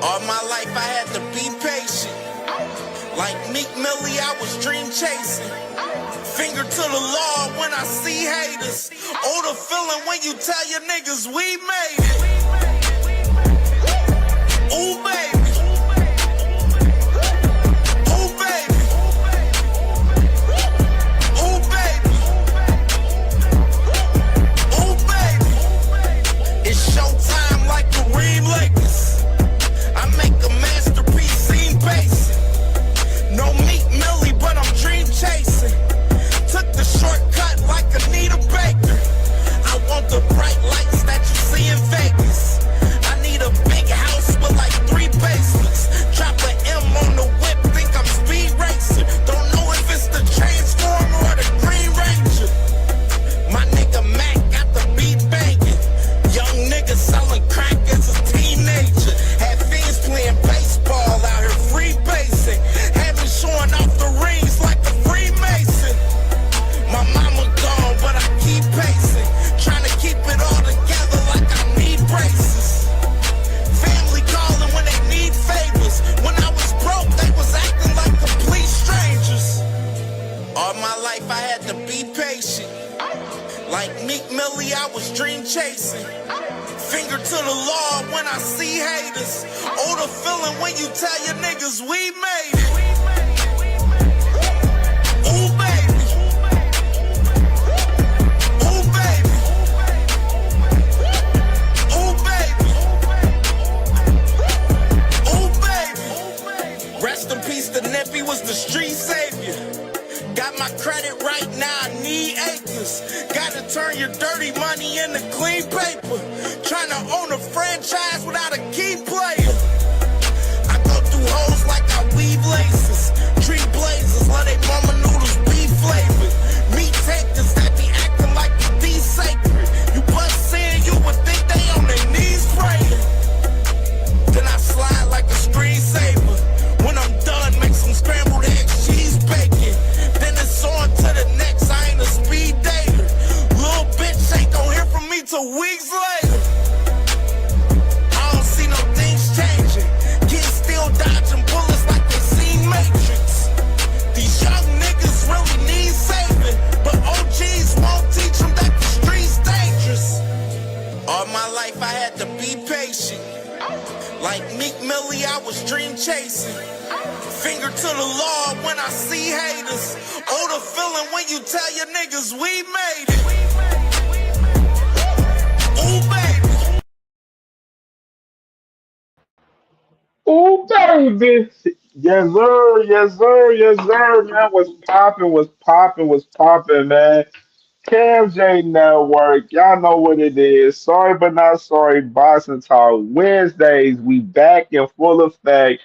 All my life I had to be patient. Like Meek Millie, I was dream chasing. Finger to the law when I see haters. Oh, the feeling when you tell your niggas we made it. Ooh, baby. Ooh, baby. Ooh, baby. Ooh, baby. It's showtime like Kareem Lakers. I make a masterpiece, seem basic. No Meek Millie, but I'm dream chasing. Took the shortcut like Anita Baker. I want the bright lights that you see in Vegas. I need a big house with like 3 basements. Drop an M on the whip, think I'm speed racing. Don't know if it's the Transformer or the Green Ranger. My nigga Mac got the beat banging. Young nigga selling crack as a teenager. Had fiends playing baseball out here free basing. Had me showing off the rings like a Freemason. My mama gone, but I keep pacing. Trying to keep it all together like I need braces. Family calling when they need favors. When I was broke, they was acting like complete strangers. All my life I had to be patient. Like Meek Millie, I was dream chasing. Finger to the law when I see haters. Oh, the feeling when you tell your niggas we made it. Ooh, baby. Ooh, baby. Ooh, baby. Ooh, baby. Rest in peace, the Nippy was the street savior. Got my credit right now, I need acres. Gotta turn your dirty money into clean paper. Trying to own a franchise without a key player. I go through hoes like I weave laces. Tree blazers, let they mama noodles be flavored. Meat takers that be acting like the D sacred. You bust in, you would think they on their knees praying. Then I slide like a screensaver. When I'm done, make some scrambled eggs, cheese bacon. Then it's on to the next, I ain't a speed dater. Little bitch ain't gon' hear from me till weeks later. I don't see no things changing. Kids still dodging bullets like they seen Matrix. These young niggas really need saving, but OGs won't teach them that the street's dangerous. All my life I had to be patient. Like Meek Millie, I was dream chasing. Finger to the law when I see haters. Oh, the feeling when you tell your niggas we made it. Ooh, baby. Ooh, baby. Yes, sir. Yes, sir. Yes, sir, man. Was popping, man. CamJ Network. Y'all know what it is. Sorry but not sorry. Boxing Talk Wednesdays. We back in full effect.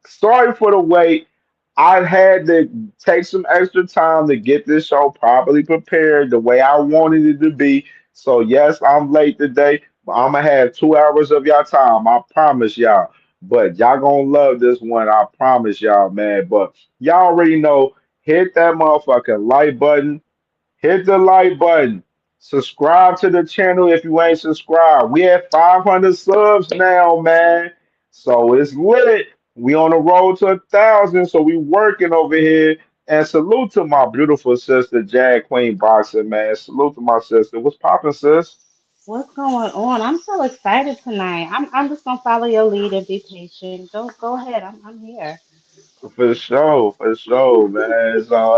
Sorry for the wait. I had to take some extra time to get this show properly prepared the way I wanted it to be. So yes, I'm late today, but I'm gonna have 2 hours of y'all time. I promise y'all. But y'all gonna love this one. I promise y'all, man. But y'all already know. Hit that motherfucking like button. Hit the like button. Subscribe to the channel if you ain't subscribed. We at 500 subs now, man. So it's lit. We on the road to 1,000. So we working over here. And salute to my beautiful sister, Jag Queen Boxer, man. Salute to my sister. What's poppin', sis? What's going on? I'm so excited tonight. I'm just gonna follow your lead and be patient. Go ahead. I'm here. For sure, man. So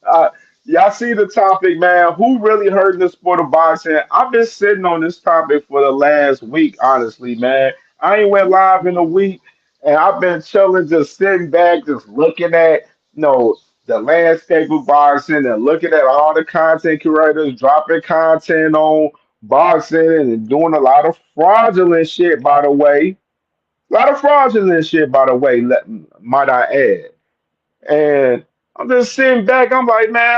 uh, y'all see the topic, man. Who really hurt in the sport of boxing? I've been sitting on this topic for the last week, honestly, man. I ain't went live in a week, and I've been chilling, just sitting back, just looking at, the landscape of boxing and looking at all the content curators dropping content on boxing and doing a lot of fraudulent shit, by the way. A lot of fraudulent shit, by the way, might I add. And I'm just sitting back. I'm like, man,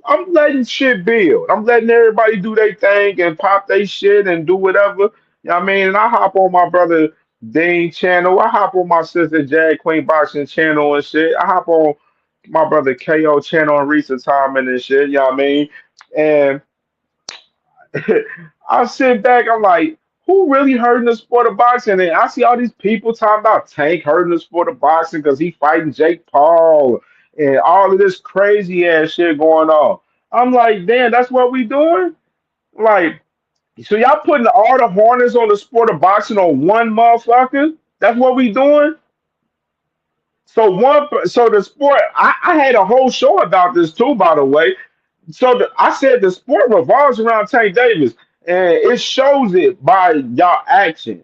I'm letting shit build. I'm letting everybody do their thing and pop their shit and do whatever. You know what I mean? And I hop on my brother Dean channel. I hop on my sister Jag Queen Boxing channel and shit. I hop on my brother KO channel in recent time and shit. You know what I mean? And I sit back. I'm like, who really hurting the sport of boxing? And I see all these people talking about Tank hurting the sport of boxing because he fighting Jake Paul and all of this crazy ass shit going on. I'm like, damn, that's what we doing? Like, so y'all putting all the harness on the sport of boxing on one motherfucker? That's what we doing? So the sport. I had a whole show about this too, by the way. I said the sport revolves around Tank Davis, and it shows it by y'all action.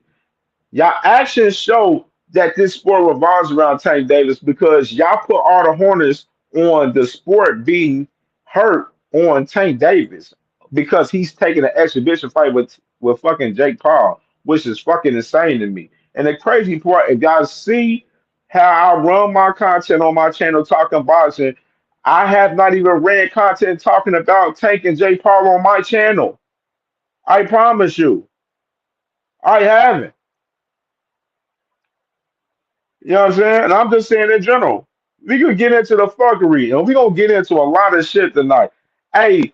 Y'all actions show that this sport revolves around Tank Davis because y'all put all the harness on the sport being hurt on Tank Davis because he's taking an exhibition fight with fucking Jake Paul, which is fucking insane to me. And the crazy part, if y'all see how I run my content on my channel talking boxing, I have not even ran content talking about Tank and Jake Paul on my channel. I promise you, I haven't. You know what I'm saying? And I'm just saying in general, we could get into the fuckery, and we're gonna get into a lot of shit tonight. Hey,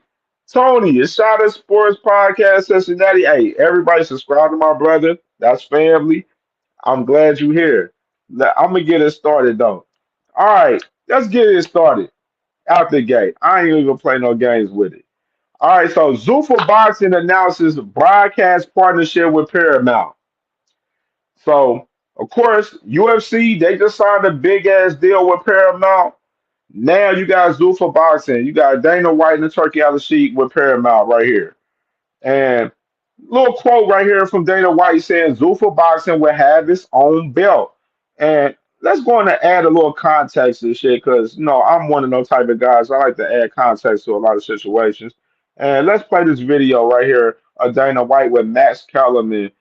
Tony, it's Shot of Sports Podcast Cincinnati. Hey, everybody subscribe to my brother. That's family. I'm glad you're here. I'm gonna get it started though. All right, let's get it started. Out the gate. I ain't even gonna play no games with it. All right, so Zuffa Boxing announces broadcast partnership with Paramount. So, of course, UFC, they just signed a big ass deal with Paramount. Now you got Zuffa Boxing. You got Dana White and the Turkey out of the sheet with Paramount right here. And little quote right here from Dana White saying Zuffa Boxing will have its own belt. And let's go on and add a little context to this shit because, I'm one of those type of guys. I like to add context to a lot of situations. And let's play this video right here of Dana White with Max Kellerman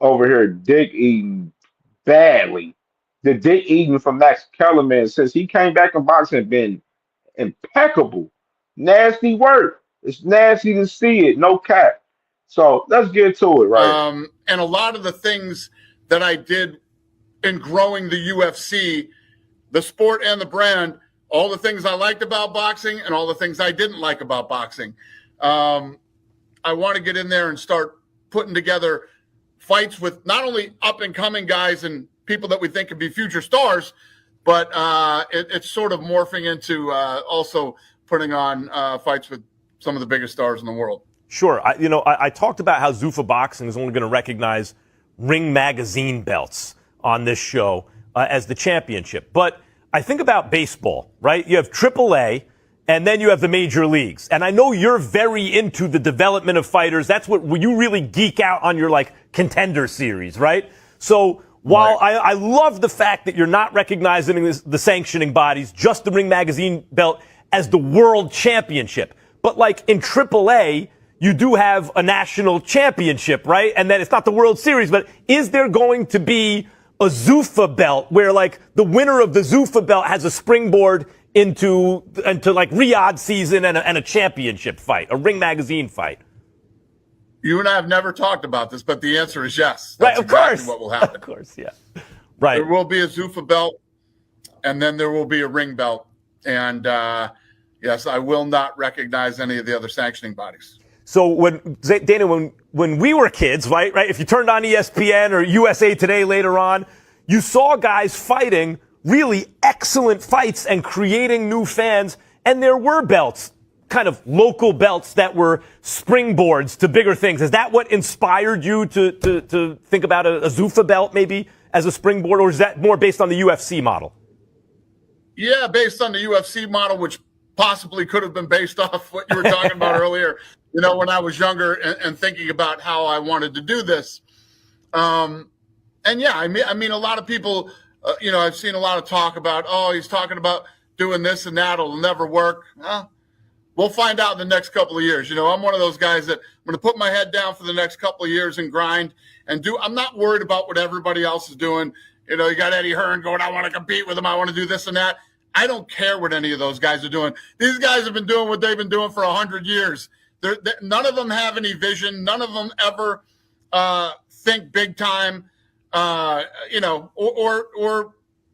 over here dick eating badly. The dick eating from Max Kellerman since he came back in boxing been impeccable. Nasty work. It's nasty to see it. No cap. So let's get to it right. And a lot of the things that I did in growing the UFC, the sport and the brand, all the things I liked about boxing and all the things I didn't like about boxing. I want to get in there and start putting together fights with not only up and coming guys and people that we think could be future stars, but it's sort of morphing into also putting on fights with some of the biggest stars in the world. Sure. I talked about how Zuffa Boxing is only going to recognize Ring Magazine belts on this show as the championship. But I think about baseball, right? You have AAA, and then you have the major leagues. And I know you're very into the development of fighters. That's what you really geek out on your, contender series, right? So while Right. I love the fact that you're not recognizing the sanctioning bodies, just the Ring Magazine belt as the world championship. But in AAA, you do have a national championship, right? And then it's not the World Series, but is there going to be a Zuffa belt where the winner of the Zuffa belt has a springboard into Riyadh season and a championship fight, a Ring Magazine fight? You and I have never talked about this, but the answer is yes. Right, That's of exactly course. what will happen. Of course, yeah. Right. There will be a Zuffa belt, and then there will be a ring belt. And yes, I will not recognize any of the other sanctioning bodies. So Dana, when we were kids, right, if you turned on ESPN or USA Today later on, you saw guys fighting really excellent fights and creating new fans, and there were belts, kind of local belts that were springboards to bigger things. Is that what inspired you to think about a Zuffa belt maybe as a springboard, or is that more based on the UFC model? Yeah, based on the UFC model, which possibly could have been based off what you were talking about earlier, when I was younger and thinking about how I wanted to do this. And yeah, I mean, a lot of people, I've seen a lot of talk about, he's talking about doing this and that. It'll never work. We'll find out in the next couple of years. I'm one of those guys that I'm going to put my head down for the next couple of years and grind and I'm not worried about what everybody else is doing. You got Eddie Hearn going, I want to compete with him. I want to do this and that. I don't care what any of those guys are doing. These guys have been doing what they've been doing for 100 years. None of them have any vision. None of them ever think big time, or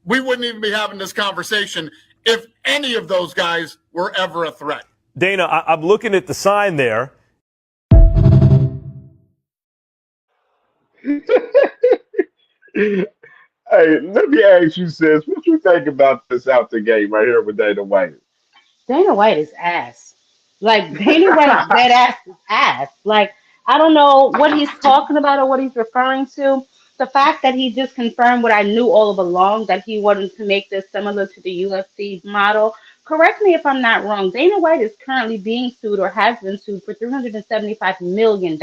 we wouldn't even be having this conversation if any of those guys were ever a threat. Dana, I'm looking at the sign there. Hey, let me ask you, sis, what you think about this out the game right here with Dana White? Dana White is ass. Like Dana White dead ass is ass. Like I don't know what he's talking about or what he's referring to. The fact that he just confirmed what I knew all along that he wanted to make this similar to the UFC model. Correct me if I'm not wrong. Dana White is currently being sued or has been sued for $375 million.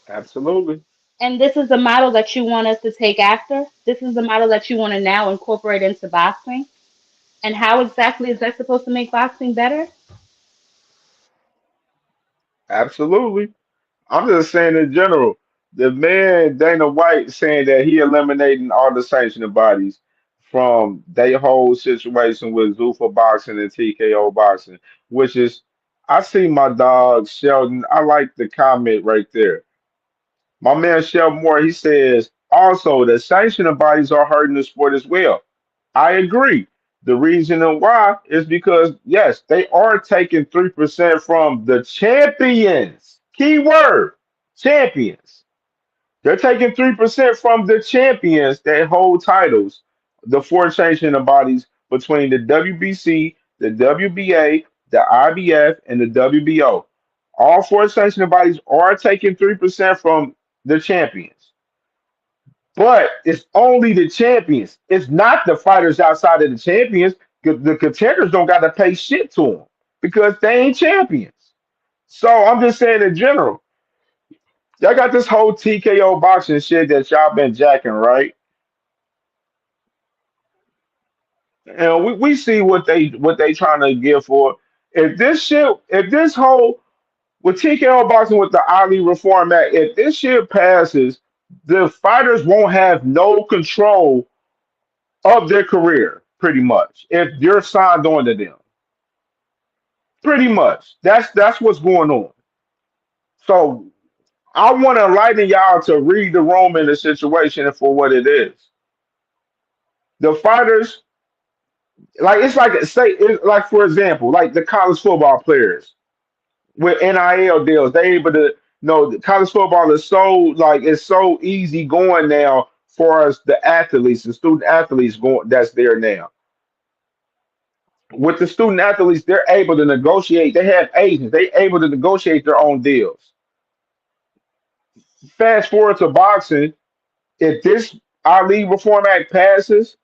Absolutely. And this is the model that you want us to take after. This is the model that you want to now incorporate into boxing. And how exactly is that supposed to make boxing better? Absolutely. I'm just saying in general, the man Dana White saying that he eliminating all the sanctioning bodies from their whole situation with Zuffa boxing and TKO boxing, which is I see my dog Sheldon. I like the comment right there. My man Sheldon Moore, he says also the sanctioning bodies are hurting the sport as well. I agree. The reason and why is because yes, they are taking 3% from the champions. Key word, champions. They're taking 3% from the champions that hold titles, the four sanctioning bodies between the WBC, the WBA, the IBF, and the WBO. All four sanctioning bodies are taking 3% from the champions. But it's only the champions. It's not the fighters outside of the champions. The contenders don't got to pay shit to them because they ain't champions. So I'm just saying in general, y'all got this whole TKO boxing shit that y'all been jacking, right? And we see what they trying to give for. If this whole with TKO boxing with the Ali Reform Act, if this shit passes, the fighters won't have no control of their career, pretty much. If you're signed on to them, pretty much. That's what's going on. So I want to enlighten y'all to read the room in the situation for what it is. The fighters, like it's like say, like for example, like the college football players with NIL deals, they able to. No, the college football is so like it's so easy going now for us, the athletes, the student athletes going that's there now with the student athletes, they're able to negotiate. They have agents. They able to negotiate their own deals. Fast forward to boxing. If this Ali Reform Act passes,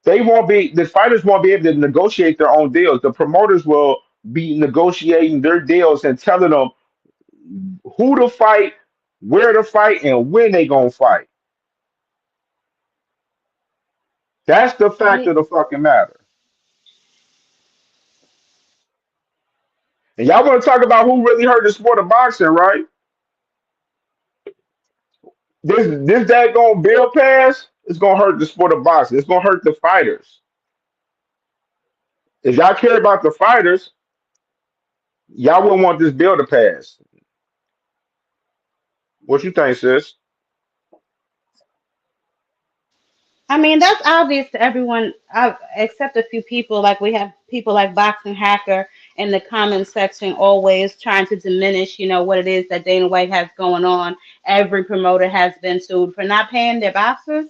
they won't be the fighters won't be able to negotiate their own deals. The promoters will be negotiating their deals and telling them who to fight, where to fight, and when they gonna fight. That's the I fact mean, of the fucking matter. And y'all want to talk about who really hurt the sport of boxing, right? This daggone bill pass is gonna hurt the sport of boxing. It's gonna hurt the fighters. If y'all care about the fighters, y'all wouldn't want this bill to pass. What you think, sis? I mean, that's obvious to everyone, except a few people. Like we have people like Boxing Hacker in the comment section, always trying to diminish, what it is that Dana White has going on. Every promoter has been sued for not paying their boxers.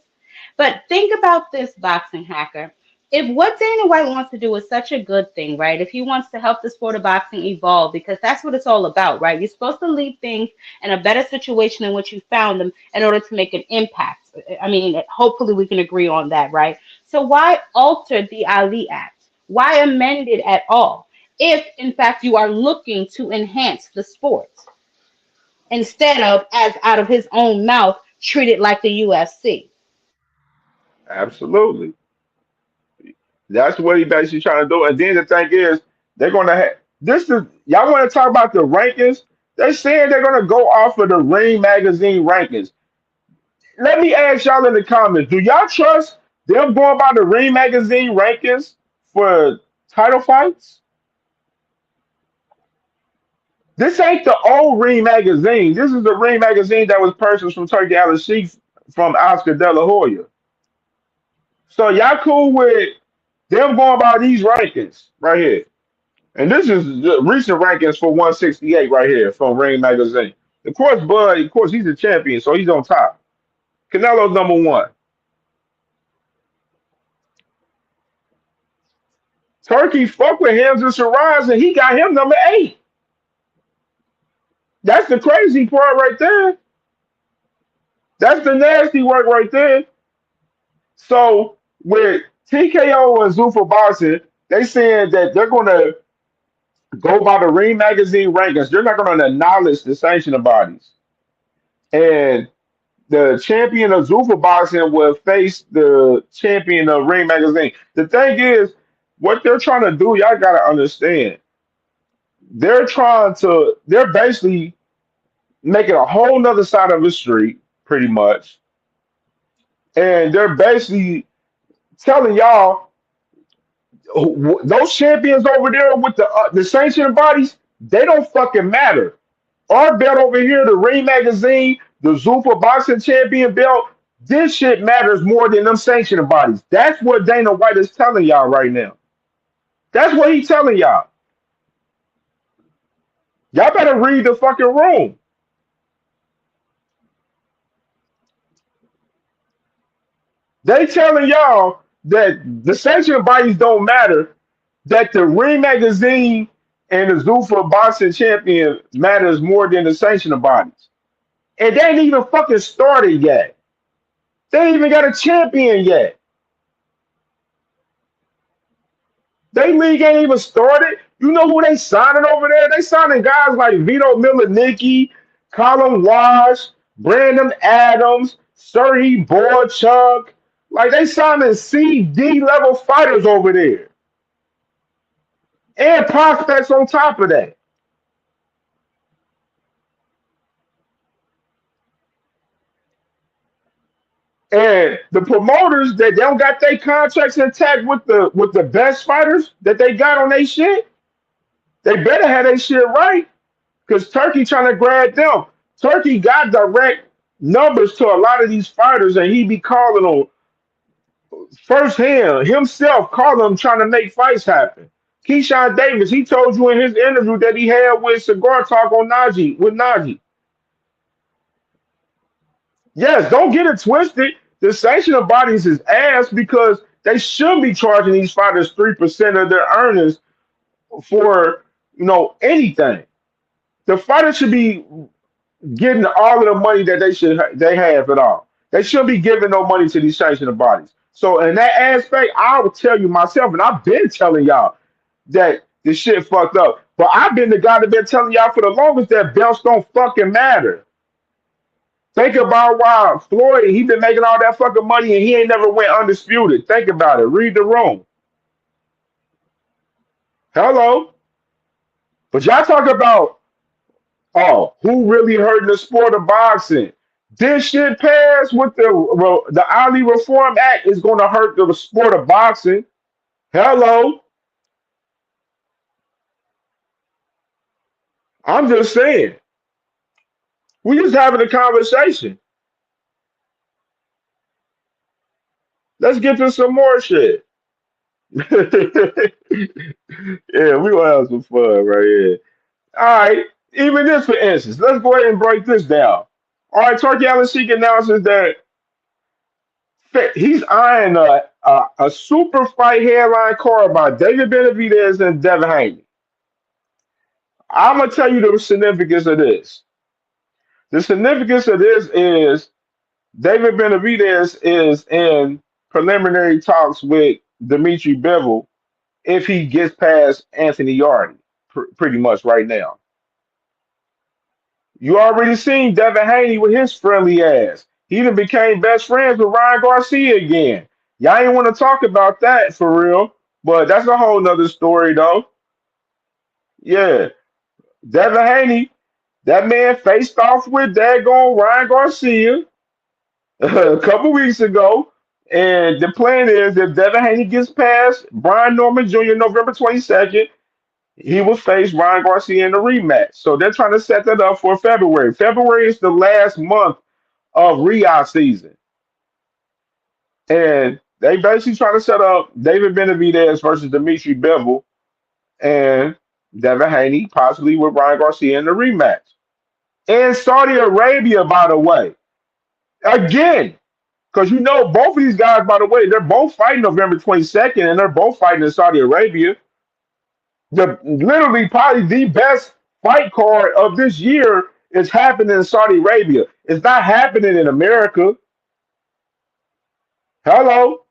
But think about this, Boxing Hacker. If what Dana White wants to do is such a good thing, right? If he wants to help the sport of boxing evolve, because that's what it's all about, right? You're supposed to leave things in a better situation in which you found them in order to make an impact. I mean, hopefully we can agree on that, right? So why alter the Ali Act? Why amend it at all? If, in fact, you are looking to enhance the sport instead of, as out of his own mouth, treat it like the UFC. Absolutely. That's what he basically trying to do. And then the thing is, they're gonna have this is y'all want to talk about the rankings? They're saying they're gonna go off of the Ring magazine rankings. Let me ask y'all in the comments, do y'all trust them going by the Ring magazine rankings for title fights? This ain't the old Ring magazine. This is the Ring magazine that was purchased from Turkey Al Sheikh from Oscar De La Hoya. So y'all cool with them going by these rankings right here. And this is the recent rankings for 168 right here from Ring magazine. Of course, he's the champion, so he's on top. Canelo's number one. Turkey fuck with Hamza Shiraz, and he got him number 8. That's the crazy part right there. That's the nasty work right there. So with TKO and Zuffa boxing, they saying that they're going to go by the Ring Magazine rankings. They're not going to acknowledge the sanctioning bodies. And the champion of Zuffa boxing will face the champion of Ring Magazine. The thing is, what they're trying to do, y'all got to understand. They're basically making a whole nother side of the street, pretty much. And they're basically telling y'all those champions over there with the sanctioning bodies, they don't fucking matter. Our belt over here, the Ring Magazine, the Zuffa boxing champion belt, this shit matters more than them sanctioning bodies. That's what Dana White is telling y'all right now. That's what he's telling y'all. Y'all better read the fucking room. They telling y'all that the sanctioning bodies don't matter, that the Ring Magazine and the Zuffa boxing champion matters more than the sanctioning bodies. And they ain't even fucking started yet. They ain't even got a champion yet. They league ain't even started. You know who they signing over there? They signing guys like Vito Milanicki, Colin Wash, Brandon Adams, Serhii Borchuk. Like they signing CD level fighters over there. And prospects on top of that. And the promoters that they don't got their contracts intact with the best fighters that they got on their shit, they better have their shit right. Because Turkey trying to grab them. Turkey got direct numbers to a lot of these fighters, and he be calling them firsthand, himself calling them trying to make fights happen. Keyshawn Davis, he told you in his interview that he had with Cigar Talk on Najee. Yes, don't get it twisted. The sanctioning bodies is ass because they should be charging these fighters 3% of their earnings for anything. The fighters should be getting all of the money that they have at all. They shouldn't be giving no money to these sanctioning bodies. So in that aspect, I will tell you myself, and I've been telling y'all that this shit fucked up. But I've been the guy that been telling y'all for the longest that belts don't fucking matter. Think about why Floyd, he been making all that fucking money and he ain't never went undisputed. Think about it. Read the room. Hello. But y'all talk about, who really hurting the sport of boxing? This shit passed with the Ali Reform Act is going to hurt the sport of boxing. Hello. I'm just saying. We just having a conversation. Let's get to some more shit. Yeah, we gonna have some fun right here. All right, even this for instance. Let's go ahead and break this down. All right, Turkey Allen Sheik announces that he's eyeing a super fight headline card by David Benavidez and Devin Haney. I'm gonna tell you the significance of this. The significance of this is David Benavidez is in preliminary talks with Dimitri Bivol if he gets past Anthony Yarde, pretty much right now. You already seen Devin Haney with his friendly ass. He done became best friends with Ryan Garcia again. Y'all ain't want to talk about that for real, but that's a whole nother story though. Yeah, Devin Haney, that man faced off with daggone Ryan Garcia a couple weeks ago. And the plan is if Devin Haney gets past Brian Norman Jr. November 22nd, he will face Ryan Garcia in a rematch. So they're trying to set that up for February. February is the last month of Riyadh season. And they basically trying to set up David Benavidez versus Dimitri Bivol and Devin Haney, possibly with Ryan Garcia in the rematch. and Saudi Arabia, by the way. Again, because you know both of these guys, by the way, they're both fighting November 22nd, and they're both fighting in Saudi Arabia. The literally probably the best fight card of this year is happening in Saudi Arabia. It's not happening in America. Hello.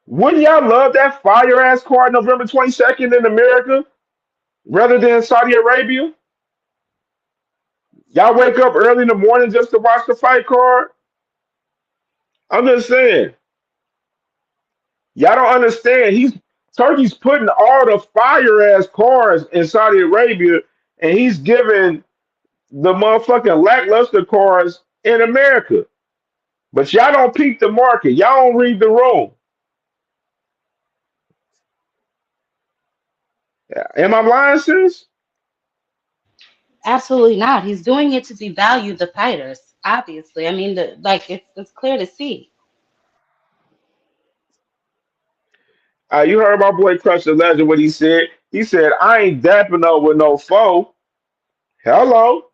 Wouldn't y'all love that fire ass card November 22nd in America rather than Saudi Arabia? Y'all wake up early in the morning just to watch the fight card? I'm just saying. Y'all don't understand. Turkey's putting all the fire ass cards in Saudi Arabia, and he's giving the motherfucking lackluster cards in America. But y'all don't peek the market. Y'all don't read the room. Am I lying, sis? Absolutely not. He's doing it to devalue the fighters. Obviously, I mean, it's clear to see. You heard my boy Crush the Legend what he said. He said, I ain't dapping up with no foe. Hello.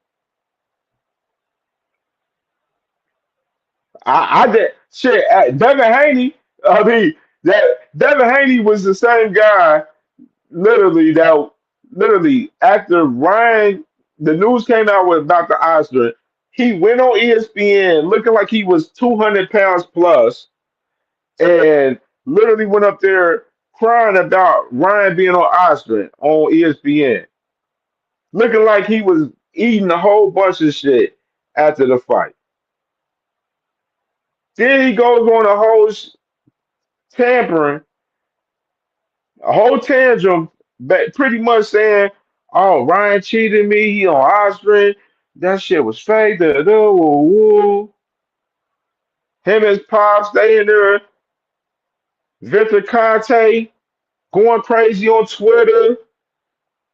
I did shit. Devin Haney. I mean, that Devin Haney was the same guy. Literally after Ryan, the news came out with Dr. Oster. He went on ESPN looking like he was 200 pounds plus, and literally went up there crying about Ryan being on Oster on ESPN, looking like he was eating a whole bunch of shit after the fight. Then he goes on tampering, a whole tantrum, pretty much saying, "Oh, Ryan cheated me. He on Osprey. That shit was fake." Woo, woo. Him and his pops, they in there. Victor Conte going crazy on Twitter.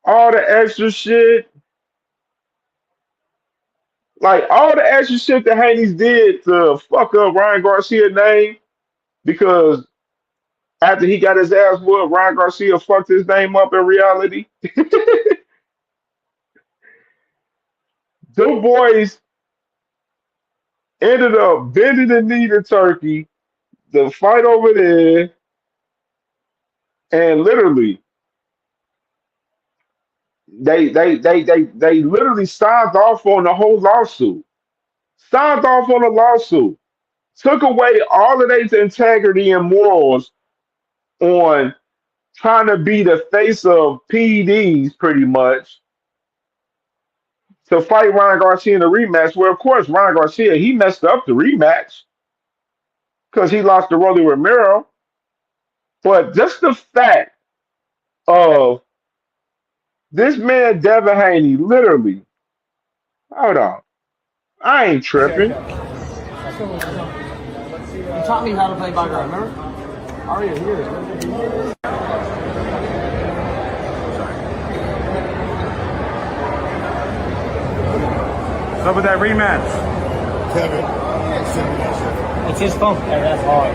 All the extra shit, like all the extra shit that Haney's did to fuck up Ryan Garcia's name, because after he got his ass whooped, Ryan Garcia fucked his name up in reality. Them boys ended up bending the knee to Turkey, the fight over there, and literally they literally signed off on the whole lawsuit. Signed off on the lawsuit. Took away all of their integrity and morals on trying to be the face of PEDs pretty much to fight Ryan Garcia in the rematch. Where of course Ryan Garcia he messed up the rematch because he lost to Rolly Romero. But just the fact of this man Devin Haney literally, hold on, I ain't tripping. You taught me how to play background, remember? Aria, here. What's up with that rematch? Kevin, It's his phone. Yeah, that's hard.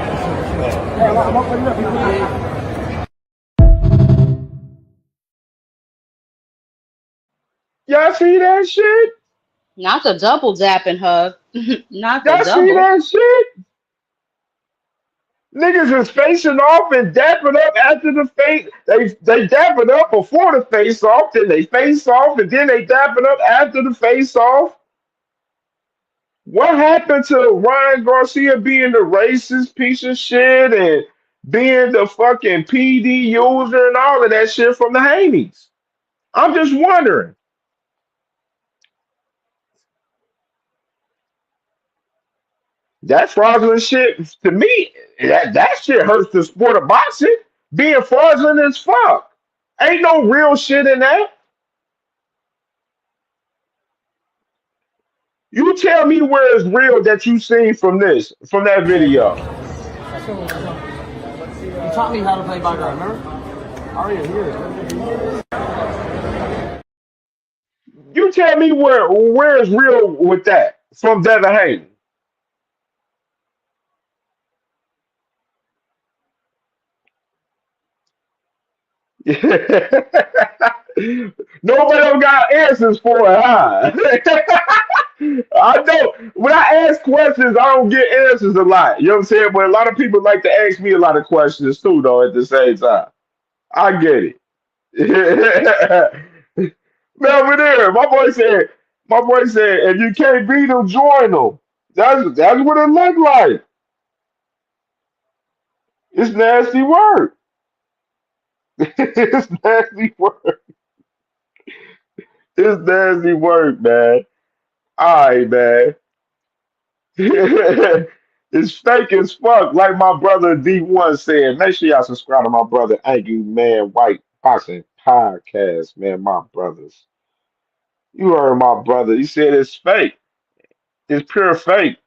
Y'all see that shit? Not the double dap and hug. Not the Y'all see double. that shit? Niggas is facing off and dapping up after the face. They dapping up before the face off, then they face off, and then they dapping up after the face off. What happened to Ryan Garcia being the racist piece of shit and being the fucking PD user and all of that shit from the Haneys? I'm just wondering. That fraudulent shit to me, that shit hurts the sport of boxing. Being fraudulent as fuck. Ain't no real shit in that. You tell me where it's real that you seen from that video. You taught me how to play background, remember? Aria, here. You tell me where is real with that from Devin Haney. Nobody don't got answers for it, huh? I don't. When I ask questions, I don't get answers a lot. You know what I'm saying? But a lot of people like to ask me a lot of questions too, though. At the same time, I get it. Man, over there, my boy said, if you can't beat them, join them. That's what it look like. It's nasty work. It's nasty work. It's nasty work, man. All right, man. It's fake as fuck, like my brother D1 said. Make sure y'all subscribe to my brother Angry Man White Boxing Podcast, man. My brothers. You heard my brother. He said it's fake. It's pure fake.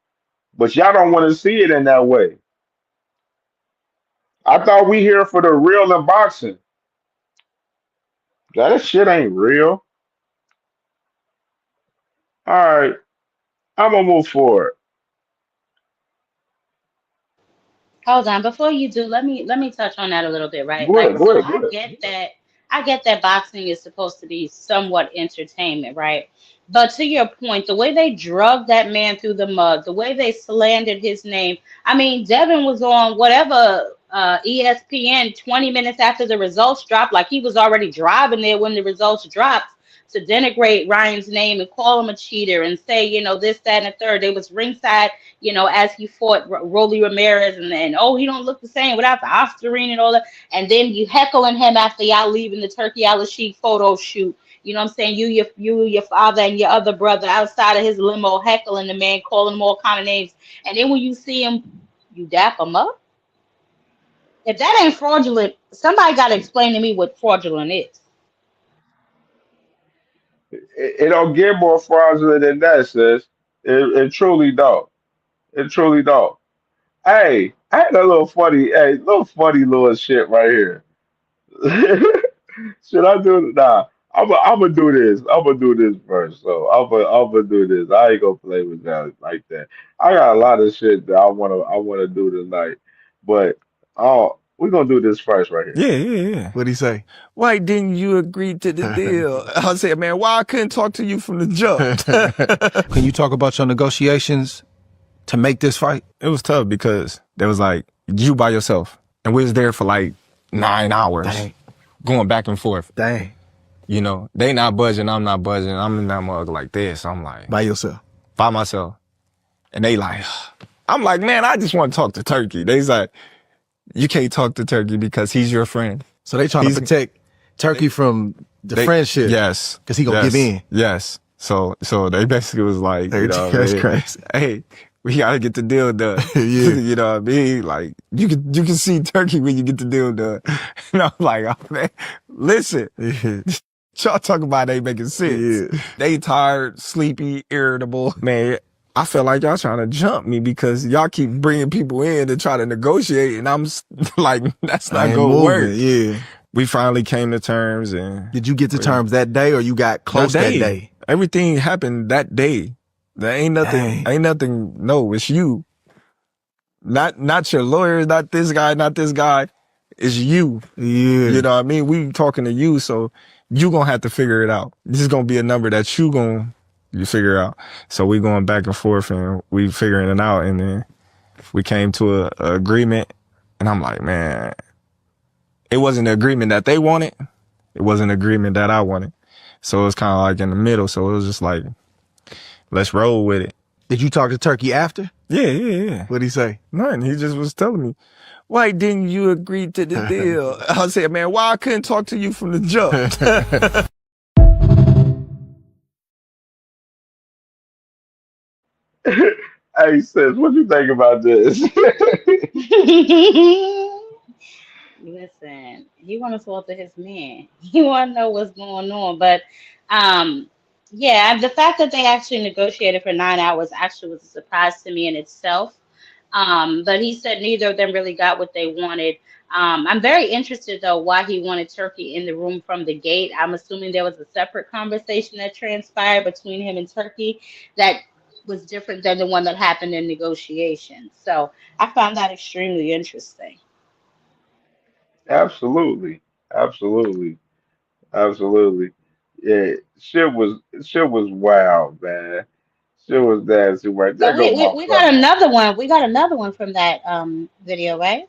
But y'all don't want to see it in that way. I thought we here for the real in boxing. That shit ain't real. All right, I'm gonna move forward. Hold on, before you do, let me touch on that a little bit, right? Go Like, ahead, go so ahead, go I ahead. get that. I get that boxing is supposed to be somewhat entertainment, right? But to your point, the way they drug that man through the mud, the way they slandered his name. I mean, Devin was on whatever ESPN 20 minutes after the results dropped, like he was already driving there when the results dropped to denigrate Ryan's name and call him a cheater and say, this, that, and the third. They was ringside, as he fought Rolly Ramirez, and oh, he don't look the same without the Oscarine and all that. And then you heckling him after y'all leaving the Turkey Al Sheik photo shoot. You know what I'm saying? Your father and your other brother outside of his limo heckling the man, calling him all kind of names. And then when you see him, you dap him up. If that ain't fraudulent, somebody got to explain to me what fraudulent is. It don't get more fraudulent than that, sis. It truly don't. It truly don't. Hey, I had a little funny little shit right here. Should I do it? Nah, I'm gonna do this. I'm gonna do this first. So I'm gonna do this. I ain't gonna play with that like that. I got a lot of shit that I wanna do tonight, but we're gonna do this first right here. Yeah, yeah, yeah. What'd he say? Why didn't you agree to the deal? I said, man, why I couldn't talk to you from the jump? Can you talk about your negotiations to make this fight? It was tough because there was like you by yourself, and we was there for like 9 hours, Dang. going back and forth. Dang. You know, they not budging, I'm not budging. I'm in that mug like this. I'm like By yourself. by myself, and they like, I'm like, man, I just want to talk to Turkey. They's like, you can't talk to Turkey because he's your friend. So they trying to protect Turkey from the friendship. Yes. Because he gonna give in. Yes. So they basically was like, That's crazy. Hey, we gotta get the deal done. Yeah. You know what I mean? Like, you can see Turkey when you get the deal done. And I'm like, oh man, listen. Y'all talking about ain't making sense. Yeah. They tired, sleepy, irritable. Man, I feel like y'all trying to jump me because y'all keep bringing people in to try to negotiate, and I'm like, that's not gonna work. Yeah. We finally came to terms, and Did you get to terms that day, or you got close that day? Everything happened that day. There ain't nothing. Dang. Ain't nothing. No, it's you. Not your lawyer. Not this guy. Not this guy. It's you. Yeah. You know what I mean? We talking to you, so you gonna have to figure it out. This is gonna be a number that you figure out. So we going back and forth, and we figuring it out, and then we came to a agreement. And I'm like, man, it wasn't the agreement that they wanted. It wasn't the agreement that I wanted. So it was kind of like in the middle. So it was just like, let's roll with it. Did you talk to Turkey after? Yeah. What'd he say? Nothing. He just was telling me, why didn't you agree to the deal? I said, man, why I couldn't talk to you from the jump? Hey, sis, what you think about this? Listen, he want to talk to his man. He want to know what's going on. But, yeah, the fact that they actually negotiated for 9 hours actually was a surprise to me in itself. But he said neither of them really got what they wanted. I'm very interested, though, why he wanted Turkey in the room from the gate. I'm assuming there was a separate conversation that transpired between him and Turkey that was different than the one that happened in negotiations. So I found that extremely interesting. Absolutely, absolutely. Absolutely. Yeah, shit was wild, man. Shit was nasty. Right So there go my we got brother. another one. We got another one from that video, right?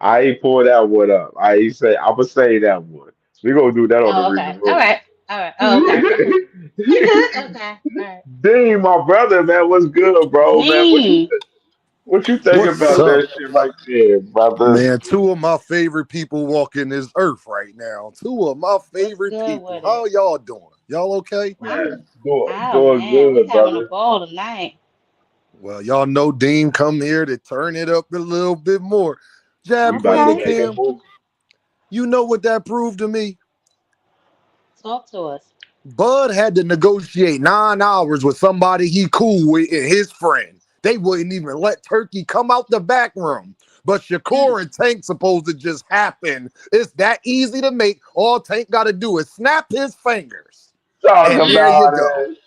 I ain't pull that one up. I ain't say I'm gonna say that one. We gonna do that on the Oh, Reaper okay. All Room. right. All right. Oh, okay. Okay. All right. Dean, my brother, man, what's good, bro, man? Dean, What you think What's about up? that shit right there, brother? Man, two of my favorite people walking this earth right now. Two of my what's favorite good people. with How it? y'all doing? Y'all okay? I'm. Man, doing Man, we good, having a brother. ball tonight. Well, y'all know Dean come here to turn it up a little bit more. We Jab about Queen to and Okay. make a Kim, move. you know what that proved to me? Talk to us. Bud had to negotiate 9 hours with somebody he cool with and his friend. They wouldn't even let Turkey come out the back room. But Mm, Shakur and Tank supposed to just happen. It's that easy to make. All Tank got to do is snap his fingers. Talk And mm, there you about go. it.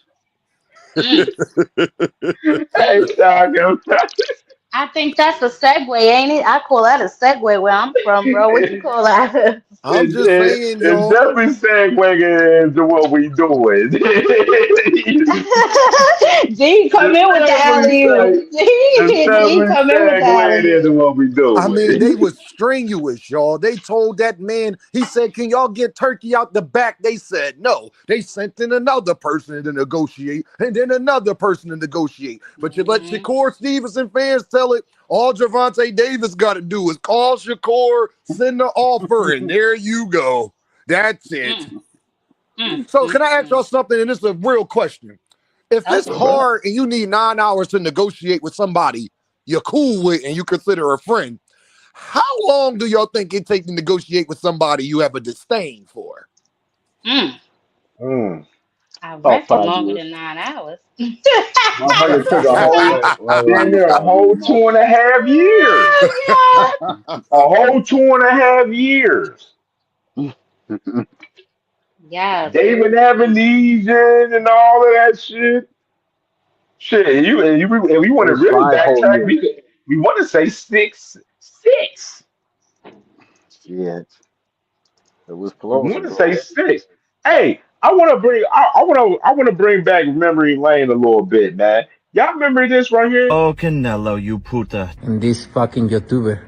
mm. Hey, talk about I think that's a segue, ain't it? I call that a segue where I'm from, bro. What you it. call that? I'm just saying, It's y'all. definitely segueing into what we doing. D come It's in with the definitely alley oop. it's D definitely come in with the segueing alley into oop. what we I mean, doing. they was strenuous, y'all. They told that man, he said, can y'all get Turkey out the back? They said no. They sent in another person to negotiate and then another person to negotiate. But you let Mm-hmm. Shakur Stevenson fans tell it, all Gervonta Davis got to do is call Shakur, send the offer, and there you go. That's it. Mm, mm, So mm, can I ask mm. y'all something? And this is a real question. If it's Okay. Okay. hard and you need 9 hours to negotiate with somebody you're cool with and you consider a friend, how long do y'all think it takes to negotiate with somebody you have a disdain for? Mm. Mm. I About reckon 5 years. longer than 9 hours. Motherfucker took a Wait, whole wait. damn near a whole 2.5 years. Yeah. A whole 2.5 years. Yes. David Ebenezer and all of that shit. Shit, and we It want to was really 5 whole backtrack. years. We want to say six. Shit. It was We close, want to bro. say six. Hey, I want to bring back memory lane a little bit, man. Y'all remember this right here? Oh, Canelo, you puta. And this fucking YouTuber.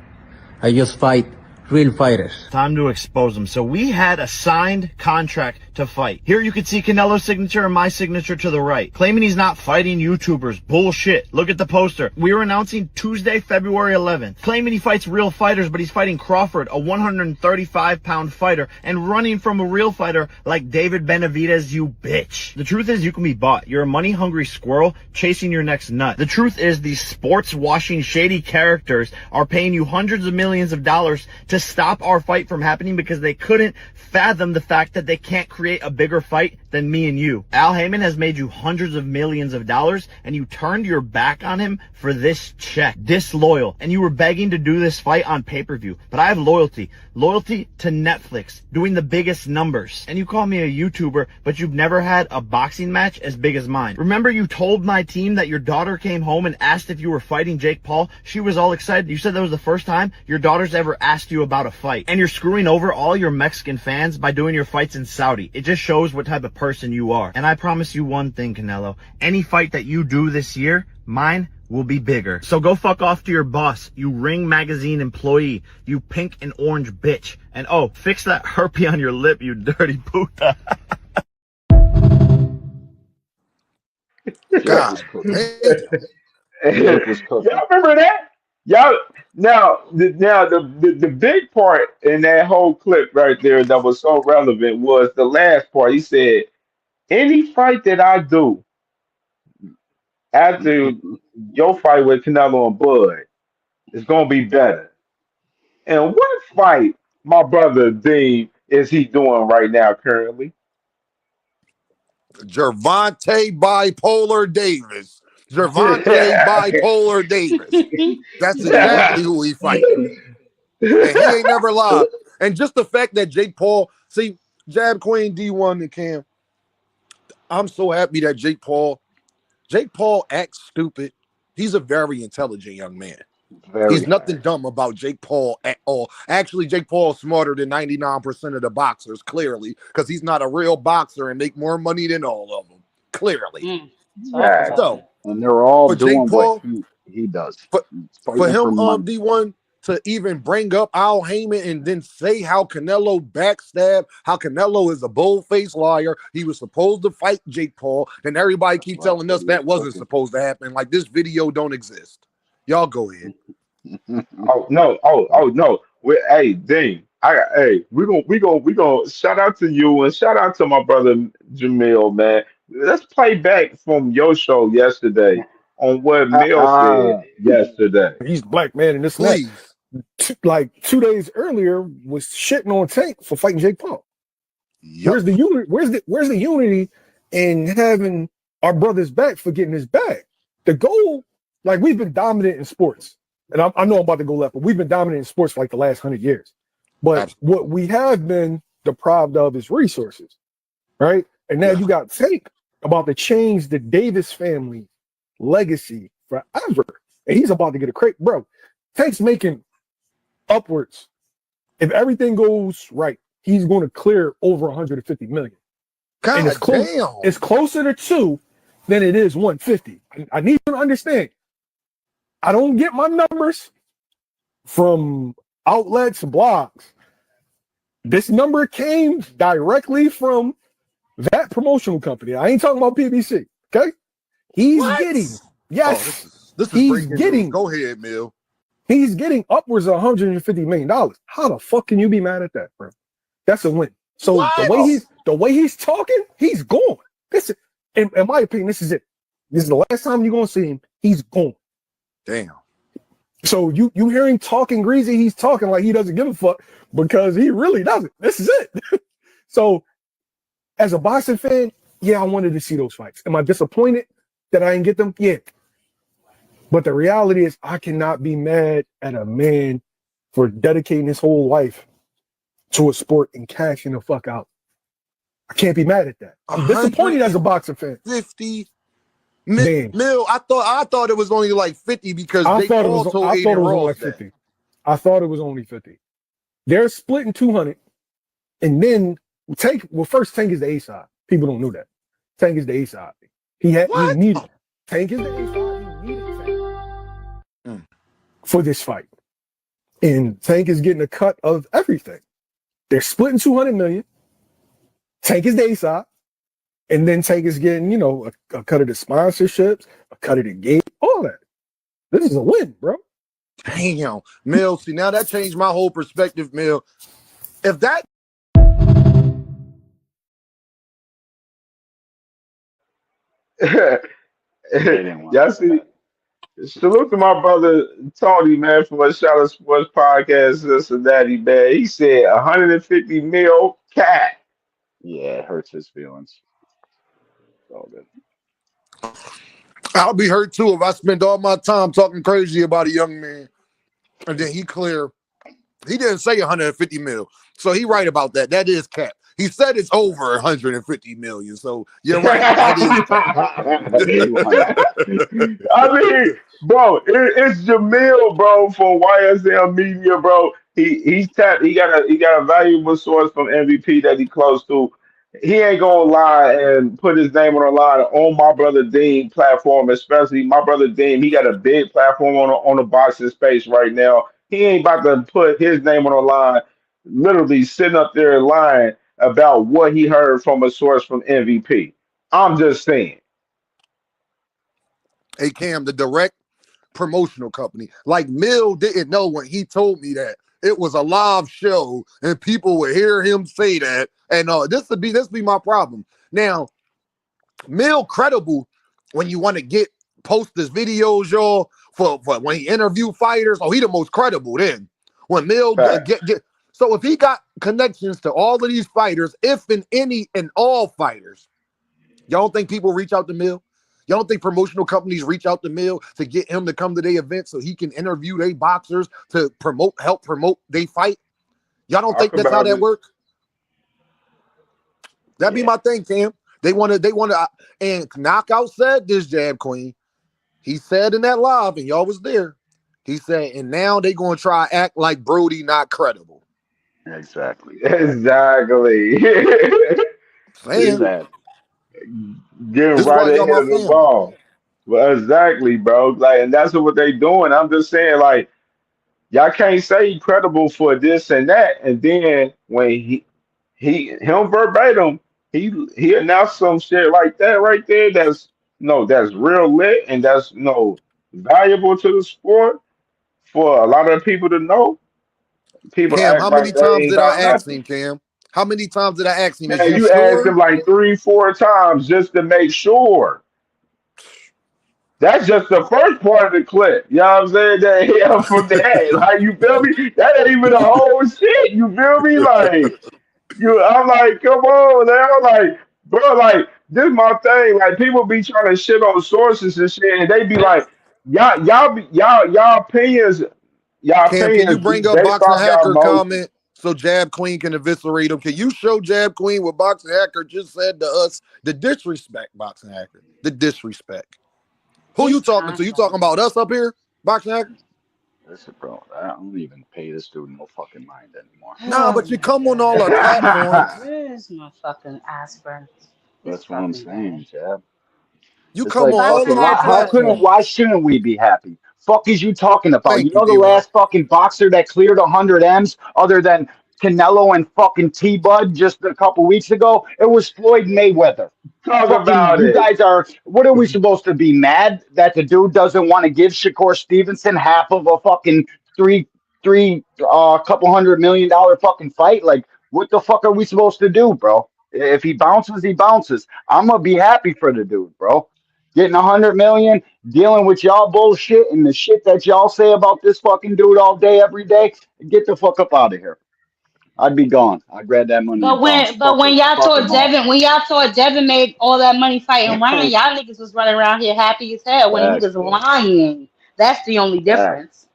I just fight real fighters. Time to expose him. So we had a signed contract to fight. Here you can see Canelo's signature and my signature to the right. Claiming he's not fighting YouTubers. Bullshit. Look at the poster. We were announcing Tuesday, February 11th. Claiming he fights real fighters, but he's fighting Crawford, a 135-pound fighter, and running from a real fighter like David Benavidez, you bitch. The truth is you can be bought. You're a money-hungry squirrel chasing your next nut. The truth is these sports-washing shady characters are paying you hundreds of millions of dollars to stop our fight from happening because they couldn't fathom the fact that they can't create a bigger fight than me and you. Al Heyman has made you hundreds of millions of dollars and you turned your back on him for this check. Disloyal. And you were begging to do this fight on pay-per-view. But I have loyalty. Loyalty to Netflix, doing the biggest numbers. And you call me a YouTuber, but you've never had a boxing match as big as mine. Remember you told my team that your daughter came home and asked if you were fighting Jake Paul? She was all excited. You said that was the first time your daughter's ever asked you about a fight. And you're screwing over all your Mexican fans by doing your fights in Saudi. It just shows what type of person you are. And I promise you one thing, Canelo. Any fight that you do this year, mine will be bigger. So go fuck off to your boss, you Ring Magazine employee, you pink and orange bitch. And oh, fix that herpy on your lip, you dirty puta. Jake was God cooking. damn. Jake was Y'all cooking. remember that? Y'all now the big part in that whole clip right there that was so relevant was the last part. He said, "Any fight that I do after your fight with Canelo and Bud is gonna be better." And what fight, my brother Dean, is he doing right now currently? Gervonta Bipolar Davis. Gervonta Bipolar Davis. That's exactly who he fighting. And he ain't never lied. And just the fact that Jake Paul, see, Jab Queen D1 and Cam, I'm so happy that Jake Paul acts stupid. He's a very intelligent young man. Very He's nothing fast. dumb about Jake Paul at all. Actually, Jake Paul's smarter than 99% of the boxers, clearly, because he's not a real boxer and make more money than all of them. Clearly. Talk Exactly. about So it. And they're all for Jake doing what Paul, he does. for, He's for fighting him, for money. D1, to even bring up Al Heyman and then say how Canelo backstabbed, how Canelo is a bold-faced liar. He was supposed to fight Jake Paul. Then everybody That's keep what I telling said us he was that wasn't cooking. supposed to happen. Like this video don't exist. Y'all go ahead. Oh no! Oh no! Hey, Dean. Hey, we gonna shout out to you and shout out to my brother Jamil, man. Let's play back from your show yesterday on what Mill said yesterday. He's black man and this and that. Please. Like 2 days earlier was shitting on Tank for fighting Jake Paul. Yep. Where's the unity? Where's the unity in having our brothers back for getting his bag? The goal, like we've been dominant in sports, and I know I'm about to go left, but we've been dominant in sports for like the last 100 years. But Absolutely. what we have been deprived of is resources, right? And now you got Tank about to change the Davis family legacy forever, and he's about to get a crate, bro. Tank's making upwards. If everything goes right, he's going to clear over 150 million. God And damn. it's closer to 2 than it is 150. I need you to understand. I don't get my numbers from outlets, blogs. This number came directly from that promotional company. I ain't talking about PBC. Okay, he's getting this is he's breaking getting. news. Go ahead, Mill. He's getting upwards of $150 million. How the fuck can you be mad at that, bro? That's a win. So the way he's talking, he's gone. This is, in my opinion, this is it. This is the last time you're gonna see him. He's gone. Damn. So you hearing talking greasy, he's talking like he doesn't give a fuck because he really doesn't. This is it. So as a boxing fan, yeah, I wanted to see those fights. Am I disappointed that I didn't get them? Yeah. But the reality is I cannot be mad at a man for dedicating his whole life to a sport and cashing the fuck out. I can't be mad at that. I'm disappointed as a boxing fan. 50 Mill, I thought it was only like 50 because I they thought it was also only like 50. 50. I thought it was only 50. They're splitting 200, and then Tank is the A side. People don't know that. Tank is the A side. He needed Tank is the A side. He needed Tank for this fight, and Tank is getting a cut of everything. They're splitting 200 million. Tank is the A side. And then Tank is getting, a cut of the sponsorships, a cut of the gate, all that. This is a win, bro. Damn, Mill. See, now that changed my whole perspective, Mill. If that Y'all see, salute to my brother Tony, man, from a Shout Out Sports Podcast, Cincinnati, man. He said 150 mil cat. Yeah, it hurts his feelings. All good. I'll be hurt too if I spend all my time talking crazy about a young man, and then he didn't say 150 mil, so he right about that. That is cap. He said it's over 150 million, so you're right. That is I mean, bro, it's Jamil, bro, for YSL Media, bro. He's tapped. He got a valuable source from MVP that he close to. He ain't gonna lie and put his name on the line on my brother Dean platform, especially my brother Dean. He got a big platform on the boxing space right now. He ain't about to put his name on the line, literally sitting up there lying about what he heard from a source from MVP. I'm just saying. Hey Cam, the direct promotional company. Like Mill didn't know when he told me that it was a live show and people would hear him say that. And this would be my problem. Now, Mill credible when you want to post his videos, y'all, for when he interview fighters. Oh, he the most credible then. When Mill so if he got connections to all of these fighters, if and any and all fighters, y'all don't think people reach out to Mill? Y'all don't think promotional companies reach out to Mill to get him to come to their event so he can interview their boxers to help promote they fight? Y'all don't think that's how that works? That'd be my thing, Cam. They want to, and Knockout said this, Jab Queen. He said in that live, and y'all was there, He said, and now they gonna try to act like Brody not credible. Exactly. Exactly. Saying Sad. Getting this right why y'all ahead my of the family. ball. Well, exactly, bro. Like, and that's what they doing. I'm just saying, like, y'all can't say he credible for this and that, and then when him verbatim, he announced some shit like that right there. That's no, that's real lit, and that's no valuable to the sport for a lot of people to know. People Cam, act how many like they times ain't did I got ask nothing. him, Cam? How many times did I ask him? Is Man, you you asked him sure? like 3, 4 times just to make sure. That's just the first part of the clip. You know what I'm saying? That yeah, from that. Like you feel me? That ain't even the whole shit. You feel me? Like I'm like, come on now. Like, bro, like this my thing. Like people be trying to shit on sources and shit, and they be like, y'all Cam, can you opinions be bring up based Boxing off y'all Hacker emotions. comment so Jab Queen can eviscerate him? Can you show Jab Queen what Boxing Hacker just said to us? The disrespect, Boxing Hacker. The disrespect. Who He's you talking to? You talking content. about us up here, Boxing Hacker? Listen, bro, I don't even pay this dude no fucking mind anymore. Nah, Oh but you my come on all our god. platforms. Where's my fucking aspirin? This That's what I'm fucking guy. saying, Jab. You It's come like on all fucking of our Boxing Hacker. platforms. why shouldn't we be happy? Fuck is you talking about? You Thank you, know the D-Ron. last fucking boxer that cleared 100 M's other than Canelo and fucking T-Bud just a couple weeks ago? It was Floyd Mayweather. Talk Fucking about you it. guys are, what are we supposed to be mad that the dude doesn't want to give Shakur Stevenson half of a fucking couple $100 million fucking fight? Like what the fuck are we supposed to do, bro? If he bounces, he bounces. I'm gonna be happy for the dude, bro. Getting 100 million, dealing with y'all bullshit and the shit that y'all say about this fucking dude all day, every day. Get the fuck up out of here. I'd be gone. I'd grab that money and bounce. But when y'all Fuck thought them all. Devin made all that money fighting Ryan, y'all niggas was running around here happy as hell when he Facts, was bro. lying. That's the only Facts. difference.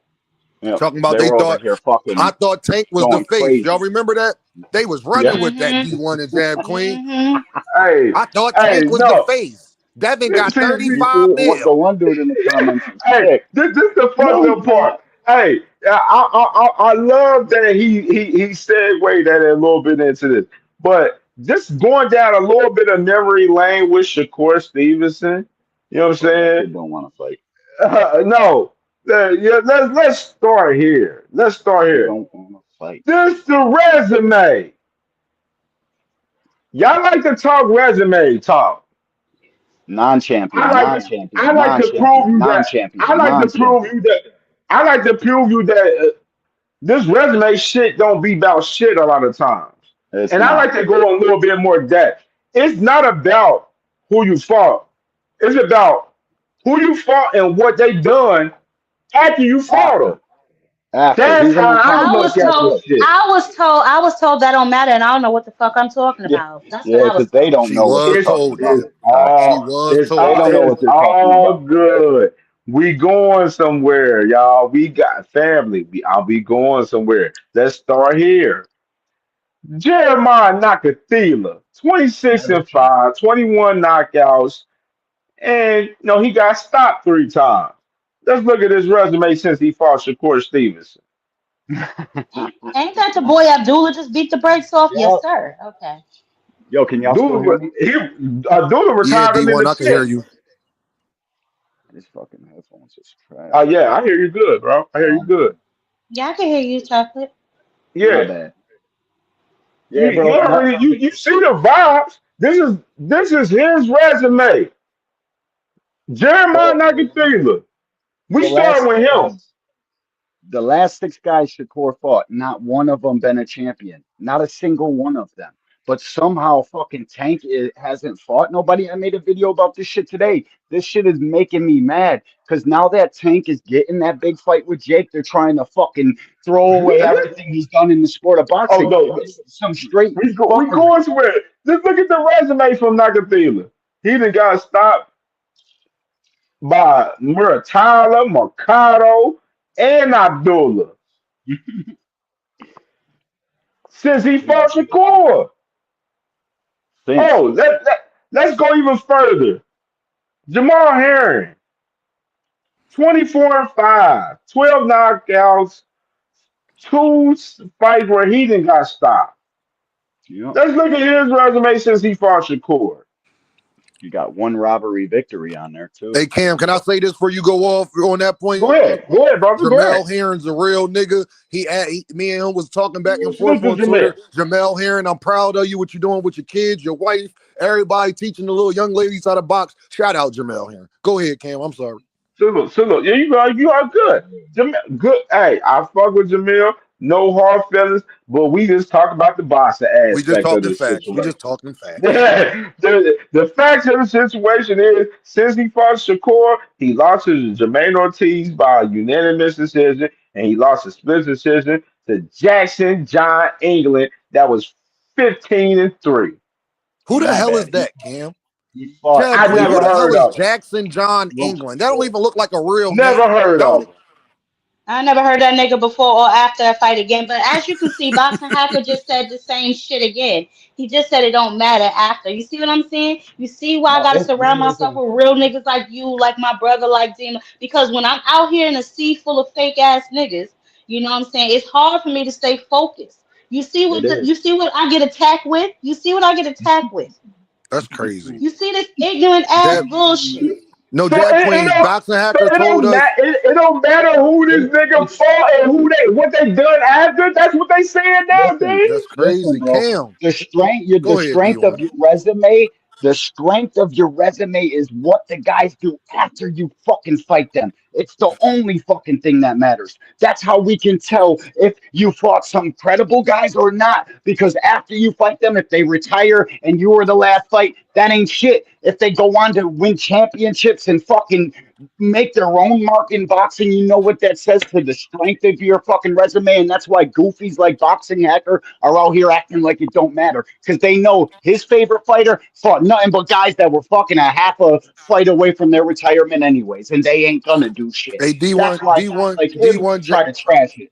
You know, Talking about they they were over thought here I fucking thought Tank was the going face. Y'all crazy. remember that? They was running Yeah. with that Mm-hmm. D1 and Jab Queen. Mm-hmm. Hey, I thought hey, Tank was the no. face. Devin got See, 35 What the mil. one dude in the comments is hey, sick. this the fucked No, up part. Hey, I love that he segued that a little bit into this, but just going down a little bit of memory lane with Shakur Stevenson. You know what I'm bro, that saying? kid don't want to fight. No, yeah, let's start here. Let's start He here. don't want to fight. This the resume. Y'all like to talk resume talk. I Non-champion, like I non-champion, like to prove non-champion, you that I non-champion, like to prove non-champion. you that I like to prove you that this resume shit don't be about shit a lot of times. It's And I not. like to go a little bit more depth. It's not about who you fought. It's about who you fought and what they done after you fought them. After. After. That's He's in how the I I look was comments. at told this shit. I was told that don't matter and I don't know what the fuck I'm talking Yeah, about. That's what yeah, I was because they told. don't She know what they're was It's talking told about. that. it's She all was They told don't that. know it's what they're talking all about. good. We going somewhere, y'all. We got family. I'll be going somewhere. Let's start here. Jeremiah Nakathila, 26 and 5, 21 knockouts, and he got stopped 3 times. Let's look at his resume since he fought Shakur Stevenson. Ain't that the boy Abdullah just beat the brakes off? Yes, Yo, sir. Okay. yo, can y'all still hear Dula, me? Dula Yeah, retired him in D1, the I can hear 10th. you. These fucking headphones is Oh trash. yeah, I hear you good, bro. I hear you good. Yeah, I can hear you, chocolate. My Yeah, bad. you Yeah, you bro. already you see the vibes. This is his resume. Jeremiah Bro, Nakathila. We the started last with him. the last 6 guys Shakur fought, not one of them been a champion. Not a single one of them. But somehow fucking Tank hasn't fought nobody. I made a video about this shit today. This shit is making me mad because now that Tank is getting that big fight with Jake, they're trying to fucking throw away everything he's done in the sport of Oh boxing. no, This is some straight we fuckery. going somewhere. Just look at the resume from Nakathila. He done got stopped by Muratala, Mercado, and Abdullah since he Yeah, fought Shakur. since. Oh, let's go even further. Jamal Herring. 24-5, 12 knockouts, two fights where he didn't got stopped. Yep. Let's look at his resume since he fought Shakur. You got one robbery victory on there too. Hey Cam, can I say this before you go off on that point? Go ahead, brother. Go ahead. Jamel Herring's a real nigga. Me and him was talking back and forth Look on at Twitter. Jamel Herring, I'm proud of you, what you're doing with your kids, your wife, everybody teaching the little young ladies how to box. Shout out Jamel Herring. Go ahead, Cam. I'm sorry. Salute. Yeah, you are good. Good. Hey, I fuck with Jamil. No hard feelings, but we just talk about the boxing We just aspect of talking the facts. We situation. just talking facts. The facts of the situation is, since he fought Shakur, he lost to Jermaine Ortiz by a unanimous decision, and he lost a split decision to Jackson John England. That was 15-3. Who the My hell is bad. that, Cam? He fought. Jab I Queen, never who the hell heard is of him. Jackson John England? That don't even look like a real Never name. heard of him. I never heard that nigga before or after a fight again. But as you can see, Boxing Hacker just said the same shit again. He just said it don't matter after. You see what I'm saying? You see why I No, gotta it's surround myself with real niggas like you, like my brother, like Dina. Because when I'm out here in a sea full of fake ass niggas, you know what I'm saying? It's hard for me to stay focused. it is. You see what I get attacked with? You see what I get attacked with? That's crazy. You see this ignorant ass Jab, bullshit. no, So Jab Queen, Boxing Hacker told us. it don't matter who this nigga fought and what they done after. That's what they saying now, Listen, dude. That's listen, crazy. bro. Cam, The strength, go the ahead, strength of D1. your resume, the strength of your resume is what the guys do after you fucking fight them. It's the only fucking thing that matters. That's how we can tell if you fought some credible guys or not. Because after you fight them, if they retire and you were the last fight, that ain't shit. If they go on to win championships and fucking make their own mark in boxing, you know what that says to the strength of your fucking resume. And that's why goofies like Boxing Hacker are out here acting like it don't matter, because they know his favorite fighter fought nothing but guys that were fucking a half a fight away from their retirement anyways, and they ain't gonna do shit. Hey, That's D1, why guys D1, like him D1, try to trash it.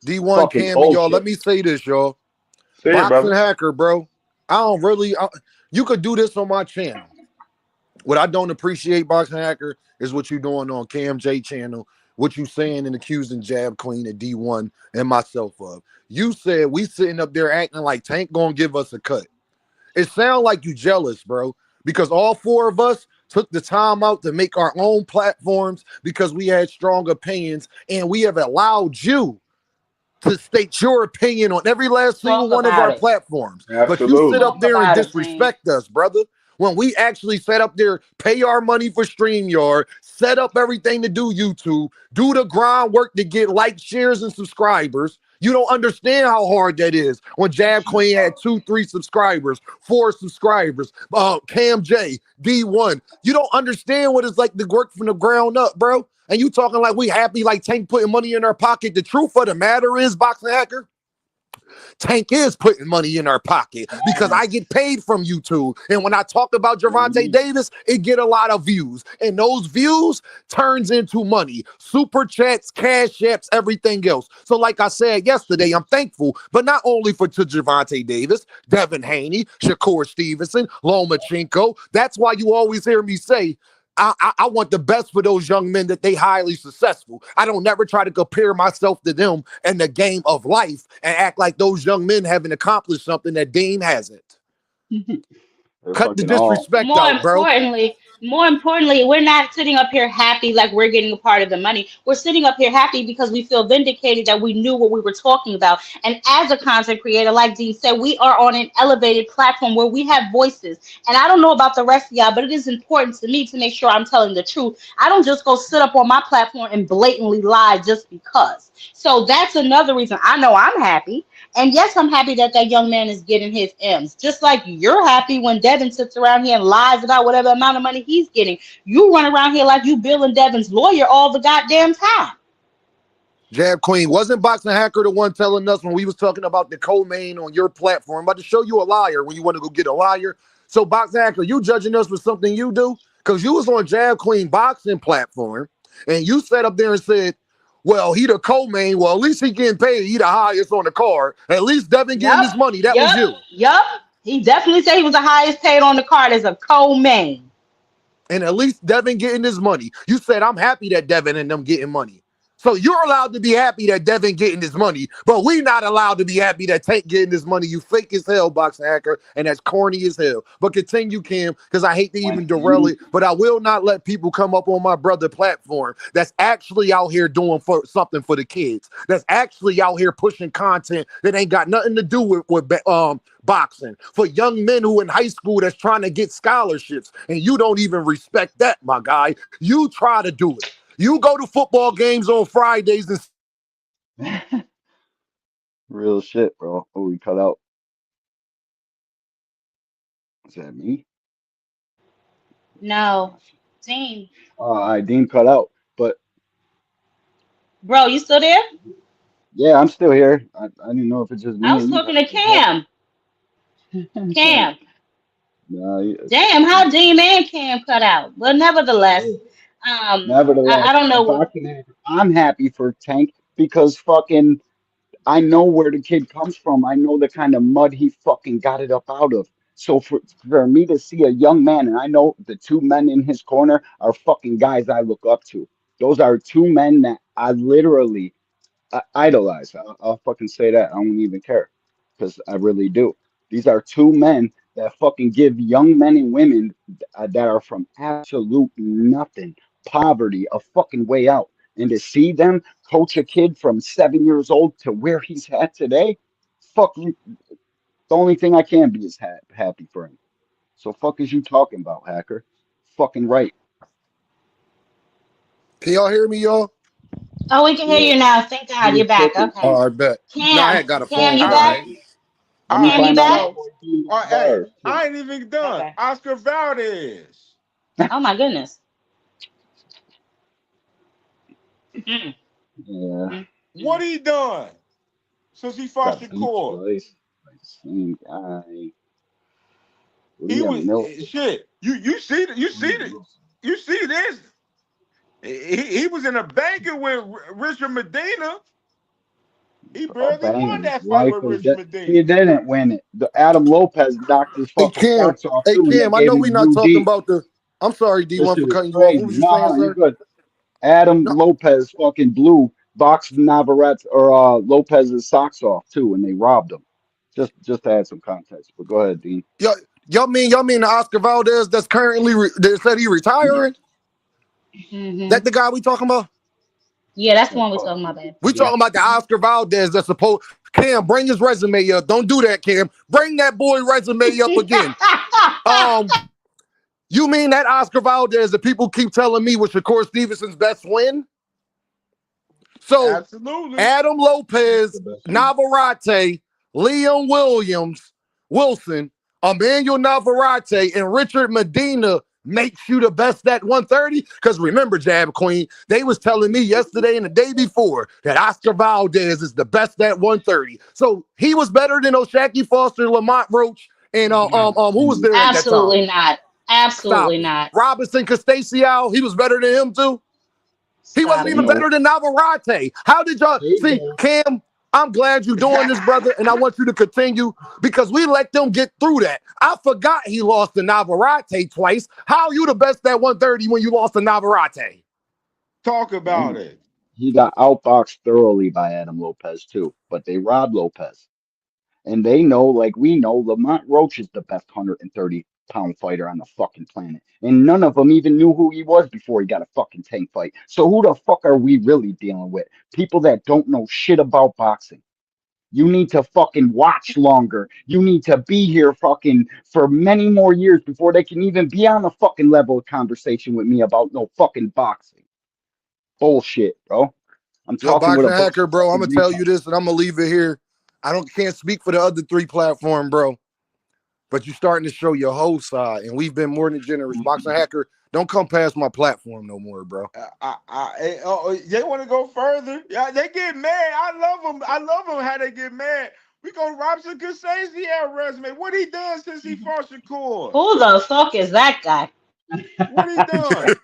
D1, Fucking Cam, and y'all. Let bullshit. me say this, y'all. Say it, Boxing brother. Hacker, bro. You could do this on my channel. What I don't appreciate, Boxing Hacker, is what you doing on CamJ channel, what you saying and accusing Jab Queen and D1 and myself of. You said we sitting up there acting like Tank gonna give us a cut. It sounds like you jealous, bro, because all four of us took the time out to make our own platforms because we had strong opinions, and we have allowed you to state your opinion on every last single Talk one of about our it. platforms. But you sit Absolutely. up Talk there and about it, Queen. disrespect us, brother. When we actually set up there, pay our money for StreamYard, set up everything to do YouTube, do the groundwork to get likes, shares, and subscribers. You don't understand how hard that is. When Jab Queen had 2, 3 subscribers, 4 subscribers, CamJ, D1. You don't understand what it's like to work from the ground up, bro. And you talking like we happy, like Tank putting money in our pocket. The truth of the matter is, Boxing Hacker, Tank is putting money in our pocket because I get paid from YouTube. And when I talk about Gervonta Davis, it get a lot of views. And those views turns into money. Super chats, cash apps, everything else. So like I said yesterday, I'm thankful, but not only to Gervonta Davis, Devin Haney, Shakur Stevenson, Lomachenko. That's why you always hear me say, I want the best for those young men, that they highly successful. I don't never try to compare myself to them in the game of life and act like those young men haven't accomplished something that Dean hasn't. They're Cut the fucking all. disrespect out, bro. More importantly, we're not sitting up here happy like we're getting a part of the money. We're sitting up here happy because we feel vindicated that we knew what we were talking about. And as a content creator, like Dean said, we are on an elevated platform where we have voices. And I don't know about the rest of y'all, but it is important to me to make sure I'm telling the truth. I don't just go sit up on my platform and blatantly lie just because. So that's another reason I know I'm happy. And yes, I'm happy that that young man is getting his M's. Just like you're happy when Devin sits around here and lies about whatever amount of money he's getting. You run around here like you Bill and Devin's lawyer all the goddamn time. Jab Queen, wasn't Boxing Hacker the one telling us when we was talking about the co-main on your platform? I'm about to show you a liar when you want to go get a liar. So Boxing Hacker, you judging us for something you do? Because you was on Jab Queen boxing platform and you sat up there and said, well, he the co-main. Well, at least he getting paid. He the highest on the card. At least Devin getting his money. That was you. Yup. He definitely said he was the highest paid on the card as a co-main. And at least Devin getting his money. You said, I'm happy that Devin and them getting money. So you're allowed to be happy that Devin getting his money, but we not allowed to be happy that Tank getting his money. You fake as hell, boxing hacker, and that's corny as hell. But continue, Cam, because I hate to even derail it, but I will not let people come up on my brother platform that's actually out here doing something for the kids, that's actually out here pushing content that ain't got nothing to do with boxing, for young men who in high school that's trying to get scholarships, and you don't even respect that, my guy. You try to do it. You go to football games on Fridays and Real shit, bro. Oh, we cut out. Is that me? No, Dean. I Dean cut out. But Bro, you still there? yeah, I'm still here. I didn't know if it's just I me or was you. talking to Cam. Cam. Nah, Damn, how Dean and Cam cut out. But nevertheless, nevertheless, I don't know. I'm happy for Tank because fucking I know where the kid comes from. I know the kind of mud he fucking got it up out of. So for me to see a young man, and I know the two men in his corner are fucking guys I look up to. Those are two men that I literally idolize. I'll fucking say that. I don't even care because I really do. These are two men that fucking give young men and women that are from absolute nothing, poverty, a fucking way out. And to see them coach a kid from 7 years old to where he's at today, fuck you. The only thing I can be is happy for him. So fuck is you talking about, hacker? Fucking right. can y'all hear me, y'all? Oh, we can hear Yeah. you now. Thank God You you're was back. cooking. Okay. Oh, I bet. No, I Cam, had got a Cam, phone you All call. back? right. Let All me Cam, right. you find out back? what So, boy Dean hey, bars too. I ain't even done. Okay. Oscar Valdez. Oh my goodness. Mm, Yeah, mm, What mm. he done since he fought got beat Shakur? twice by the same guy. What do He you got, was Milton? shit. You see this? He was in a banquet with Richard Medina. He A barely won banging his that fight wife with is Richard dead. Medina. He didn't win it. The Adam Lopez knocked his fucking socks off Hey too, and they Cam, I gave know him we the not talking UD. about the. I'm sorry, This D1 shit for is cutting you off. What was crazy. you saying, No, you sir? good. Adam No, Lopez fucking blew Box Navarrete or Lopez's socks off too, and they robbed him. Just to add some context. But go ahead, Dean. y'all mean the Oscar Valdez that's currently that said he retiring? Hmm. That the guy we talking about? Yeah, that's the Yeah, one we're fuck. talking about, babe. We Yeah. talking about the Oscar Valdez that's supposed. Cam, bring his resume up. Don't do that, Cam. Bring that boy resume up again. You mean that Oscar Valdez that people keep telling me was Shakur Stevenson's best win? So Absolutely. Adam That's the Lopez, best one. Navarrete, Liam Wilson, Emmanuel Navarrete, and Richard Medina makes you the best at 130? Because remember, Jab Queen, they was telling me yesterday and the day before that Oscar Valdez is the best at 130. So he was better than O'Shaquie Foster, Lamont Roach, and who was there at that time? Absolutely not. Stop Absolutely it. not. Robinson Castasiao, he was better than him too. He wasn't Stop even it. No, better than Navarrete. How did y'all there you see, go. Cam? I'm glad you're doing this, brother, and I want you to continue because we let them get through that. I forgot he lost to Navarrete twice. How you the best at 130 when you lost to Navarrete? Talk about And it. he got outboxed thoroughly by Adam Lopez too, but they robbed Lopez. And they know, like we know, Lamont Roach is the best 130-pound fighter on the fucking planet. And none of them even knew who he was before he got a fucking tank fight. So who the fuck are we really dealing with? People that don't know shit about boxing. You need to fucking watch longer. You need to be here fucking for many more years before they can even be on the fucking level of conversation with me about no fucking boxing. Bullshit, bro. I'm Yo, talking with a boxing bunch hacker, of bro, I'm fucking gonna tell you retards. this and I'm gonna leave it here. Can't speak for the other three platform, bro. But you're starting to show your whole side, and we've been more than generous. Boxing hacker, don't come past my platform no more, bro. They want to go further. Yeah, they get mad. I love them. I love them how they get mad. We go Robson Casasi resume. What he done since he fought Shakur? Who the fuck is that guy? What he done?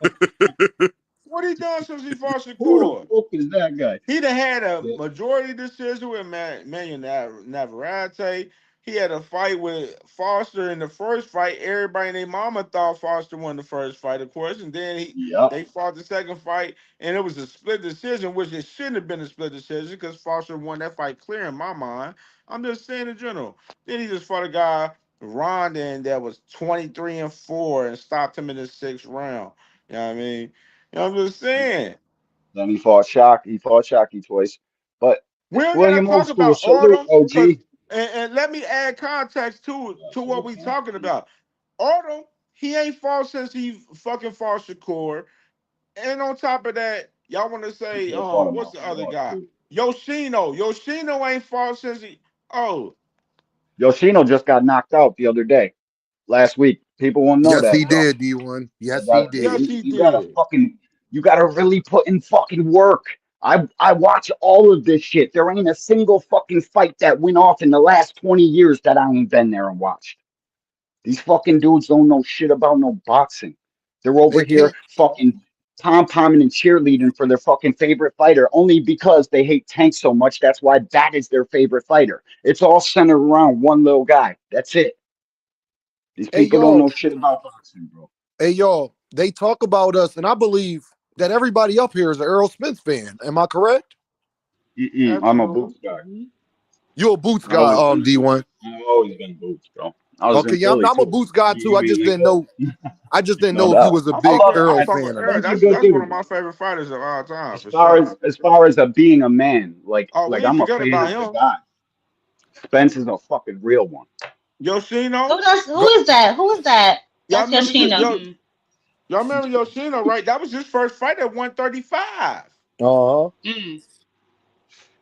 What he done since he fought Who the Shakur? fuck is that guy? He done had a Yeah. majority decision with Manuel Navarrete. he had a fight with Foster in the first fight. Everybody and their mama thought Foster won the first fight, of course, and then Yep. they fought the second fight, and it was a split decision, which it shouldn't have been a split decision because Foster won that fight clear in my mind. I'm just saying in general. Then he just fought a guy, Rondon, that was 23-4 and stopped him in the 6th round. You know what I mean? You know, I'm just saying. Then he fought Shock. He fought Shockey twice. But We don't William gotta Old talk School, about salute, Autumn, cause OG. and let me add context to what we talking about. Autumn, he ain't fought since he fucking fought Shakur. And on top of that, y'all want to He say, could have fought him what's off the the other walk, guy? too. Yoshino. Yoshino ain't fought since he. Oh, Yoshino just got knocked out the other day, last week. People won't know Yes, that, he though. did, D1. Yeah, Yes, he did. yes, he you gotta did. fucking, you gotta really put in fucking work. I watch all of this shit. There ain't a single fucking fight that went off in the last 20 years that I ain't been there and watched. These fucking dudes don't know shit about no boxing. They're over Hey, Cam, here fucking pom-pomming and cheerleading for their fucking favorite fighter only because they hate Tank so much. That's why that is their favorite fighter. It's all centered around one little guy. That's it. These hey, people don't y'all. know shit about boxing, bro. Hey, y'all. They talk about us, and I believe that everybody up here is an Earl Smith fan. Am I correct? I'm a Absolutely. boots guy. You a Boots I've guy, always been boots. D1. I've always been boots, bro. I was Okay, in yeah, Philly I'm a too. Boots guy too. I You just mean didn't good? know. I just didn't No know if you doubt. was a I big fuck with Earl I I, fuck fan with or Eric. not. Tank's a That's good that's one of dude. my favorite fighters of all time for Far sure. as a being a man, Oh, we like ain't I'm a forget fan about of the him. guy. Spence is a fucking real one. Who Yoshino. does? Who Go, is that? Who is that? Y'all That's remember Yoshino. y'all remember Yoshino, right? That was his first fight at 135. uh-huh.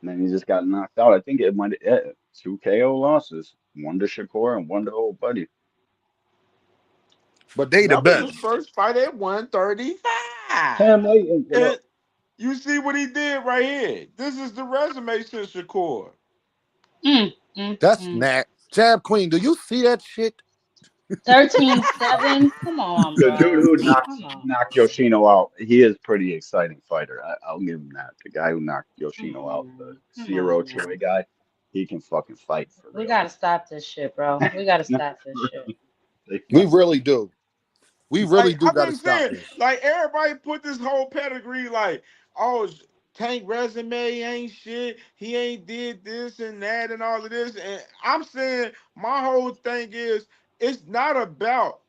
And then he just got knocked out. I think it went two KO losses, one to Shakur and one to old buddy. But they the That was his best. first fight at 135. Cam Layton, what And up? you see what he did right here. This is the resume to Shakur. That's Nat. Jab Queen, do you see that shit? 13-7. Come on, The dude bro. who Come on. knocked Yoshino out, he is pretty exciting fighter. I'll give him that. The guy who knocked Come Yoshino on, out, man. the Come Zero on, man. Troy guy, he can fucking fight for We real. gotta stop this shit, bro. We gotta stop this shit. They We messed up. really do. We really Like do I've got to been stop saying, this. like everybody put this whole pedigree, like, oh, Tank resume ain't shit. He ain't did this and that and all of this. And I'm saying my whole thing is it's not about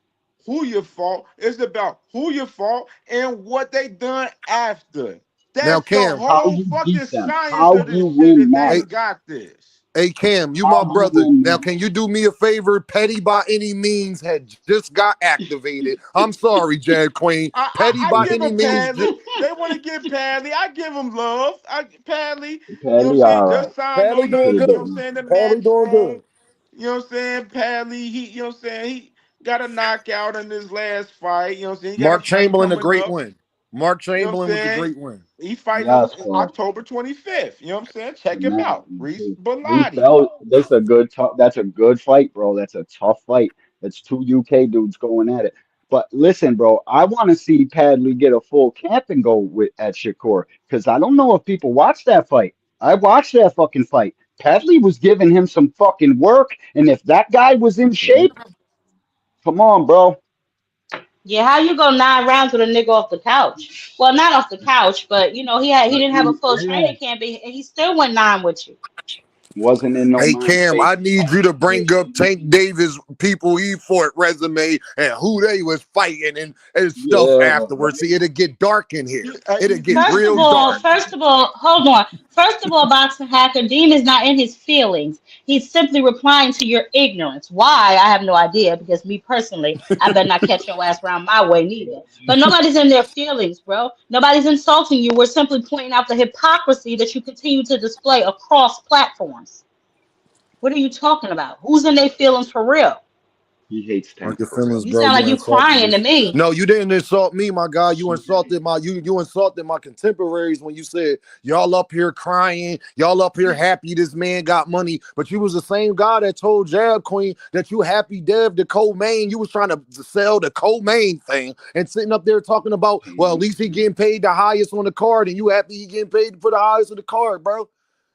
who you fought, it's about who you fought and what they done after. Now, That's the Cam. How whole you fucking beat them? science How of you this shit win if they Hey, ain't matches? got this. hey, Cam, you my How you brother. win Now, matches? can you do me a favor? Petty by any means had just got activated. I'm sorry, Jab Queen. Petty I by give any them means. Padley. They want to get Padley. I give them love. Padley, you know what I'm Padley, saying? all right. Just signed Padley on Could doing the, have you know good. what I'm been. saying, the Padley match doing room. good. You know what I'm saying? Padley, you know what I'm saying? He got a knockout in his last fight. You know what I'm saying? He got a Mark fight Chamberlain, a coming great up. win. Mark You know what I'm Chamberlain was a saying? great win. He fighting Yes, on bro. October 25th. You know what I'm saying? Check And him that out. Reese Reese Bellotti. Bell, that's a good tough. That's a good fight, bro. That's a tough fight. That's two UK dudes going at it. But listen, bro, I want to see Padley get a full camp and go with at Shakur because I don't know if people watched that fight. I watched that fucking fight. Padley was giving him some fucking work, and if that guy was in shape, come on, bro. Yeah, how you go 9 rounds with a nigga off the couch? Well, not off the couch, but you know he didn't have a full Yeah, training camp, and he still went 9 with you. wasn't in no Hey, mind Cam, state. I need you to bring up Tank Davis people he fought resume and who they was fighting and stuff Yeah, afterwards. See, it'll get dark in here. It'll get First of real all, dark. first of all, hold on. First of all, Boxing Hacker, Dean is not in his feelings. He's simply replying to your ignorance. Why? I have no idea, because me personally, I better not catch your ass around my way neither. But nobody's in their feelings, bro. Nobody's insulting you. We're simply pointing out the hypocrisy that you continue to display across platforms. What are you talking about? Who's in their feelings for real? he hates On Tank your for real. feelings, You bro. sound like You you insulted crying me. to me. No, you didn't insult me, my guy. You insulted my you insulted my contemporaries when you said y'all up here crying, y'all up here happy this man got money. But you was the same guy that told Jab Queen that you happy Dev the co-main. You was trying to sell the co-main thing and sitting up there talking about, well, at least he getting paid the highest on the card, and you happy he getting paid for the highest on the card, bro.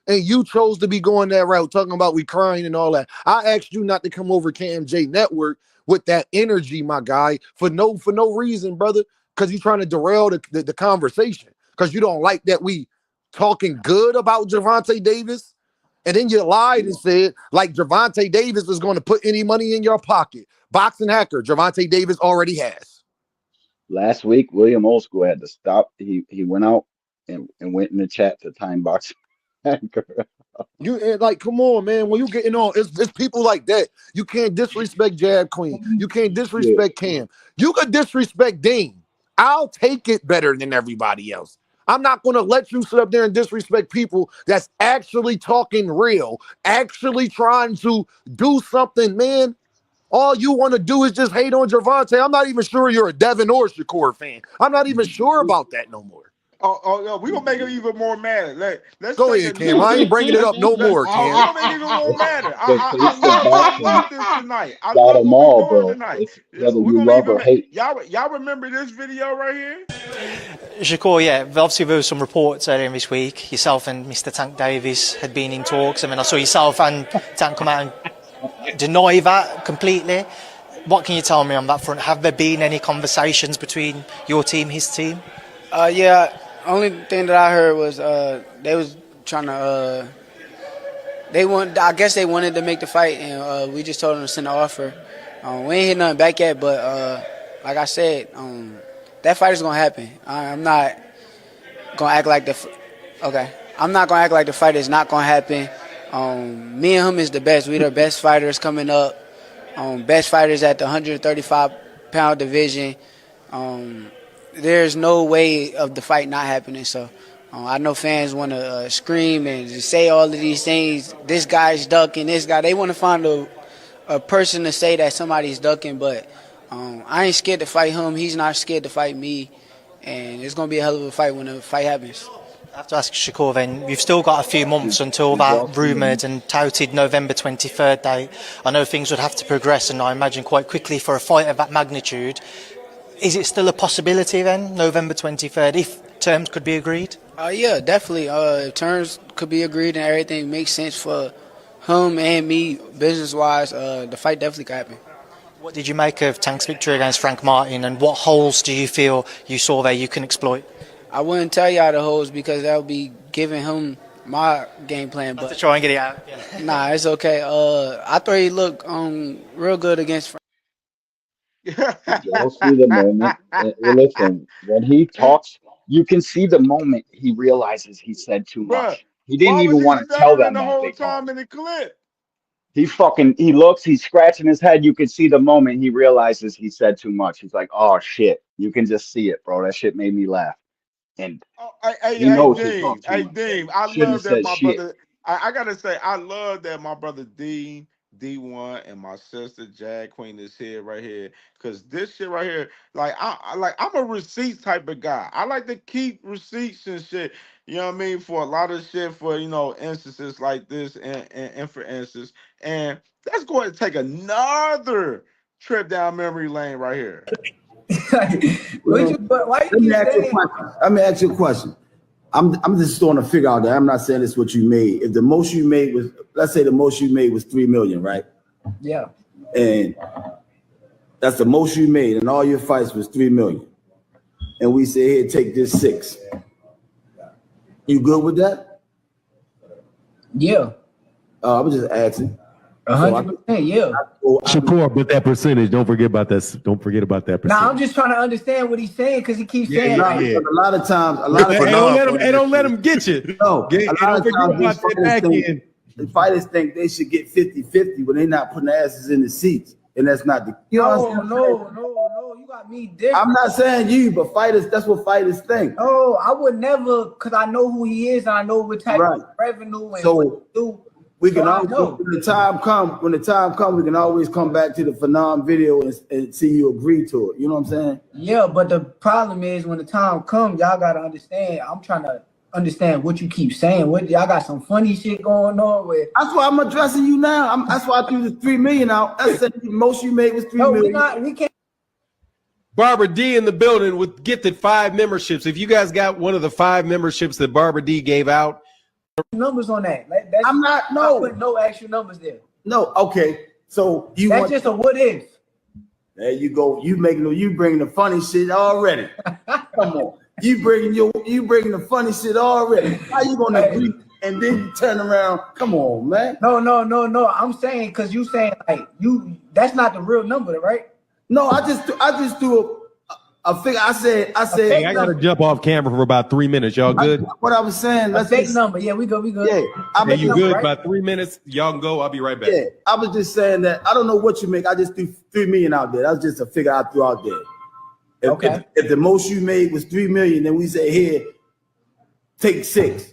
And you chose to be going that route, talking about we crying and all that. I asked you not to come over CamJ Network with that energy, my guy, for no reason, brother. Because you're trying to derail the conversation. Because you don't like that we talking good about Gervonta Davis. And then you lied and said, like, Gervonta Davis is going to put any money in your pocket. Boxing hacker, Gervonta Davis already has. Last week, William Oldschool had to stop. He went out and went in the chat to time boxing. You like, come on, man. When you getting on, it's people like that. You can't disrespect Jab Queen. You can't disrespect Cam. You could disrespect Dean. I'll take it better than everybody else. I'm not going to let you sit up there and disrespect people that's actually talking real, actually trying to do something, man. All you want to do is just hate on Gervonta. I'm not even sure you're a Devin or Shakur fan. I'm not even sure about that no more. Oh, we gonna make him even more mad. Let's go ahead, Cam. I ain't bringing it up no more, Cam. We gonna make him even more mad. I love this tonight. I Got love them what all, we doing bro. tonight. It's whether We're you gonna love even or hate. y'all remember this video right here? Shakur, yeah, obviously there were some reports earlier this week. Yourself and Mr. Tank Davis had been in talks. I mean, I saw yourself and Tank come out and deny that completely. What can you tell me on that front? Have there been any conversations between your team, his team? Yeah. Only thing that I heard was they was trying to I guess they wanted to make the fight, and we just told them to send an offer. We ain't hit nothing back yet, but like I said, that fight is gonna happen. I'm not gonna act like I'm not gonna act like the fight is not gonna happen. Me and him is the best. We the best fighters coming up. Best fighters at the 135-pound division. There's no way of the fight not happening. So I know fans want to scream and just say all of these things. This guy's ducking, this guy. They want to find a person to say that somebody's ducking, but I ain't scared to fight him. He's not scared to fight me. And it's going to be a hell of a fight when the fight happens. I have to ask Shakur then, you've still got a few months until that rumoured and touted November 23rd date. I know things would have to progress, and I imagine quite quickly for a fight of that magnitude. Is it still a possibility then, November 23rd, if terms could be agreed? Yeah, definitely. If terms could be agreed and everything makes sense for him and me business-wise, the fight definitely could happen. What did you make of Tank's victory against Frank Martin, and what holes do you feel you saw there you can exploit? I wouldn't tell y'all the holes because that would be giving him my game plan. But to try and get it out. Yeah. Nah, it's okay. I thought he looked real good against Frank. You'll see the moment. Listen, when he talks, you can see the moment he realizes he said too much. He didn't even want to tell them the that whole they time in the clip. He looks, he's scratching his head. You can see the moment he realizes he said too much. He's like, oh shit. You can just see it, bro. That shit made me laugh. And he knows he talked too much. Dean, I love that my brother. I gotta say, I love that my brother Dean, D1, and my sister Jag Queen is here right here. Cause this shit right here, I'm a receipts type of guy. I like to keep receipts and shit. You know what I mean? For a lot of shit, for instances like this, and for instance, and that's going to take another trip down memory lane right here. Let me ask you a question. I'm just throwing a figure out there. I'm not saying it's what you made. If the most you made was, let's say the most you made was $3 million, right? Yeah. And that's the most you made, and all your fights was $3 million. And we say, here, take this 6. You good with that? Yeah. I was just asking. 100%, yeah. Shakur, but that percentage, don't forget about that. Don't forget about that percentage. Now I'm just trying to understand what he's saying because he keeps saying A lot of times, don't let him get you. No, a lot of times the fighters think they should get 50-50 when they're not putting asses in the seats, and that's not the. No, you got me different. I'm not saying you, but fighters. That's what fighters think. Oh, I would never, because I know who he is and I know what type of revenue and what to do. We can always, when the time comes, we can always come back to the Phenom video and see you agree to it. You know what I'm saying? Yeah, but the problem is when the time comes, y'all gotta understand. I'm trying to understand what you keep saying. What y'all got some funny shit going on with? That's why I'm addressing you now. That's why I threw the $3 million out. That's the most you made was $3 million. We can't. Barbara D in the building with gifted 5 memberships. If you guys got one of the 5 memberships that Barbara D gave out, numbers on that. I'm not. No, putting no actual numbers there. No. Okay. So that's just a what if. There you go. You bringing the funny shit already. Come on. You bringing the funny shit already. How you gonna agree and then you turn around? Come on, man. No. I'm saying because you saying like that's not the real number, right? No, I just threw a figure. I said. Hey, I gotta jump off camera for about 3 minutes. Y'all good? What I was saying. Let's fake number. Yeah, we good. Yeah, Hey, you good? Right? About 3 minutes. Y'all can go. I'll be right back. Yeah, I was just saying that I don't know what you make. I just threw $3 million out there. That's just a figure I threw out there. If the most you made was $3 million, then we say here, take 6.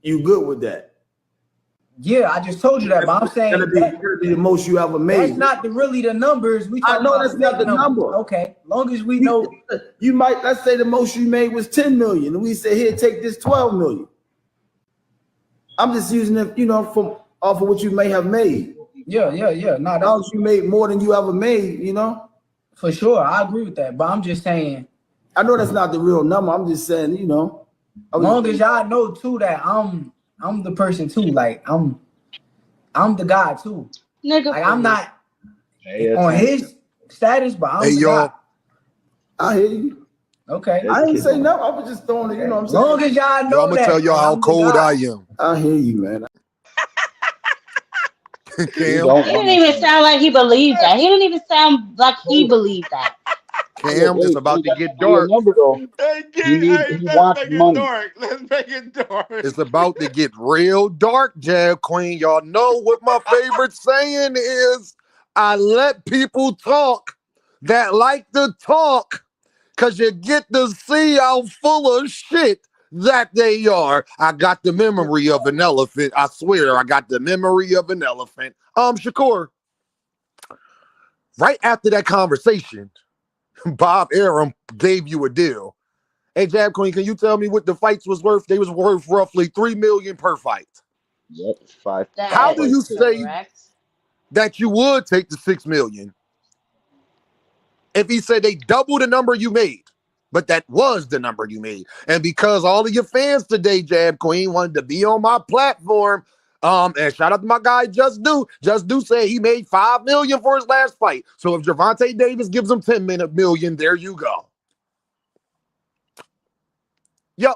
You good with that? Yeah, I just told you that, but I'm saying that'll be the most you ever made. That's not really the numbers. I know that's not the number. Okay, long as we know. You might, let's say the most you made was 10 million, and we say here, take this 12 million. I'm just using it, from off of what you may have made. Yeah. Nah, that's you made more than you ever made, For sure, I agree with that. But I'm just saying. I know that's not the real number. I'm just saying, As long as y'all know too that I'm the person too. Like I'm the guy too. Nigga, like I'm not on his status, but I'm the guy. I hear you. Okay. I didn't say no. I was just throwing it, As long as y'all know I'm gonna tell y'all how cold I am. I hear you, man. He didn't even sound like he believed that. He didn't even sound like he believed that. Cam, it's about to get dark. He wants money. Let's make it dark. It's about to get real dark, Jab Queen. Y'all know what my favorite saying is. I let people talk that like to talk because you get to see how full of shit that they are. I got the memory of an elephant. I swear, I got the memory of an elephant. Shakur, right after that conversation, Bob Arum gave you a deal. Hey, Jab Queen, can you tell me what the fights was worth? They was worth roughly $3 million per fight. Yep, 5. How do you say that you would take the $6 million if he said they double the number you made? But that was the number you made. And because all of your fans today, Jab Queen, wanted to be on my platform, and shout out to my guy Just Do. Just Do said he made $5 million for his last fight. So if Gervonta Davis gives him $10 million, there you go. Yep.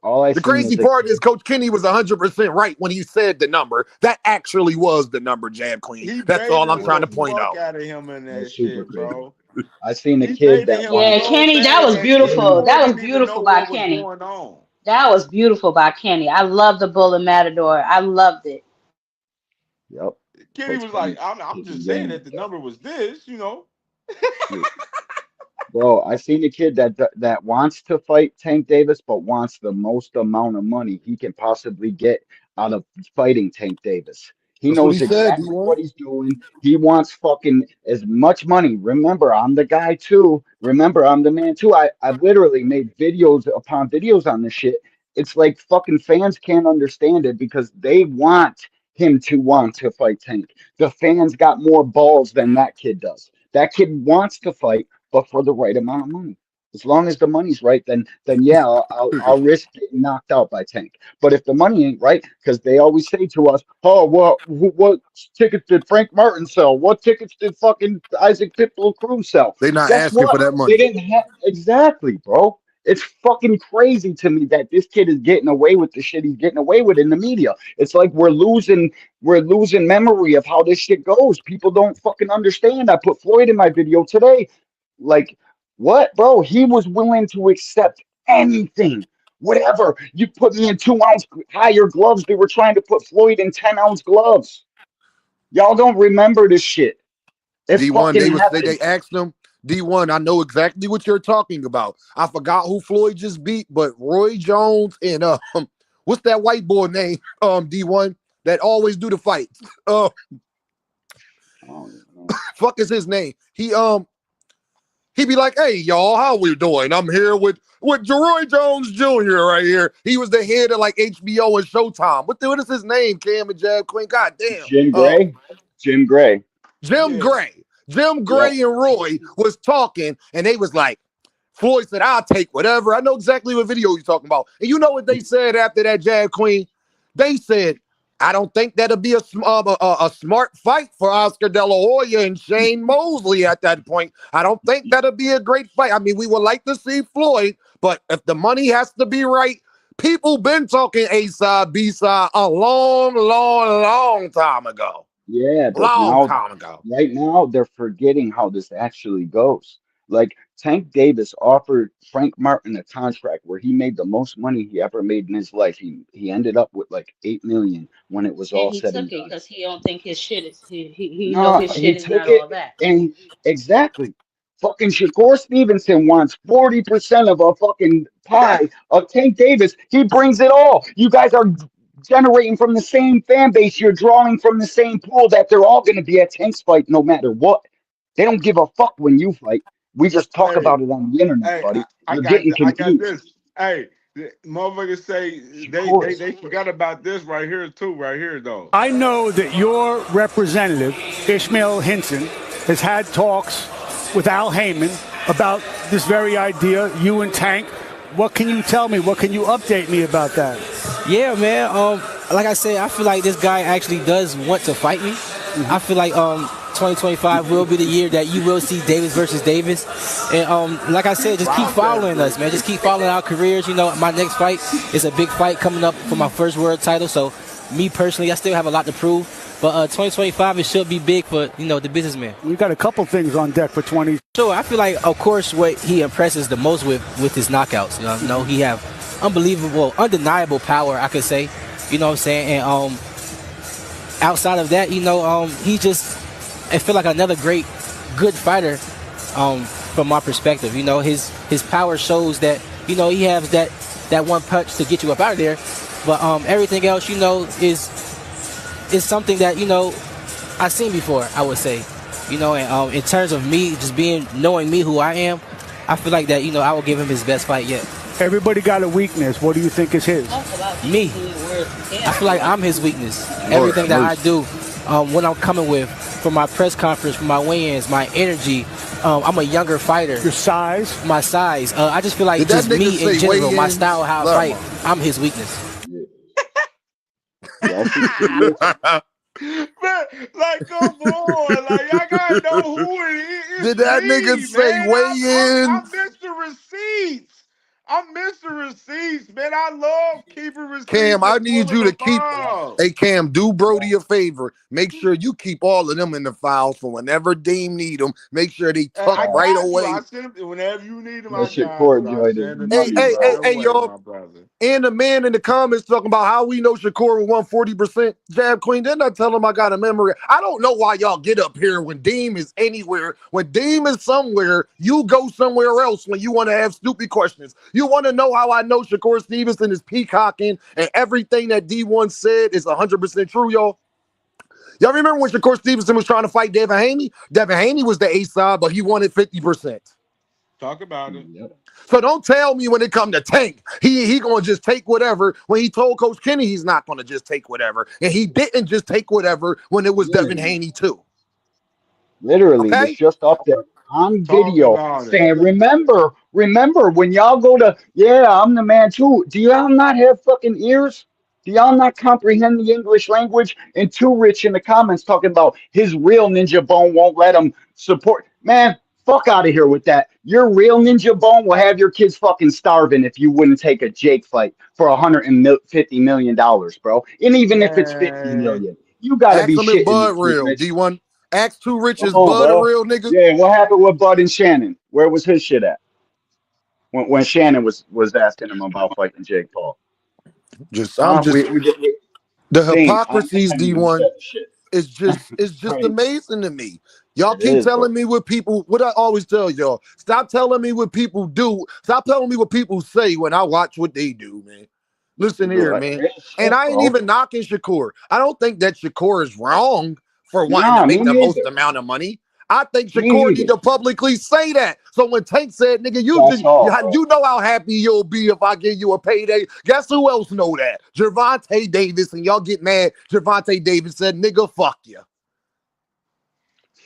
The crazy part is Coach Kenny was 100% right when he said the number. That actually was the number, Jab Queen. That's all I'm trying to point out. Out of him in that shit, bro. I seen the kid that Kenny, that was beautiful. That was beautiful by Kenny. That was beautiful by Kenny. I love the Bull and Matador. I loved it. Yep. Kenny was like, I'm just saying that the number was this, Bro, I seen the kid that wants to fight Tank Davis, but wants the most amount of money he can possibly get out of fighting Tank Davis. He knows exactly what he's doing. He wants fucking as much money. Remember, I'm the guy too. Remember, I'm the man too. I literally made videos upon videos on this shit. It's like fucking fans can't understand it because they want him to want to fight Tank. The fans got more balls than that kid does. That kid wants to fight, but for the right amount of money. As long as the money's right, then yeah, I'll risk getting knocked out by Tank. But if the money ain't right, because they always say to us, oh, well, what tickets did Frank Martin sell? What tickets did fucking Isaac Pitbull Cruz sell? They're not asking for that money. They didn't have exactly, bro. It's fucking crazy to me that this kid is getting away with the shit he's getting away with in the media. It's like we're losing memory of how this shit goes. People don't fucking understand. I put Floyd in my video today. Like, what, bro? He was willing to accept anything, whatever. You put me in 2-ounce higher gloves. They were trying to put Floyd in 10-ounce gloves. Y'all don't remember this shit. It's D1, they asked him, D1, I know exactly what you're talking about. I forgot who Floyd just beat, but Roy Jones and what's that white boy name? D1 that always do the fights. Fuck is his name? He be like, hey, y'all, how we doing? I'm here with Jeroy Jones Jr. right here. He was the head of like HBO and Showtime. What is his name, Cam and Jab Queen? God damn. Jim Gray. Jim Gray. Jim Gray. Jim Gray and Roy was talking, and they was like, Floyd said, "I'll take whatever." I know exactly what video you're talking about. And you know what they said after that jab, Queen? They said, "I don't think that'll be a smart fight for Oscar De La Hoya and Shane Mosley at that point. I don't think that'll be a great fight. I mean, we would like to see Floyd, but if the money has to be right, people been talking A-side, B-side a long time ago. Yeah, but Long now, time ago. right now, they're forgetting how this actually goes. Like Tank Davis offered Frank Martin a contract where he made the most money he ever made in his life. He ended up with like 8 million when it was And all he said and took it done. because he don't think his shit is he know No, his he shit is took not it all that. and exactly. Fucking Shakur Stevenson wants 40% of a fucking pie of Tank Davis. He brings it all. You guys are generating from the same fan base. You're drawing from the same pool that they're all going to be at Tank's fight no matter what. They don't give a fuck when you fight. We just talk Hey, about it on the internet, hey, buddy. I You're got getting I got confused. this. Hey, motherfuckers say Shakur. they forgot about this right here too, right here though. I know that your representative, Ishmael Hinson, has had talks with Al Heyman about this very idea, you and Tank. What can you tell me? What can you update me about that? Yeah, man. Like I said, I feel like this guy actually does want to fight me. I feel like 2025 will be the year that you will see Davis versus Davis. And like I said, just keep following us, man. Just keep following our careers. You know, my next fight is a big fight coming up for my first world title. So me personally, I still have a lot to prove. But 2025, it should be big for, you know, the businessman. We got a couple things on deck for 20. Sure, I feel like, of course, what he impresses the most with his knockouts. You know, he have unbelievable, undeniable power, I could say. You know what I'm saying? And outside of that, you know, he just, I feel like another great, good fighter from my perspective. You know, his power shows that, you know, he has that one punch to get you up out of there. But everything else, you know, is something that, you know, I've seen before, I would say. You know, and in terms of me just knowing me, who I am, I feel like that, you know, I will give him his best fight yet. Everybody got a weakness. What do you think is his? Me. I feel like I'm his weakness. Everything that I do, when I'm coming with, for my press conference, for my weigh-ins, my energy, I'm a younger fighter. Your size? My size. I just feel like just me in general, my style, how I fight, I'm his weakness. Man, like, come on, like, y'all gotta know who it is. Did that nigga say weigh-ins? I'm Mr. Receipts. I'm Mr. Receipts, man. I love keeping receipts. Cam, I need you to keep. File. Hey, Cam, do Brody a favor. Make sure you keep all of them in the files for whenever Deem need them. Make sure they tuck right away. I send them whenever you need them. That shit Shakur enjoyed it. Hey, y'all. And the man in the comments talking about how we know Shakur won 40%. Jab Queen, didn't I tell him I got a memory? I don't know why y'all get up here when Deem is anywhere. When Deem is somewhere, you go somewhere else when you want to have stupid questions. You want to know how I know Shakur Stevenson is peacocking and everything that D1 said is 100% true, y'all? Y'all remember when Shakur Stevenson was trying to fight Devin Haney? Devin Haney was the A-side, but he wanted 50%. Talk about it. So don't tell me when it come to Tank, he gonna just take whatever. When he told Coach Kenny he's not gonna just take whatever, and he didn't just take whatever when it was Devin Haney too. Literally, Okay? it's just up there on video saying, remember when y'all go to, I'm the man too. Do y'all not have fucking ears? Do y'all not comprehend the English language? And Too Rich in the comments talking about his real Ninja Bone won't let him support. Man, fuck out of here with that. Your real Ninja Bone will have your kids fucking starving if you wouldn't take a Jake fight for $150 million, bro. And even if it's 50 million, you gotta Ask be him if shitting Bud me, real. Rich. D1. Ask Too Rich, is Come on, Bud a bro. real nigga? Yeah, what happened with Bud and Shannon? Where was his shit at? When Shannon was asking him about fighting Jake Paul. The hypocrisies, D1, is just Right. amazing to me. Y'all It keep is, telling bro. me what people, what I always tell y'all, stop telling me what people do. Stop telling me what people say when I watch what they do, man. Listen here, Right. man. Great And shit, I ain't bro. even knocking Shakur. I don't think that Shakur is wrong for wanting Nah, to me make the most neither. amount of money. I think Me Shakur need neither. to publicly say that. So when Tank said, nigga, That's all, bro. you know how happy you'll be if I give you a payday. Guess who else know that? Gervonta Davis, and y'all get mad. Gervonta Davis said, nigga, fuck you.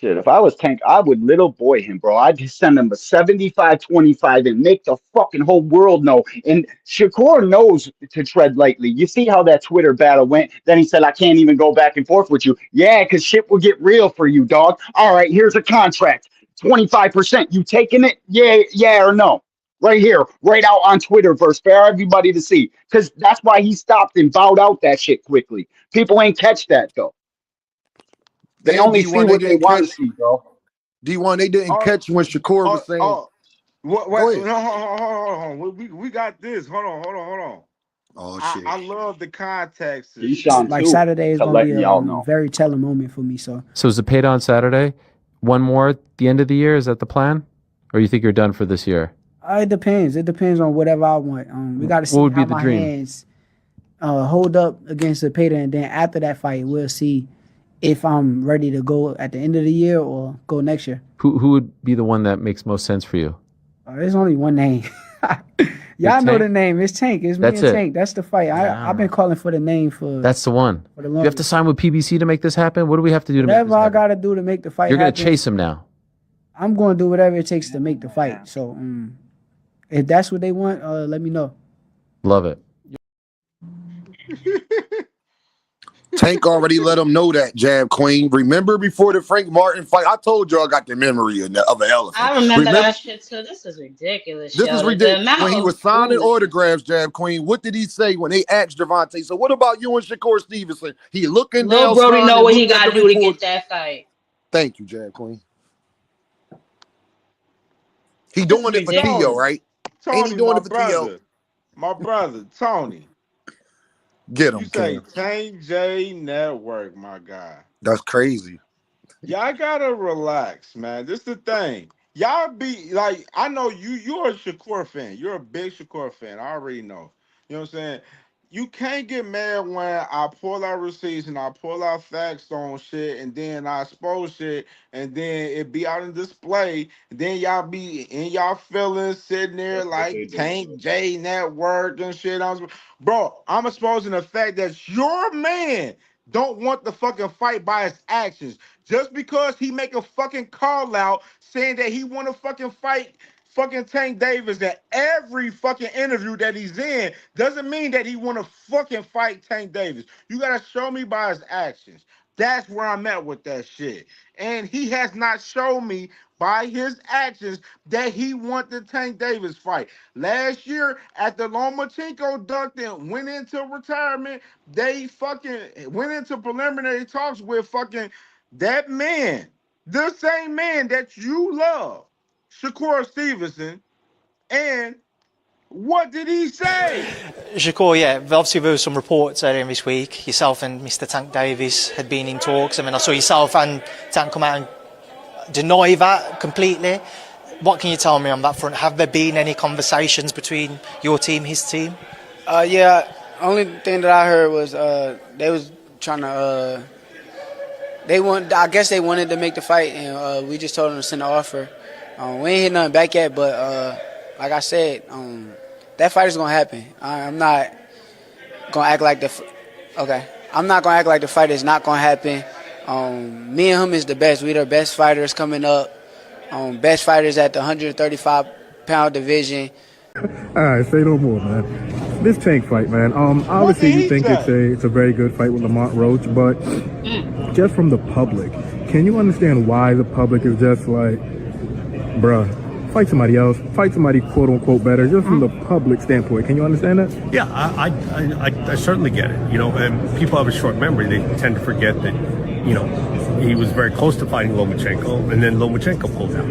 Shit, if I was Tank, I would little boy him, bro. I'd just send him a 75-25 and make the fucking whole world know. And Shakur knows to tread lightly. You see how that Twitter battle went? Then he said, I can't even go back and forth with you. Yeah, because shit will get real for you, dog. All right, here's a contract. 25%. You taking it? Yeah or no? Right here, right out on Twitterverse for everybody to see. Because that's why he stopped and bowed out that shit quickly. People ain't catch that, though. They And only see D1, they what they didn't want to catch. see, bro. D1, they didn't catch when Shakur was saying. What? Go ahead. No, hold on. We got this. Hold on. Oh shit. I love the context. Keyshawn Like too, Saturday is to gonna let be y'all a know. very telling moment for me. So Zepeda on Saturday. One more at the end of the year. Is that the plan, or you think you're done for this year? it depends. It depends on whatever I want. We got to see What would be how the my dream? hands hold up against Zepeda, and then after that fight, we'll see if I'm ready to go at the end of the year or go next year. Who would be the one that makes most sense for you? There's only one name. Y'all know the name. It's Tank. It's me That's and it. Tank. That's the fight. I've been calling for the name for. That's the one. For the Do you have to sign with PBC to make this happen? What do we have to do to make Whatever this I happen? gotta do to make the fight. You're gonna happen, chase him now. I'm going to do whatever it takes to make the fight. So if that's what they want, let me know. Love it. Tank already let him know that, Jab Queen. Remember before the Frank Martin fight? I told you I got the memory of an elephant. I remember that shit too. This is ridiculous. This is yo. The ridiculous. amount When he of was signing foolishness. autographs, Jab Queen, what did he say when they asked Gervonta? So what about you and Shakur Stevenson? He looking Lil down, Brody signing, know what he looked at got to the do to report. get that fight. Thank you, Jab Queen. He doing it for Theo, right? Ain't he Tony, doing my it for Theo? brother, Tony. Get him, You say King. CamJNetwork, my guy. That's crazy. Y'all gotta relax, man. This the thing. Y'all be like, I know you're a Shakur fan. You're a big Shakur fan. I already know. You know what I'm saying? You can't get mad when I pull out receipts and I pull out facts on shit and then I expose shit and then it be out in display. And then y'all be in y'all feelings sitting there like Tank J Network and shit. Bro, I'm exposing the fact that your man don't want the fucking fight by his actions. Just because he make a fucking call out saying that he want to fucking fight fucking Tank Davis at every fucking interview that he's in doesn't mean that he want to fucking fight Tank Davis. You gotta show me by his actions. That's where I'm at with that shit. And he has not shown me by his actions that he want the Tank Davis fight. Last year, after Lomachenko ducked and went into retirement, they fucking went into preliminary talks with fucking that man, the same man that you love, Shakur Stevenson. And what did he say? Shakur, yeah, obviously there were some reports earlier this week. Yourself and Mr. Tank Davis had been in talks. I mean, I saw yourself and Tank come out and deny that completely. What can you tell me on that front? Have there been any conversations between your team, his team? Yeah, only thing that I heard was they was trying to I guess they wanted to make the fight, and we just told them to send an offer. We ain't hit nothing back yet, but like I said, that fight is gonna happen. I'm not gonna act like I'm not gonna act like the fight is not gonna happen. Me and him is the best. We the best fighters coming up. Best fighters at the 135-pound division. All right, say no more, man. This Tank fight, man. Obviously you think it's a very good fight with Lamont Roach, but just from the public, can you understand why the public is just like, bruh, fight somebody else, fight somebody quote unquote better, just from the public standpoint? Can you understand that? Yeah, I certainly get it. You know, and people have a short memory. They tend to forget that, you know, he was very close to fighting Lomachenko, and then Lomachenko pulled out.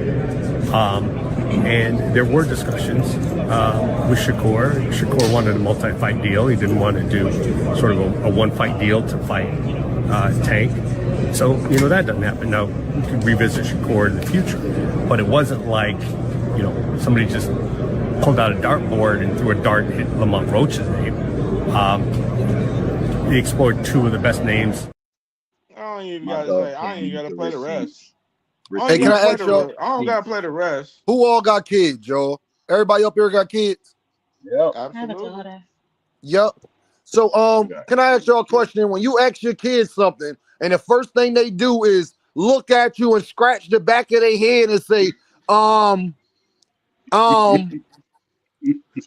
And there were discussions with Shakur. Shakur wanted a multi-fight deal. He didn't want to do sort of a one-fight deal to fight Tank. So, you know, that doesn't happen. Now, we can revisit Shakur in the future. But it wasn't like, you know, somebody just pulled out a dartboard and threw a dart and hit Lamont Roach's name. They explored two of the best names. I ain't even gotta play the rest. Hey, can I ask y'all? I don't gotta play the rest. Who all got kids, Joe? Everybody up here got kids? Yep. Absolutely. Yep. So, can I ask y'all a question? When you ask your kids something, and the first thing they do is look at you and scratch the back of their head and say,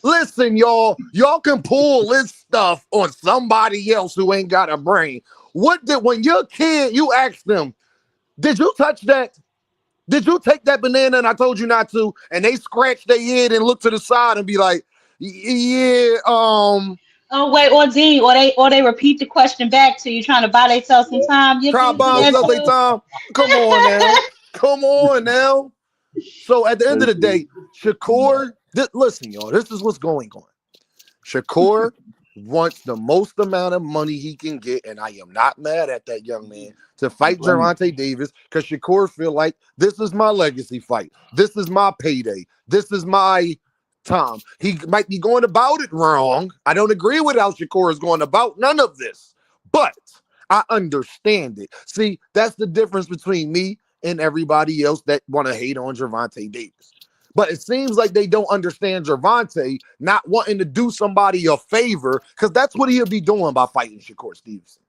listen, y'all can pull this stuff on somebody else who ain't got a brain. When you're a kid, you ask them, did you touch that? Did you take that banana and I told you not to? And they scratch their head and look to the side and be like, yeah, Oh wait, or they repeat the question back to you, trying to buy themselves some time. Your try kids do buying that stuff they too. time. Come on now. Come on now. So at the end of the day, Shakur, listen, y'all, this is what's going on. Shakur wants the most amount of money he can get, and I am not mad at that young man to fight Gervonta Davis because Shakur feel like this is my legacy fight. This is my payday. This is my time. He might be going about it wrong. I don't agree with how Shakur is going about none of this, but I understand it. See, that's the difference between me and everybody else that want to hate on Gervonta Davis. But it seems like they don't understand Gervonta not wanting to do somebody a favor because that's what he'll be doing by fighting Shakur Stevenson.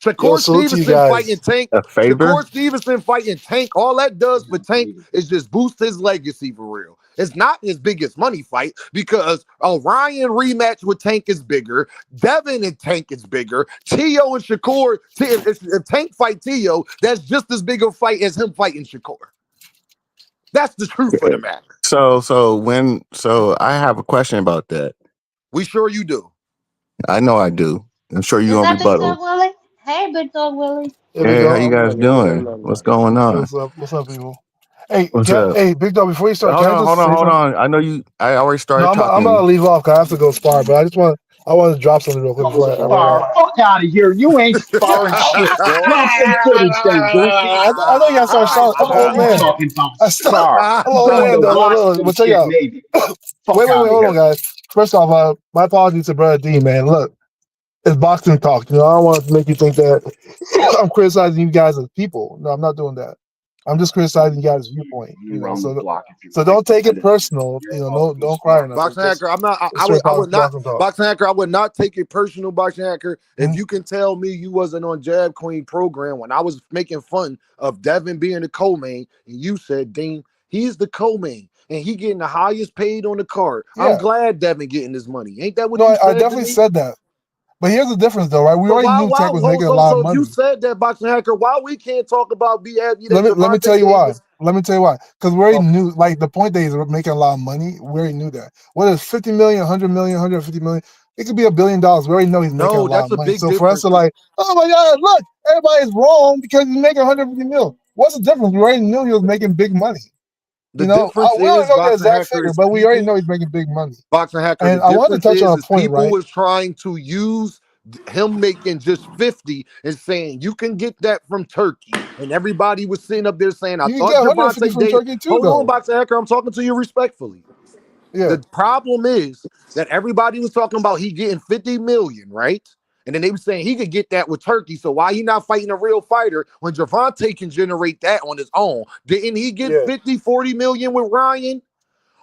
Shakur Stevenson fighting Tank. A favor? Shakur Stevenson fighting Tank. All that does for Tank is just boost his legacy for real. It's not his biggest money fight because a Ryan rematch with Tank is bigger. Devin and Tank is bigger. Tio and Shakur, if Tank fight Tio, that's just as big a fight as him fighting Shakur. That's the truth of the matter. So I have a question about that. We sure you do. I know I do. I'm sure Is you're gonna that Big rebuttal. Dog Willie? Hey, Big Dog Willie. Hey, how you guys doing? What's going on? What's up, people? Hey, What's up? hey, Big Dog. Before you start, Hold can I on, just say hold something? on. I know you. I already No, started I'm talking. about to leave off because I have to go spar. But I want to drop something real quick before I run Spar, out. fuck out of here. You ain't sparring shit. Drop some footage then, goofy. I know you gotta start shot. I'm an old Fuck you man. talking about I'm spar. an You old got man to though. watch Look, some but check it shit out. maybe. Fuck Wait, out of hold here. on, guys. First off, my apologies to Brother D, man. Look, it's boxing talk. You know, I don't want to make you think that I'm criticizing you guys as people. No, I'm not doing that. I'm just criticizing you guys' viewpoint. You know, so don't take it personal. You know, don't cry or nothing. Boxing Hacker, I'm not. I would not. Boxing Hacker, I would not take it personal. Boxing Hacker, if you can tell me you wasn't on Jab Queen program when I was making fun of Devin being the co-main, and you said, Dean, he's the co-main, and he getting the highest paid on the card. Yeah. I'm glad Devin getting his money. Ain't that what No, you said? I definitely said that. But here's the difference, though, right? We already knew Tech was making a lot of if money. you said that, Boxing Hacker, why we can't talk about BFU? Let me tell you why. Let me tell you why. Because we already knew, like, the point that he's making a lot of money, we already knew that. Whether it's 50 million, 100 million, 150 million, it could be $1 billion. We already know he's making a lot of money. So for us to like, oh my God, look, everybody's wrong because he's making 150 million. What's the difference? We already knew he was making big money. The difference we don't is know the Boxing exact Hacker figure, is but we already people. know he's making big money. Boxing Hacker, And the I wanted to difference touch on a point, people right? was trying to use him making just 50 and saying you can get that from Turkey, and everybody was sitting up there saying, "I You can thought get 150 Gervonta from Davis." Turkey too, Hold though. on, Boxing Hacker, I'm talking to you respectfully. Yeah. The problem is that everybody was talking about he getting 50 million, right? And then they were saying he could get that with Turkey. So why he not fighting a real fighter when Gervonta can generate that on his own? Didn't he get 50, 40 million with Ryan?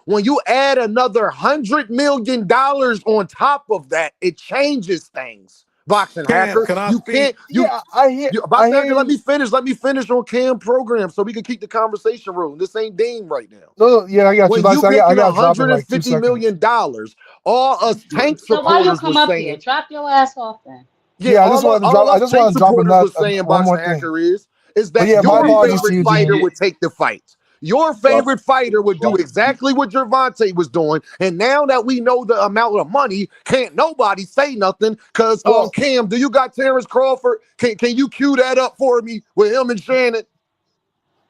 When you add another $100 million on top of that, it changes things. Boxing Hacker, you can't. I hear. Boxing Hacker, let me finish. Let me finish on Cam program so we can keep the conversation rolling. This ain't Dean right now. No, yeah, I got When you. Like, you I getting got dropped in like 2 $150 seconds. million, all us Tank So why you supporters come were up here? saying. Drop your ass off then. Yeah, I just wanted to drop. I just want to drop Supporters was another saying one more Boxing thing. Hacker is But that yeah, my your apologies to favorite you, fighter Dean. would take the fight. Your favorite fighter would do exactly what Gervonta was doing. And now that we know the amount of money, can't nobody say nothing. Because Cam, do you got Terrence Crawford? Can you cue that up for me with him and Shannon?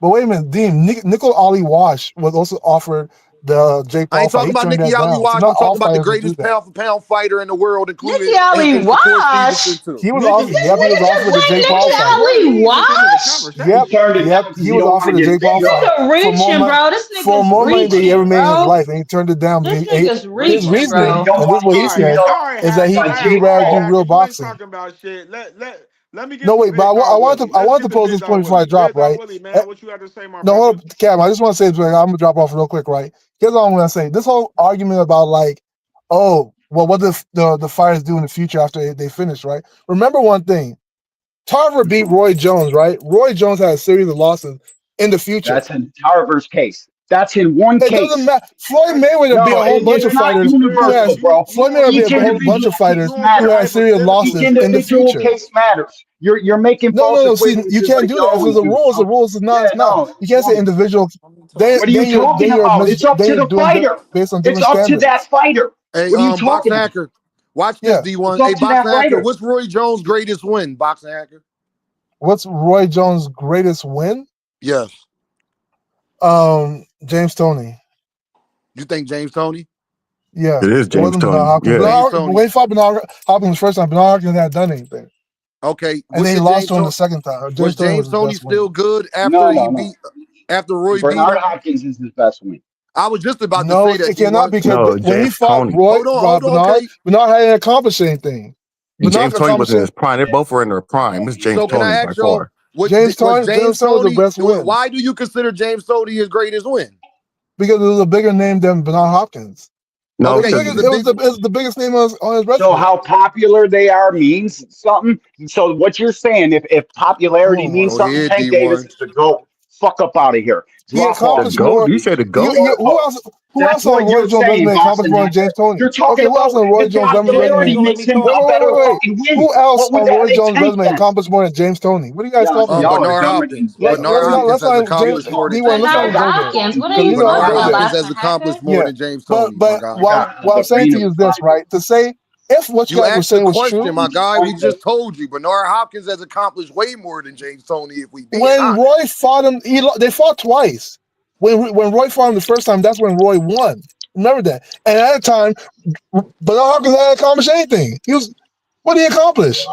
But wait a minute, Dean. Nickel Ali Wash was also offered the Jake Paul I ain't fight. talking He about turned Nicky that Ali down. So Wash. not I'm talking all about the fighters will do greatest that. pound for pound fighter in the world, including Nicky Ali and Shakur Wash. Stevenson too. He was offered. Yep, he was offered the Jake Paul fight. Ali Wash. Yep. He was offered the Jake Paul fight Nigga for more reaching, money. bro. This For nigga's more money than he ever reaching, made in his bro. life, and he turned it down. This Because nigga's his reaching, reasoning, bro. and this is what he said, All right, is that he Hacker. rather do Hacker, real you ain't boxing. talking about shit. Let me get No, to wait, but Big I Dog want Willie. to Let's get to pose Big this Dog point before I Willie. drop, Big Dog right? Willie, man, what you got to say, my No, brother? hold up, Cam. I just want to say this. I'm gonna drop off real quick, right? Here's all I'm gonna say. This whole argument about like, oh, well, what if the fighters do in the future after they finish, right? Remember one thing: Tarver beat Roy Jones, right? Roy Jones had a series of losses in the future. That's in Tarver's case. That's in one It case. doesn't matter. Floyd Mayweather beat a whole bunch of It's not fighters who has universal, bro. Floyd Mayweather beat Each a whole bunch of individual fighters case who matters. had a series of Each losses in the individual future. case matters. You're making No, false See, equivalencies you can't like do you that. If always it's a do. rule, it's a rule. It's not. It's not. No. You can't say individual. What are you talking about? It's up to the fighter. Based on It's different up to standards. that fighter. Hey, What are you Boxing talking about? Hacker. Watch this, D1. It's up Hey, to that Boxing Hacker. fighter. What's Roy Jones' greatest win, Boxing Hacker? What's Roy Jones' greatest win? Yes. James Toney. You think James Toney? Yeah. It is James wasn't Bernard Toney. Hopkins. Yeah. James Toney. When he fought Bernard Hopkins the first time, Bernard Hopkins hadn't done anything. Okay. And then he lost to him the second time. Was James Toney still good after after Roy beat Bernard him? Hopkins is his best win. I was just about No, to say that. it cannot D1. because when he fought Roy, Hold on, Bernard, okay. Bernard hadn't accomplished anything. James Toney was in his prime. They both were in their prime. It's James So can Toney I by ask y'all, far. James Toney was the best win. Why do you consider James Toney his greatest win? Because it was a bigger name than Bernard Hopkins. No, it was the biggest name on his resume. So how popular they are means something. So what you're saying, if popularity means something, Tank Davis is the GOAT. Fuck up out of here. He accomplished The more. GOAT? You said the GOAT? Who else on Roy Jones' resume accomplished more than James Toney? You're talking who else about on Roy if Jones' popularity resume? makes him a better fucking win. Who else What would on that Roy make Jones' Tank resume then? accomplished more than James Toney? What are you guys talking about? Bernard Hopkins. Let's Bernard not Hopkins has accomplished more than D1, let's not James go Toney. there. Hopkins, what are Because you you know Bernard talking about, Hopkins has Boxer accomplished Hacker? more than James Toney, but my guy. what I'm saying to you is this, right? To say if what you You guys were asked the saying was true, question, my guy. We just told you. Bernard Hopkins has accomplished way more than James Toney, if we being when honest. Roy fought him, they fought twice. When Roy fought him the first time, that's when Roy won. Remember that. And at the time, Bernard Hopkins hadn't accomplished anything. What did he accomplish?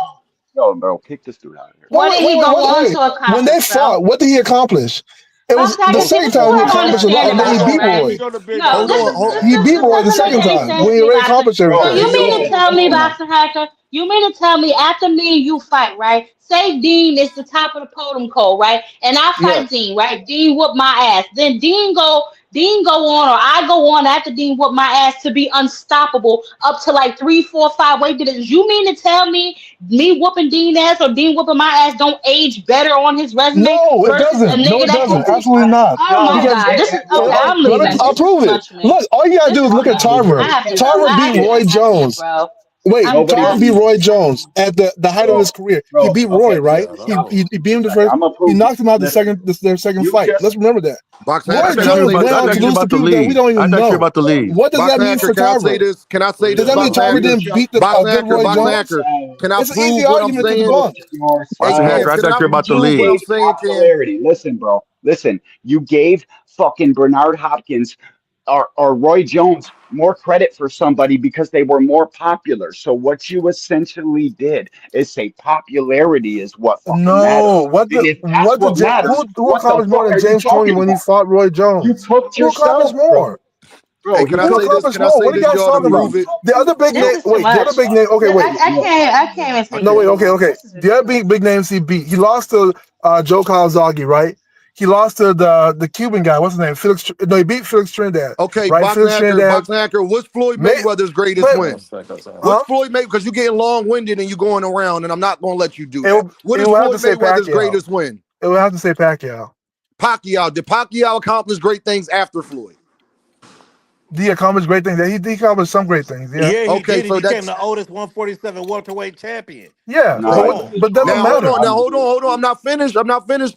Yo, bro, kick this dude out of here. What did he go on to accomplish, When they fought, what did he accomplish? It was Boxer the Hacker, see, second this is time he what I don't accomplished a lot, understand and then he about beat you, right? Roy. No, He beat Roy the doesn't make second any time sense when to he me, already Boxer. accomplished So everything. you mean to tell me, Boxer Hacker, you mean to tell me after me and you fight, right? Say Dean is the top of the podium code, right? And I fight Dean, right? Dean whoop my ass. Then Dean go on, or I go on after Dean whoop my ass to be unstoppable up to like 3, 4, 5 weight divisions. You mean to tell me whooping Dean ass or Dean whooping my ass don't age better on his resume? No, it versus doesn't. a nigga that can beat? Absolutely not. Oh my God! This is okay. I'm leaving. I'll prove it. Look, all you gotta do is look at Tarver. Tarver beat Roy Jones. Bro. Wait, I'm Tarver done. beat Roy Jones at the height of his career. He beat Roy, right? He beat him the first. He knocked him out their second fight. Let's remember that. Roy Jones went on to lose to people that we don't even know. What does that mean for Tarver? Can I say this? Does that mean Tarver didn't beat the good Roy Jones? Can I It's an prove easy what I'm argument to saying? debunk. Hey, Cam, I can thought I you were about to prove what I'm leave. saying, Cam? Popularity. Listen, bro. Listen. You gave fucking Bernard Hopkins or Roy Jones more credit for somebody because they were more popular. So what you essentially did is say popularity is what fucking matters. And if that's what matters, who what the accomplished more fuck than are you James Toney talking when he about? fought Roy Jones? You put Who accomplished yourself, more? bro. Hey, can I Who say this? accomplished Can I more? say What are you this, guys y'all, to talking about? prove it? The other big name. This is too Wait, the other much. big name. Okay, wait. I can't even take No, wait. this. Okay. The other big names he beat. He lost to Joe Kawasaki, right? He lost to the Cuban guy. What's his name? Felix. No, he beat Felix Trinidad. Okay, right? Boxing Hacker, what's Floyd Mayweather's greatest win? What's Floyd Mayweather? Because you're getting long-winded and you're going around, and I'm not going to let you do that. What is Floyd Mayweather's greatest win? It would have to say Pacquiao. Pacquiao. Did Pacquiao accomplish great things after Floyd? He accomplished great things. He accomplished some great things. Yeah. Yeah, he Okay, did. He so became that's the oldest 147 welterweight champion. yeah. But doesn't now matter. hold on. I'm not finished.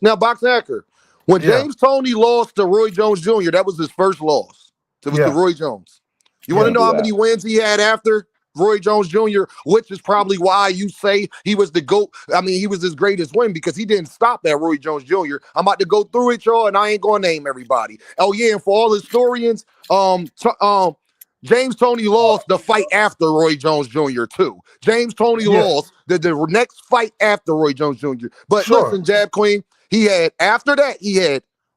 Now, Boxing Hacker. When James Toney lost to Roy Jones Jr., that was his first loss. It was to Roy Jones. You want to know how many wins he had after Roy Jones Jr., which is probably why you say he was the GOAT. I mean, he was his greatest win because he didn't stop at Roy Jones Jr. I'm about to go through it, y'all, and I ain't going to name everybody. Oh, yeah, and for all historians, James Toney lost the fight after Roy Jones Jr. too. James Toney lost the next fight after Roy Jones Jr. But listen, Jab Queen, he had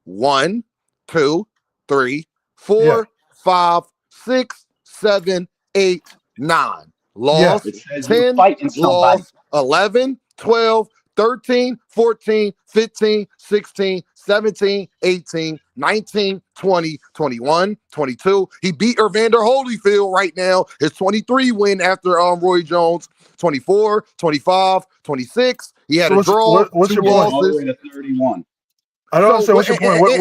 1, 2, 3, 4, 5, 6, 7, 8, 9. Lost 10, lost 11, 12, 13, 14, 15, 16, 17, 18, 19, 20, 21, 22. He beat Evander Holyfield right now. His 23 win after Roy Jones. 24, 25, 26. He had a draw, what's 2 your losses. point? All the way to 31. I don't understand. What's your point? What are you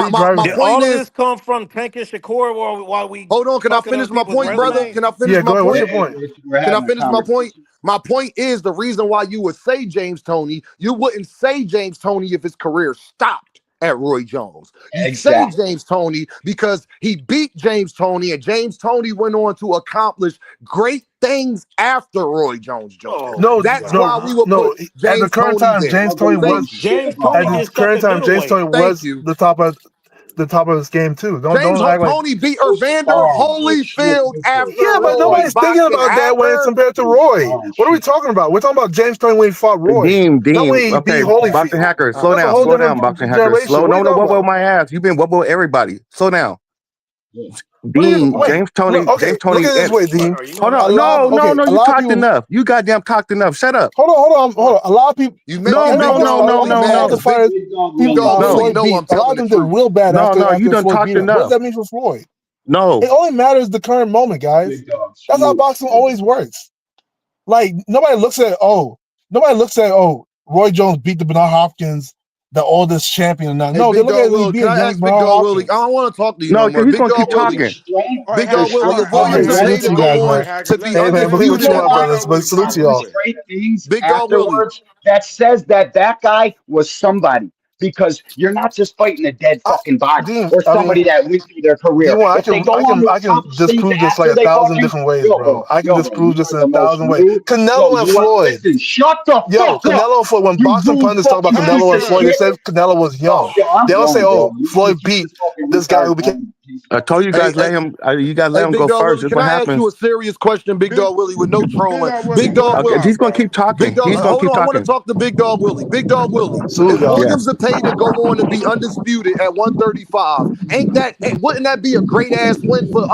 driving my at? point all of is, this come from Tank and Shakur while we hold on, can I fucking finish up my people's point, brother? resume? Can I finish my Go ahead. What's point? your point? Can I finish my point? My point is the reason why you would say James Toney, you wouldn't say James Toney if his career stopped at Roy Jones. You say James Toney because he beat James Toney, and James Toney went on to accomplish great things after Roy Jones Jr. That's why we would put James at the current Toney time, there. James Toney was James Toney at the did current stuff at time, James Toney middleweight. Thank was you. the top of his game too. Don't James act like Toney beat Evander Holyfield after yeah, but Roy. nobody's thinking about that when it's compared to Roy. What are we talking about? We're talking about James Toney when he fought Roy. Dean, Not when he okay, beat Holyfield. boxing hacker, slow That's a down, whole slow down, different boxing hacker, generation. slow. What are No, you no, talking whoa, about? my ass. You've been whoa, everybody. Slow down. What are you, Dean, wait, James Toney, look, okay, James Toney. look at it this way, Dean. Hold on, no, you cocked enough. You goddamn cocked enough. Shut up. Hold on. A lot of people. No. The fighters, Floyd beat. A lot of them did real bad after you done Floyd talked beat him. What enough. does that mean for Floyd? No. It only matters the current moment, guys. That's how boxing always works. Like nobody looks at Roy Jones beat the Bernard Hopkins, the oldest champion. Now, no, they look at he beat a young Bernard Hopkins. I don't want to talk to you No, no more. he's Big gonna keep Dog Willie. talking. Big Dog Willie, if Williams and salute to Payne you go guys, on man. to be Hey, man, believe what undisputed you at want, brothers, but salute to y'all. Great things Big Dog Willie. afterwards that says that guy was somebody. Because you're not just fighting a dead fucking body or somebody that went through their career. D1, If they go on to I can accomplish things disprove this like after a they fought thousand you, different ways, bro. I can disprove this in the a most thousand ways. rude. Canelo and Floyd. Listen, shut the fuck up. Canelo and Floyd. When boxing pundits talk about Canelo and Floyd, they said Canelo was young. They don't say, "Oh, Floyd beat this guy who became." I told you guys let him. You guys let him Big go Dog first. Willie, That's can what I ask happens. you a serious question, Big Dog Willie, with no trolling? Big Dog Willie. He's gonna keep talking. Big Dog, He's gonna hold keep on. I want to talking. talk to Big Dog Willie. Big Dog Willie. Salute, If y'all. Williams and Payne go on to be undisputed at 135, wouldn't that be a great ass win for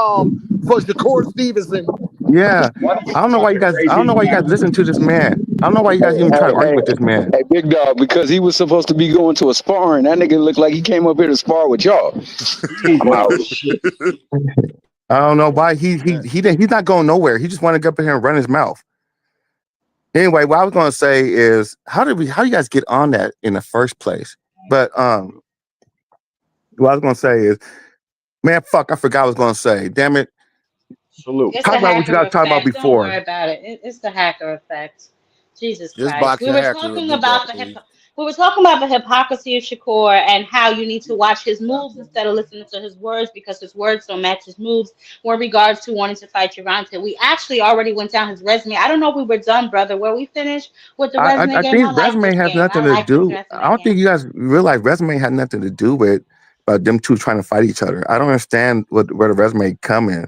Shakur Stevenson? Yeah, I don't know why you guys. I don't know why you guys listen to this man. I don't know why you guys even try to argue with this man. Hey, Big Dog, because he was supposed to be going to a sparring. That nigga looked like he came up here to spar with y'all. I don't know why he's not going nowhere. He just wanted to go up in here and run his mouth. Anyway, what I was going to say is how do you guys get on that in the first place? But what I was going to say is, man, fuck, I forgot what I was going to say. Damn it. Salute. It's Talk the about what you got to talk about hacker before. effect. Don't worry about it. It's the hacker effect. Jesus Just Christ. boxing We were hacker, talking Big about Dog Willie. we were talking about the hypocrisy of Shakur and how you need to watch his moves instead of listening to his words because his words don't match his moves in regards to wanting to fight Gervonta. We actually already went down his resume. I don't know if we were done, brother. Were we finished with the resume I game? think I like resume this has game. nothing I to like this do. resume I don't game. think you guys realize resume had nothing to do with them two trying to fight each other. I don't understand where the resume come in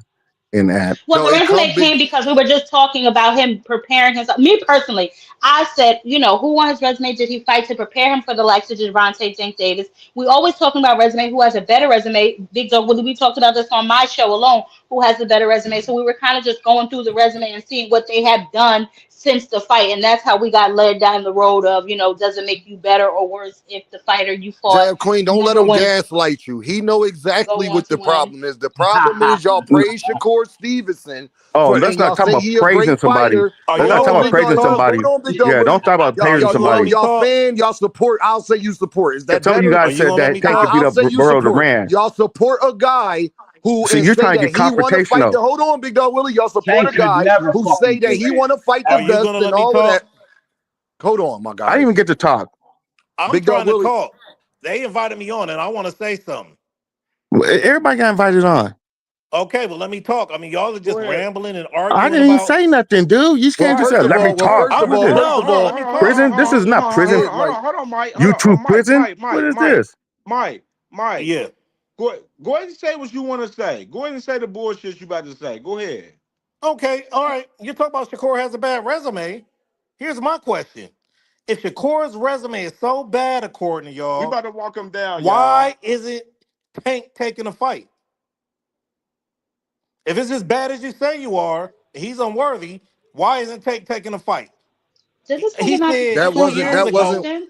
at. Well, the resume came because we were just talking about him preparing himself. Me personally, I said, who on his resume did he fight to prepare him for the likes of Gervonta Davis? We always talking about resume, who has a better resume. Big Dog Willie, we talked about this on my show alone, who has a better resume. So we were kind of just going through the resume and seeing what they have done since the fight. And that's how we got led down the road of, does it make you better or worse if the fighter you fought Jab Queen, don't let him gaslight you. He know exactly what the problem is. The problem is y'all praise Shakur Stevenson. Oh, let's not talk about praising somebody. Let's not talk about praising somebody. Yeah, don't talk about praising somebody. Y'all support. I'll say you support. Is that some of you guys said that Tank could beat up Burrow Duran. Y'all support a guy who so you're trying to get confrontational. Hold on, Big Dog Willie. Y'all support a guy who say that he want to fight the best and all of that. Hold on, my guy. I didn't even get to talk. I'm Big trying Dog to talk. They invited me on, and I want to say something. Everybody got invited on. Okay, well, let me talk. I mean, y'all are just rambling and arguing. I didn't even say nothing, dude. You just can't just say, let me talk. Let me talk. Prison? This is not prison. Hold on, Mike. YouTube prison? What is this? Mike. Yeah. Go ahead and say what you want to say. Go ahead and say the bullshit you about to say. Go ahead. Okay, all right. You talk about Shakur has a bad resume. Here's my question. If Shakur's resume is so bad, according to y'all, we about to walk him down, why isn't Tank taking a fight? If it's as bad as you say you are, he's unworthy, why isn't Tank taking a fight? This is He said that wasn't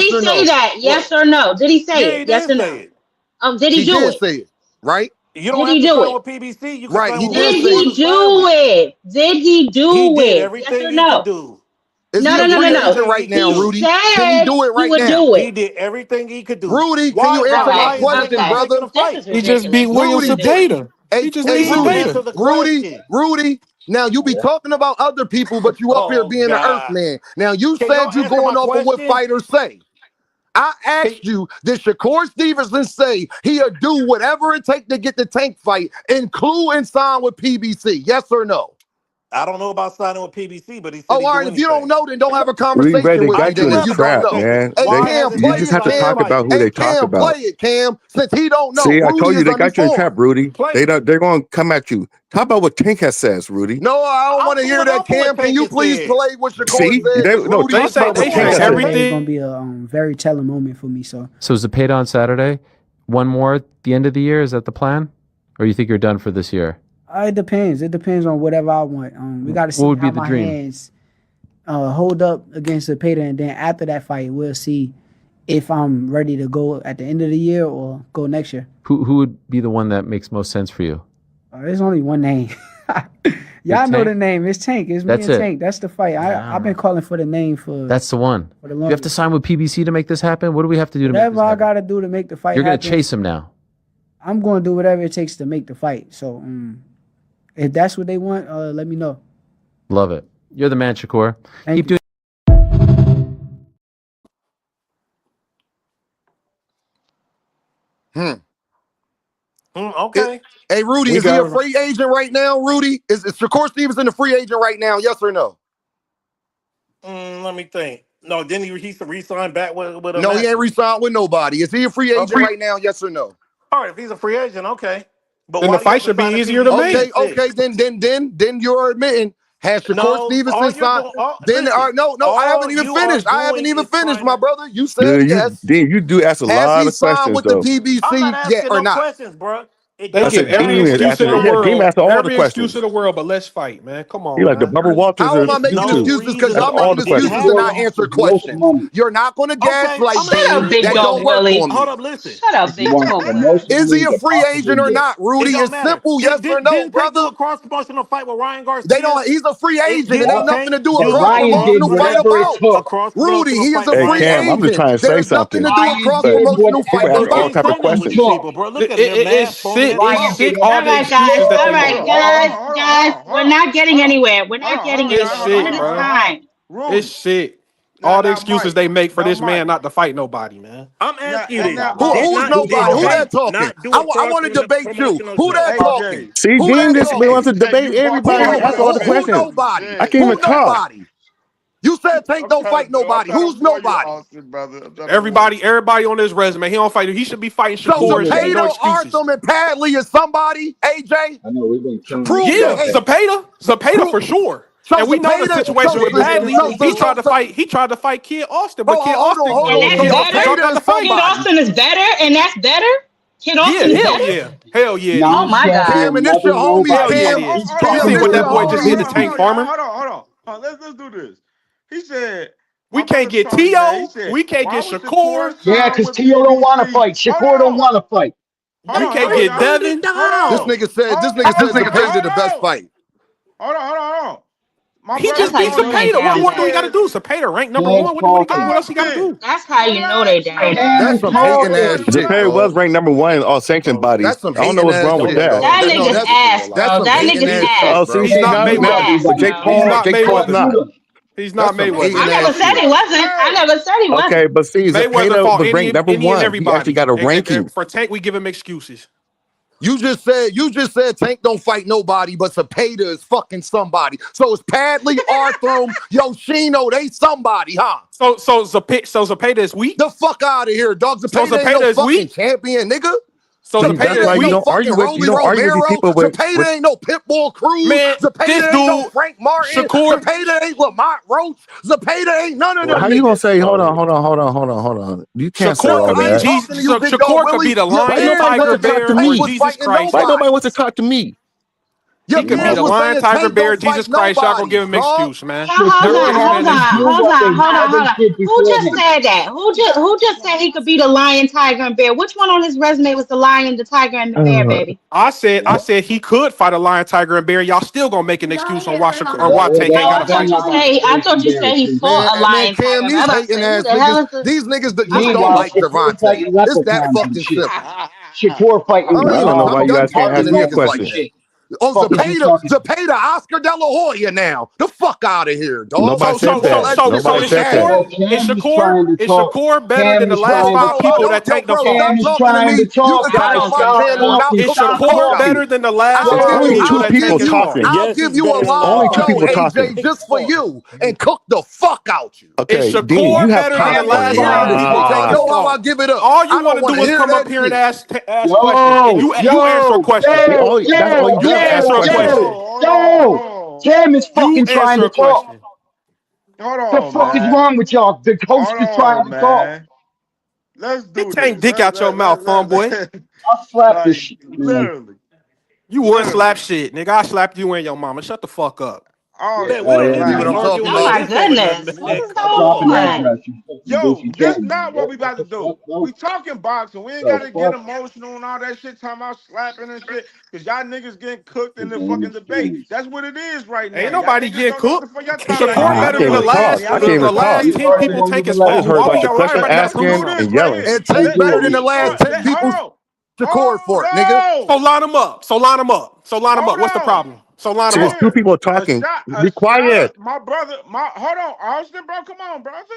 Did he or say no? that? Yes or no? Did he say Yeah, it? he Yes did or say no? it. Did he He do did it? say it, right? You don't Did have he to do sign it? with PBC. You can Right. sign He with did Did say whoever he it. you sign do with. it? Did he He do did it? Yes everything or he could no? do. Is No, he no, a no, He no, free did no. agent everything he right could now, He do. Rudy? Can he said do it he right would now? do He it. did everything he could do. Rudy, can you Why? All answer my right. Why is question, Mexico Okay. making brother? a This fight? is He just ridiculous. beat This is Williams Rudy, for ridiculous. Tater. hey, He just hey, beat Please for Rudy, Tater. answer the Rudy, question. Rudy, Now you be talking about other people, but you up here being an earth man. Now you said you going off of what fighters say. I asked you, did Shakur Stevenson say he'll do whatever it takes to get the Tank fight, include and sign with PBC? Yes or no? I don't know about signing with PBC, but he said all right. If you don't know, then don't have a conversation with me. Then if you don't know, man. Hey, Cam, play You just it, have to Cam. talk about who they talk Cam, about. play it, Cam. Since he don't know, See, I Rudy told you is they got you in trap, uninformed. Rudy. They're going to come at you. Talk about what Tank has says, Rudy. No, I don't want to hear that, Cam. Can you please play what Shakur See? said? They, no, Rudy talk about what Tank has Saturday is said. gonna be a very telling moment for me. So Zepeda on Saturday. One more at the end of the year. Is that the plan? Or you think you're done for this year? it depends. It depends on whatever I want. We got to see What would be how the my dream? hands hold up against Zepeda, and then after that fight, we'll see if I'm ready to go at the end of the year or go next year. Who would be the one that makes most sense for you? There's only one name. Y'all know the name. It's Tank. It's me and Tank. That's the fight. I've been calling for the name for. That's the one. For the You have to sign with PBC to make this happen. What do we have to do to make this whatever I happen? got to do to make the fight. You're gonna happen, chase him now. I'm going to do whatever it takes to make the fight. So if that's what they want, let me know. Love it. You're the man, Shakur. Keep doing. Okay. Hey, Rudy, We is he got a free agent right now, Rudy? Is Shakur Stevenson a free agent right now? Yes or no? Let me think. No, didn't he re-sign back with a No, match? he ain't re-signed with nobody. Is he a free agent right now? Yes or no? All right, if he's a free agent, okay. But Then why the fight should be easier to make. Okay, then you're admitting. Has Shakur Stevenson signed? I haven't even finished. I haven't even finished, my brother. You said yes. You do ask a Has lot he of signed questions, with though. the PBC I'm not yet asking or no not? questions, bro. They give every excuse in the world. Every excuse in the world, but let's fight, man. Come on, He like the man. Barbara Walters How am I of making YouTube. excuses? Because That's y'all all making the questions. excuses and not answer questions. You're not going to gaslight Dean that don't work for me. Hold up, listen. Shut up, Big Smoke. Is he a free agent or not, Rudy? It don't It's matter. simple, yes or no, Didn't Tank do brother. a cross-promotional fight with Ryan Garcia? They don't. He's a free agent. It ain't nothing to do with do cross a promotional fight cross-promotional- about. a cross-promotional Rudy, he is fight a with Hey, free Cam, I'm just agent. trying to say There's nothing something. to do with cross promotional People fight ask all about. type of questions. People, bro. Look at them. It's sick. It's sick. All All the right, guys. excuses that All they right, make. guys. We're not getting anywhere. We're not getting It's anywhere. sick, One at a bro. time. It's sick. All the excuses they make for this man not to fight nobody, man. I'm asking you this. Who's nobody? Who that talking? I want to debate you. Who that talking? See, Who Dean that just wants to debate everybody. He asks all the Who questions. nobody? I can't even talk. Nobody? You said Tank don't fight nobody. Who's nobody? Everybody on this resume, he don't fight. He should be fighting So Shakur. There should be no Zepeda, excuses. Arthur, and Padley is somebody. AJ, I know we've been killing. prove Yeah, that. Zepeda for sure. So And we know the Zepeda- situation so- with Padley. so- He tried to fight. He tried to fight Kid Austin, but Kid Austin. And that's Kid Austin better? dropped out the fight. Kid Austin is better? And that's better? Kid Austin is Hell better? yeah, hell yeah. Oh, my God. Cam, and this your homie, Hell yeah, Cam. it is. Cam, You see this what that your boy just homie. did to Tank Farmer? Hold on. Let's do this. He said We can't get T.O. We can't get Shakur. Yeah, because T.O. don't want to fight. Shakur don't want to fight. We can't get Devin. This nigga said Zepeda the best fight. Hold on. He just beat Zepeda. What more do we got to do? Zepeda ranked number one. What else he got to do? That's how you know they down. That's some hating ass shit. Zepeda was ranked number one in all sanctioned bodies. That's some I don't know what's wrong with that. That nigga's ass, bro. That nigga's Oh, ass. see, He's not Mayweather. But Jake Paul's not. He's not Mayweather. I never said he wasn't. I never said he wasn't. Okay, but see, Mayweather Zepeda fought was ranked number any and one. He everybody. actually got a ranking. And for Tank, we give him excuses. You just said Tank don't fight nobody, but Zepeda is fucking somebody. So it's Padley, Arthur, Yoshino, they somebody, huh? So Zepeda is weak? The fuck out of here, dog. Zepeda ain't no fucking champion, nigga. So Zepeda ain't no fucking Rolly Romero. Zepeda ain't no Pitbull Cruz. Man, Zepeda this ain't no dude, Frank Martin. Shakur. Zepeda ain't Lamont Roach. Zepeda ain't none of them. How you gonna say? Hold on. You can't say all that. Shakur could be the lion, tiger, bear, or Jesus Christ. Why nobody wants to talk to me? He could be the lion, tiger, bear, Jesus Christ. Y'all gonna give him excuse, man. Hold on. Who just said that? Who just said he could be the lion, tiger, and bear? Which one on his resume was the lion, the tiger, and the bear, baby? I said he could fight a lion, tiger, and bear. Y'all still gonna make an excuse on why Tank ain't got to fight. I thought you said he fought a lion, tiger. These hating ass niggas, these niggas that just don't like Gervonta. It's that fucking simple. Shakur fighting. I don't know why you guys can't ask me a question. Oh, Zepeda, Oscar De La Hoya now. The fuck out of here, dog. Nobody said that. Nobody said that. Is Shakur better than the last 5 people that Tank done fought? Stop talking to me. You can come on my channel and I'll Is cook the fuck Shakur out better you. than the last There's 5 only people 2 that people Tank has fought? talking. I'll give you a Only live 2 show, people AJ, talking. just for you and cook the fuck out you. Okay, Is Dean, you Shakur have better than the popcorn. last 5 people Tank You has know how I fought? give it up. All you I want don't to do want to is hear come up that here and shit. ask questions. And you answer a question. That's all you do. Ask questions. Cam is You fucking trying answer to a talk. question. Hold The on, fuck is man. wrong with y'all? The host Hold is trying on, to talk. man. Let's Get do Tank this. dick out your mouth, boy. I slapped this Like, shit, man. literally. You wouldn't slap shit, nigga. I slapped you and your mama. Shut the fuck up. Oh, Man, we don't need to See what be I'm talking arguing Oh like about? my this over goodness. nothing, What man. is Come Drop an on. address. going You fucking yo, goofy that's cat. not what we about to do. We talking boxing. We ain't The gotta get fuck? emotional and all that shit, talking about slapping and shit. Cause y'all niggas getting cooked in His the name fucking is debate. James. That's what it is right now. Ain't Y'all nobody niggas get don't know what the cooked. fuck y'all talking about. Shakur Y'all I better can't than niggas the even don't talk. last know. I can't even the talk. last See, 10 people Tank has I just fought. heard a All bunch of y'all question everybody got let's a asking do microphone. this and right yelling. here. And Tank better than the last 10 people Hold Shakur on. fought, nigga. So line them up. So line them up. So line them up. Hold What's the on. problem? So line See, them there's up. 2 people A talking. shot, Be quiet. my brother, hold on, Austin, bro, come on, brother.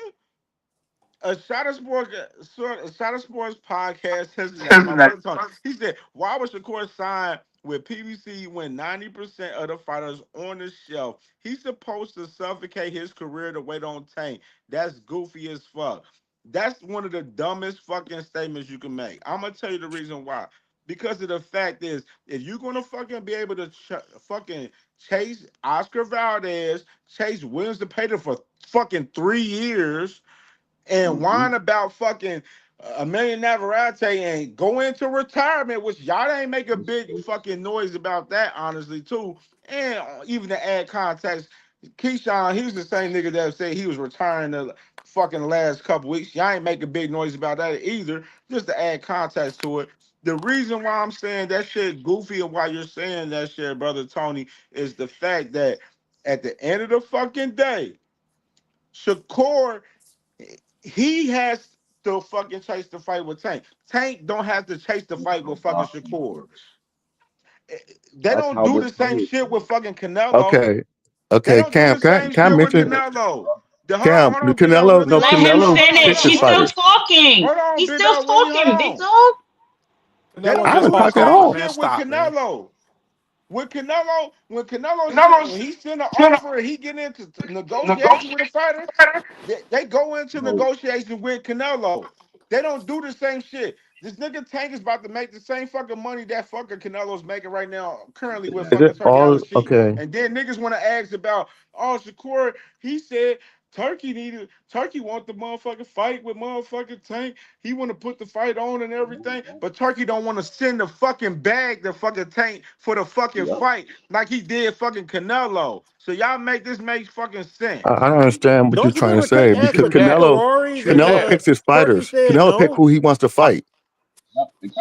A Shot of Sports podcast has my brother Tony. He said, why was Shakur signed with PBC when 90% of the fighters on the shelf? He's supposed to suffocate his career to wait on Tank. That's goofy as fuck. That's one of the dumbest fucking statements you can make. I'm gonna tell you the reason why. Because of the fact is, if you're gonna fucking be able to fucking chase Oscar Valdez, chase Williams DePater for fucking 3 years, and whine about fucking a million Navarrete and go into retirement, which y'all ain't make a big fucking noise about that, honestly, too. And even to add context, Keyshawn, he was the same nigga that said he was retiring the fucking last couple weeks. Y'all ain't make a big noise about that either, just to add context to it. The reason why I'm saying that shit goofy and why you're saying that shit, brother Tony, is the fact that at the end of the fucking day, Shakur, he has to fucking chase the fight with Tank. Tank don't have to chase the fight with fucking Shakur. They That's don't how do this the same goes. shit with fucking Canelo. Okay. They Okay, don't do Cam, the same can I shit with mention Canelo. Cam, Hold the on, Big Dog Canelo, Willie, no, hold Let on. him Canelo finish. picks his He's still fighters. talking. Hold on, He's Big still Dog Willie, hold talking, big on. dog. They Canelo don't I just do haven't the fought talked at same Crawford, all. man. shit with Stop, man. Canelo. When he send an offer and he get into negotiation with a fighter, they go into No. negotiation with Canelo. They don't do the same shit. This nigga Tank is about to make the same fucking money that fucking Canelo's making right now, currently with Is fucking it Turkey all Al-Sheikh. okay? And then niggas want to ask about, oh, Shakur, he said Turkey want the motherfucking fight with motherfucking Tank. He want to put the fight on and everything, but Turkey don't want to send the fucking bag the fucking Tank for the fucking Yep. fight like he did fucking Canelo. So y'all make fucking sense. I don't understand what you're Don't you trying to remember say Tank asked because for Dr. True Rory Canelo and picks his Turkey fighters. said Canelo pick no? who he wants to fight,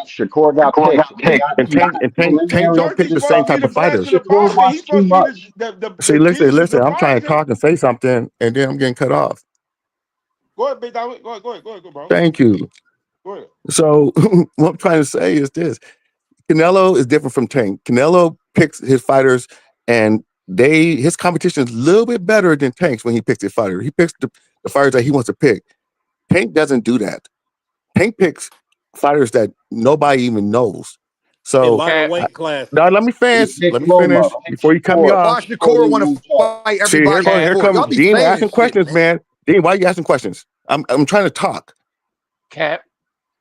Shakur got picked. He got and he got Tank preliminary. don't pick Turkey's the Just supposed same to be type the of best in fighters. the Shakur boxing. He's watched too supposed to be much. See, the Jesus listen. of I'm trying to boxing. talk and say something, and then I'm getting cut off. Go ahead, big dog. Go ahead, bro. Thank you. Go ahead. So what I'm trying to say is this: Canelo is different from Tank. Canelo picks his fighters, and his competition is a little bit better than Tank's when he picks his fighter. He picks the fighters that he wants to pick. Tank doesn't do that. Tank picks fighters that nobody even knows. In So lighter weight classes. now let me He finish. picked Let me Loma. finish Pick before you cut me Shakur. off. Why Shakur want Won't to talk. fight See, everybody in here sport? Y'all comes be Dean saying asking shit, questions, man. man. Dean, why are you asking questions? I'm trying to talk. Cap.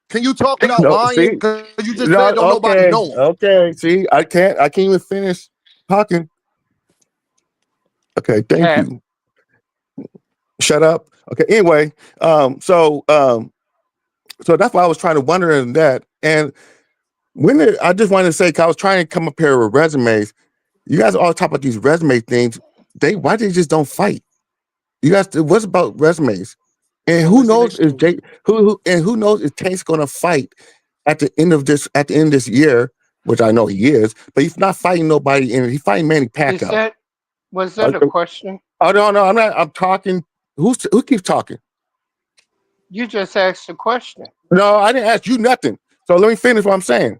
Can you talk without No, lying? see, Because you just no, said don't nobody okay, know him. okay. See, I can't even finish talking. Okay, thank Cap. you. Shut up. Okay. Anyway, so that's why I was trying to wonder in that. And I just wanted to say, 'cause I was trying to come up here with resumes. You guys all talk about these resume things. Why they just don't fight? You guys, what's about resumes? And Go who make an knows if excuse. who knows if Tank's gonna fight at the end of this year, which I know he is, but he's not fighting nobody, and he's fighting Manny Pacquiao. Was that a question? Oh no, I'm not. I'm talking. Who keeps talking? You just asked a question. No, I didn't ask you nothing. So let me finish what I'm saying.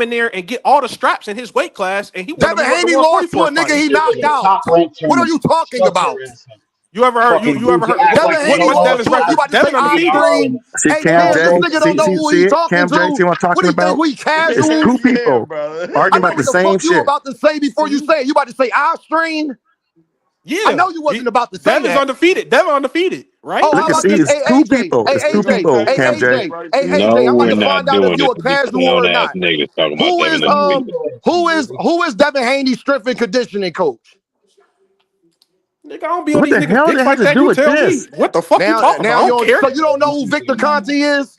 come in there and get all the straps in his weight class, and he won Devin Haney lost to a nigga he knocked out. What are you talking about? You ever heard? You ever heard? Devin Haney lost to you about to say Undefeated? Hey, Cam, this nigga don't know who he's talking to. Cam J, see what I'm talking about? What do you think? We casual? It's two people arguing about the same shit. You about to say before you say it? You about to say Austrian? Yeah, I know you wasn't about to say Devin's that. undefeated. Devin undefeated, right? Oh, how about this? Hey, two people. Hey, It's two people, Cam J. Hey, AJ, I'm about to find out if you a casual or not. Who is Devin Haney's strength and conditioning coach? Nigga, I don't be on What these the niggas hell dicks they like have to that. do You with tell me. this? What the fuck you talking about? I don't care. So you don't know who Victor Conti is?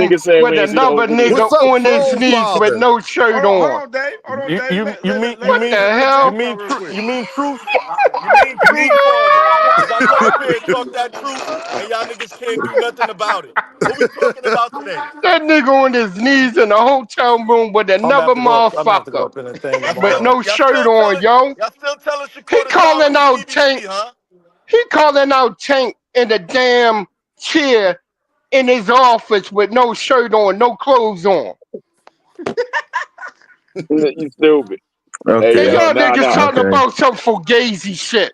room said with we ain't see the whole another video. nigga What's up, on his Troll knees with Father? no shirt Hold on. on, Dave. Hold on, Dave. You What the hell? mean truth? You mean truth, father? Because I come up here and talk that truth, and y'all niggas can't do nothing about it. What we talking about today? That nigga on his knees in a hotel room with I'm gonna another have to go. I'm gonna have to go motherfucker up in the thing with tomorrow. no shirt on, yo. Y'all still telling He Shakur to start with calling the out CBT, Tank. huh? He calling out Tank in the damn chair in his office with no shirt on, no clothes on. You stupid. Hey, And Okay. y'all nah, niggas nah. talking Okay. about some fugazi shit.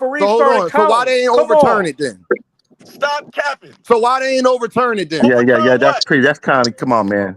referee So hold started on. So why they ain't overturn it then? Stop capping. So why they ain't overturn it then? Yeah. That's kind of. Come on, man.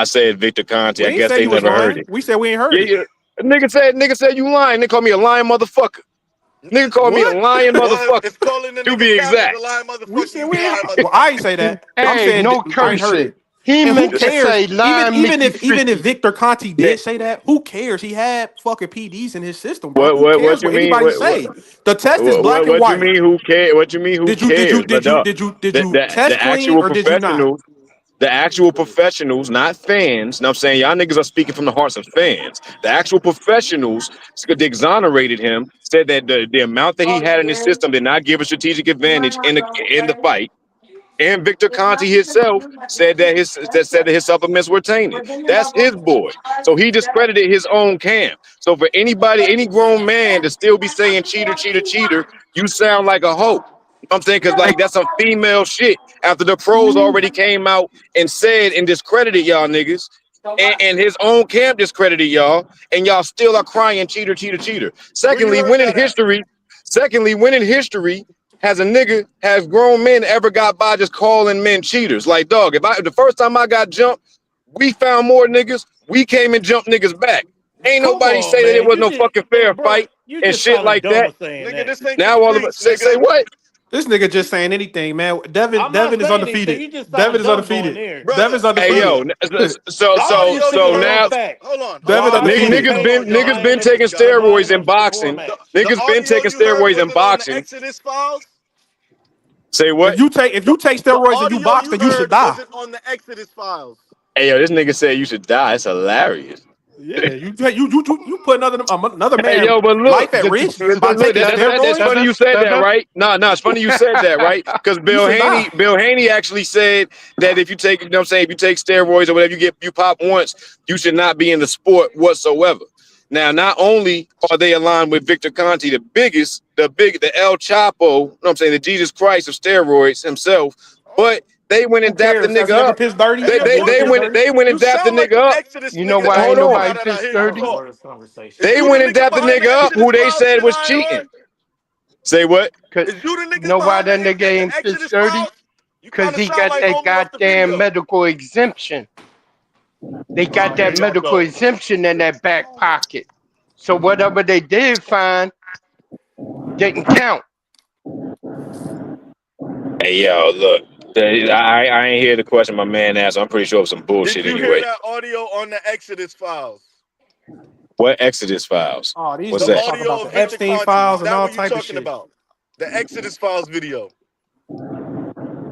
I said Victor Conte. We I ain't guess say they you was never heard lying. it. We said we ain't heard it. Yeah. Nigga said you lying. They call me a lying motherfucker. Nigga called me a lying motherfucker. It's calling the To nigga be Cap exact. a lying We motherfucker. said we ain't. Well, I ain't say that. I'm Hey, saying no I ain't heard cursing. it. He And who meant to cares? say lying Even Mickey if 50. Victor Conti did say that, who cares? He had fucking PDs in his system, bro. What Who what cares what you what mean? anybody say? The test is black and What you white. mean? Who cares? What you mean? Who cares? But Did you test the clean actual or did you not? professionals, not fans. Now I'm saying y'all niggas are speaking from the hearts of fans. The actual professionals that exonerated him said that the amount that he had in his system did not give a strategic advantage in the fight. and Victor Conti himself said that his supplements were tainted. That's his boy. So he discredited his own camp. So for anybody, any grown man to still be saying cheater, cheater, cheater, you sound like a hoe. I'm saying, because like that's some female shit after the pros already came out and said and discredited y'all niggas, and his own camp discredited y'all, and y'all still are crying cheater, cheater, cheater. Secondly, when in history has grown men ever got by just calling men cheaters? Like, dog, if the first time I got jumped, we found more niggas, we came and jumped niggas back. Ain't nobody say that it was no fucking fair fight and shit like that. Nigga, this ain't Now all of us say what? This nigga just saying anything, man. Devin is undefeated. Devin is undefeated. Devin's undefeated. Hey yo, so now hold on. Devin undefeated. Niggas been taking steroids in boxing. Niggas been taking steroids in boxing. Exodus files? Say what? If you take steroids and you box, then you should die. Was it on the Exodus files? Hey yo, this nigga said you should die. It's hilarious. Yeah, you put another man hey, yo, but look, life at risk. That's funny you said that, right? No, it's funny you said that, right? Because Bill Haney actually said that if you take, if you take steroids or whatever, you pop once, you should not be in the sport whatsoever. Now, not only are they aligned with Victor Conti, the El Chapo, the Jesus Christ of steroids himself, but they went and dapped the nigga up. They went and dapped the nigga up. You know why ain't nobody pissed dirty? They went and dapped the nigga up who they said was cheating. Say what? You know why that nigga ain't pissed dirty? Because he got that goddamn medical exemption. They got that medical exemption in their back pocket. So whatever they did find didn't count. Hey, yo, look. I ain't hear the question my man asked. I'm pretty sure it was some bullshit anyway. Did you hear that audio on the Exodus files? What Exodus files? Oh, these What's the that? audio of Epstein files and all type of shit. About? The Exodus files video.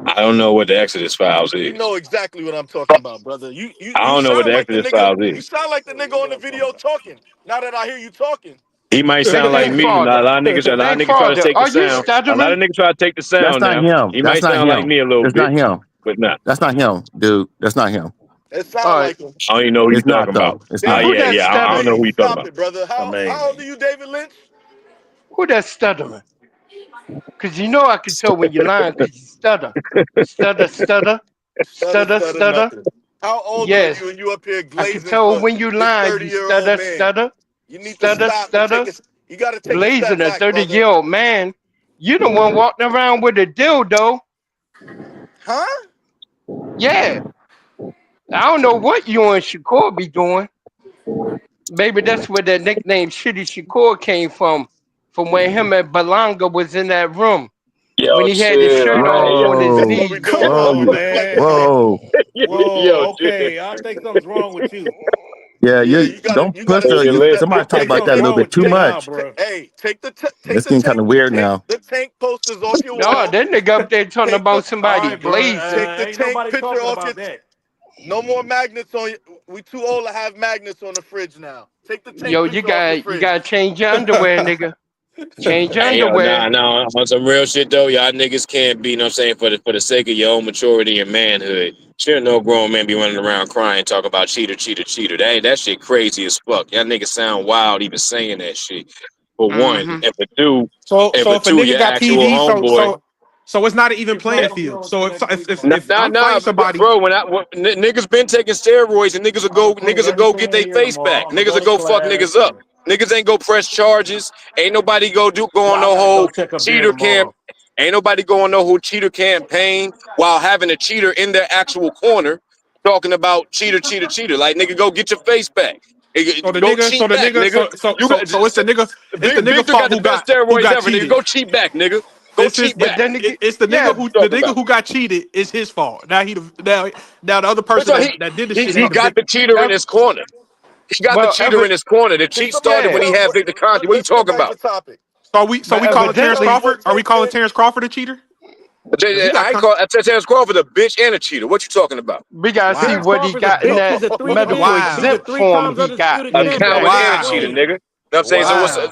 I don't know what the Exodus files is. You know exactly what I'm talking about, brother. I don't know what the Exodus files is. You sound like the nigga on the video talking. Now that I hear you talking. He might sound like me. A lot of niggas try to take the sound. A lot of niggas try to take the sound. That's not him. He might sound like me a little bit. That's not him. But not. That's not him, dude. That's not him. It sounds like him. I don't even know who you're talking about. It's not. Yeah. I don't know who you're talking about. Stop it, brother. How old are you, David Lynch? Who that stuttering? Because you know I can tell when you're lying because you stutter. Stutter. How old are you when you up here glazing? I can tell when you lying, you stutter. You need to stop. You got to take blazing a 30-year-old man. You the one walking around with a dildo. Huh? Yeah. I don't know what you and Shakur be doing. Maybe that's where that nickname Shitty Shakur came from when him and Balanga was in that room. Yo, when he had his shirt off on his knees. Whoa. Okay. I think something's wrong with you. Yeah, don't push somebody talk about that a little bit too much. Hey, take it's getting kind of weird now. The tank posters off your wall. No, that nigga up there talking about somebody blazing. Take the tank picture off your. No more magnets on you. We too old to have magnets on the fridge now. Take the tank. Yo, you gotta change your underwear, nigga. Change your underwear. Nah, on some real shit though, y'all niggas can't be, for the sake of your own maturity and manhood. Sure, no grown man be running around crying, talking about cheater. That shit crazy as fuck. Y'all niggas sound wild even saying that shit. For one, and for two, so if a nigga got PD, so it's not an even playing field. So if I'm fighting somebody, bro, when niggas been taking steroids and niggas will go get their face back. Niggas will go fuck niggas up. Niggas ain't go press charges. Ain't nobody go on no whole cheater camp. Ain't nobody go on no whole cheater campaign while having a cheater in their actual corner talking about cheater. Like, nigga, go get your face back. So it's the nigga fault who got cheated. Nigga, go cheat back, nigga. It's the nigga who got cheated. It's his fault. Now the other person that did the shit. He got the cheater in his corner. He got the cheater in his corner. The cheat started when he had Victor Conti. What are you talking about? So we calling Terrence Crawford? Are we calling Terrence Crawford a cheater? I call Terrence Crawford a bitch and a cheater. What you talking about? We gotta see what he got in that medical exempt form he got. A coward and a cheater, nigga. You know what I'm saying? So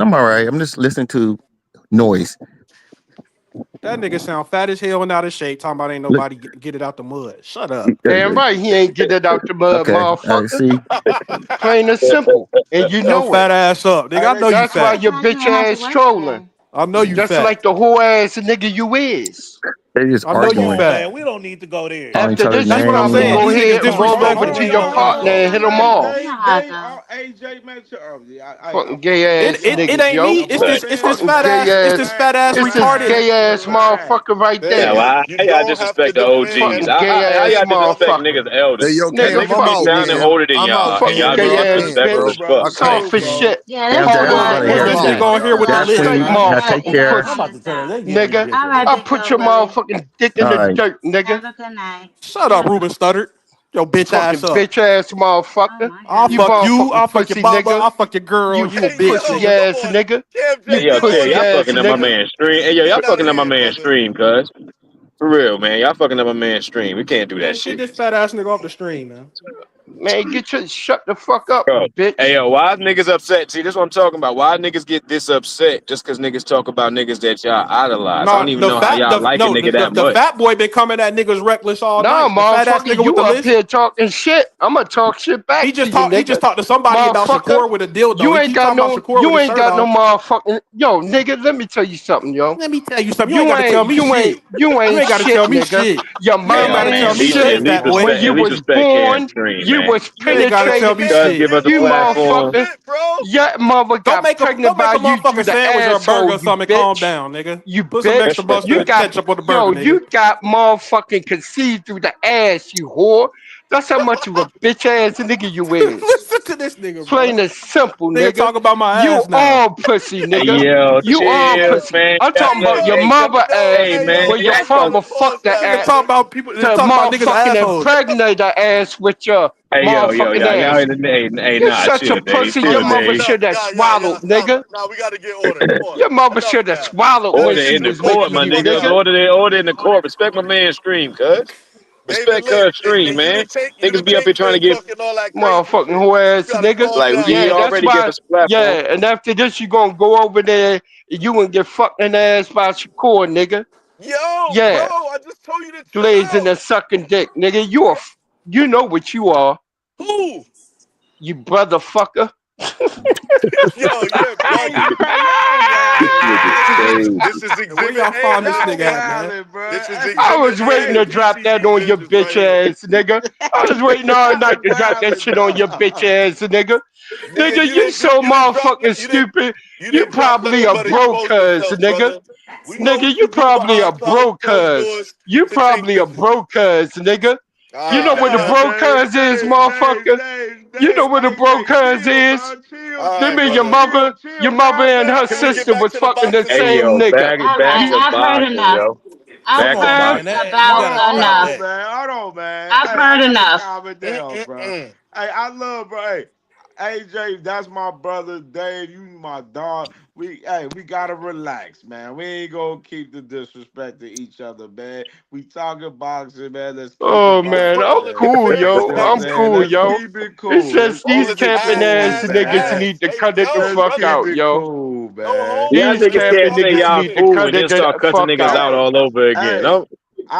I'm all right. I'm just listening to noise. That nigga sound fat as hell and out of shape. Talking about ain't nobody get it out the mud. Shut up. Damn right, he ain't get it out the mud, Okay. motherfucker. See. Plain and simple, and you know fat it. ass up, nigga. I know you That's fat. why your bitch ass trolling. I know you just fat. like the whore ass nigga you is. They just I know you arguing. fat. Man, we don't need to go there. After this, That's you what I'm probably saying. go These ahead niggas and roll over disrespectful. to your partner and hit them off. AJ, make sure. Fucking gay ass It niggas, ain't yo. me. It's this Fucking fat ass. gay It's this fat ass It's this retarded. gay ass motherfucker right there. Now, how y'all disrespect the OGs? Fucking How gay y'all ass disrespect motherfucker. niggas elders? Hey, yo, Cam, Nigga, Niggas I'm be out, sounding Cam. older than I'm out, y'all, and fucking Cam. y'all be gay I ass can't, disrespectful bro. as fuck. I bitch. can't, Soft as bro. shit. Yeah, Hold that's on, fine. wait a This minute. nigga on here with the Straight list. Now take motherfucking care. pussy. Nigga, All right, I big put dog your brother. motherfucking motherfucking dick in the dirt, nigga. Have a good night. Shut up, Ruben Studdard. Yo, bitch ass up. Bitch ass motherfucker. I'll fuck you. I'll fuck your pussy baba. nigga. I'll fuck your girl. You a bitch. Pussy ass nigga. Hey, yo, y'all fucking up my man's stream. Hey, yo, y'all fucking up my man's stream, cuz. For real, man. Y'all fucking up my man's stream. We can't do that Man, shit. get this fat ass nigga off the stream, man. Man, shut the fuck up, bitch. Hey, yo, why niggas upset? See, this is what I'm talking about. Why niggas get this upset just because niggas talk about niggas that y'all idolize? I don't even know how y'all like a nigga that much. The fat boy been coming at niggas reckless all night. No, motherfucker, you up here talking shit. I'm gonna talk shit back. He just talked to somebody about Shakur with a dildo. You ain't got no motherfucking yo, nigga. Let me tell you something, yo. Let me tell you something. You ain't gotta tell me shit. You ain't gotta shit, tell me nigga. shit. Your mama ain't shit. When you was born, you was penetrated. You motherfucker. Your mother got pregnant by you through the asshole. Or something. Calm down, nigga. You put some extra mustard and ketchup on the burger, nigga. You got motherfucking conceived through the ass, you whore. That's how much of a bitch ass nigga you is. Listen to this nigga, plain and simple, nigga. Talk about my ass now. You all pussy, nigga. Hey, yo, you all pussy. Man. I'm talking about your mother ass, where your father fucked the ass. Talk about people. To Talk about niggas motherfucking impregnate the ass with your motherfucking ass. You're such a pussy. Your mother should have swallowed, nigga. Nah, we gotta get order. Come on. Your mother should have swallowed when Order she in the was court, making my you, nigga. Order in the court. Respect my man's stream, cuz. Respect her stream, man. Niggas be up here trying to get motherfucking whole ass nigga. Like, we already give us a platform. Yeah, and after this, you gonna go over there and you gonna get fucked in the ass by Shakur, nigga. Yo, yeah. bro, I just told you to blazing and sucking dick, nigga. You know what you are. Who? You brother fucker. Yo, you're bugging. This is exhibit. Where y'all find this nigga at, man? This is exhibit. I was waiting to drop that on your bitch ass, nigga. I was waiting all night to drop that shit on your bitch ass, nigga. Nigga, you so motherfucking stupid. You probably a broke cuz, nigga. Nigga, you probably a broke cuz. You probably a broke cuz, nigga. You know what the broke cuz is, motherfucker? You know what the broke cuz is? That mean your mother and her sister was fucking the same nigga. I've heard enough. I've heard about enough. Hold on, man. I've heard enough. Calm it down, bro. Hey, I love, bro. Hey, AJ, that's my brother. Dave, you my dog. We gotta relax, man. We ain't gonna keep the disrespect to each other, man. We talking boxing, man. Let's keep oh man, I'm cool, yo. I'm cool, yo. Keep it cool. It's just these camping ass niggas need to cut it the fuck out, yo. Cool, man. Y'all niggas can't say y'all need to cool cut and then it start the cutting fuck niggas out all over again.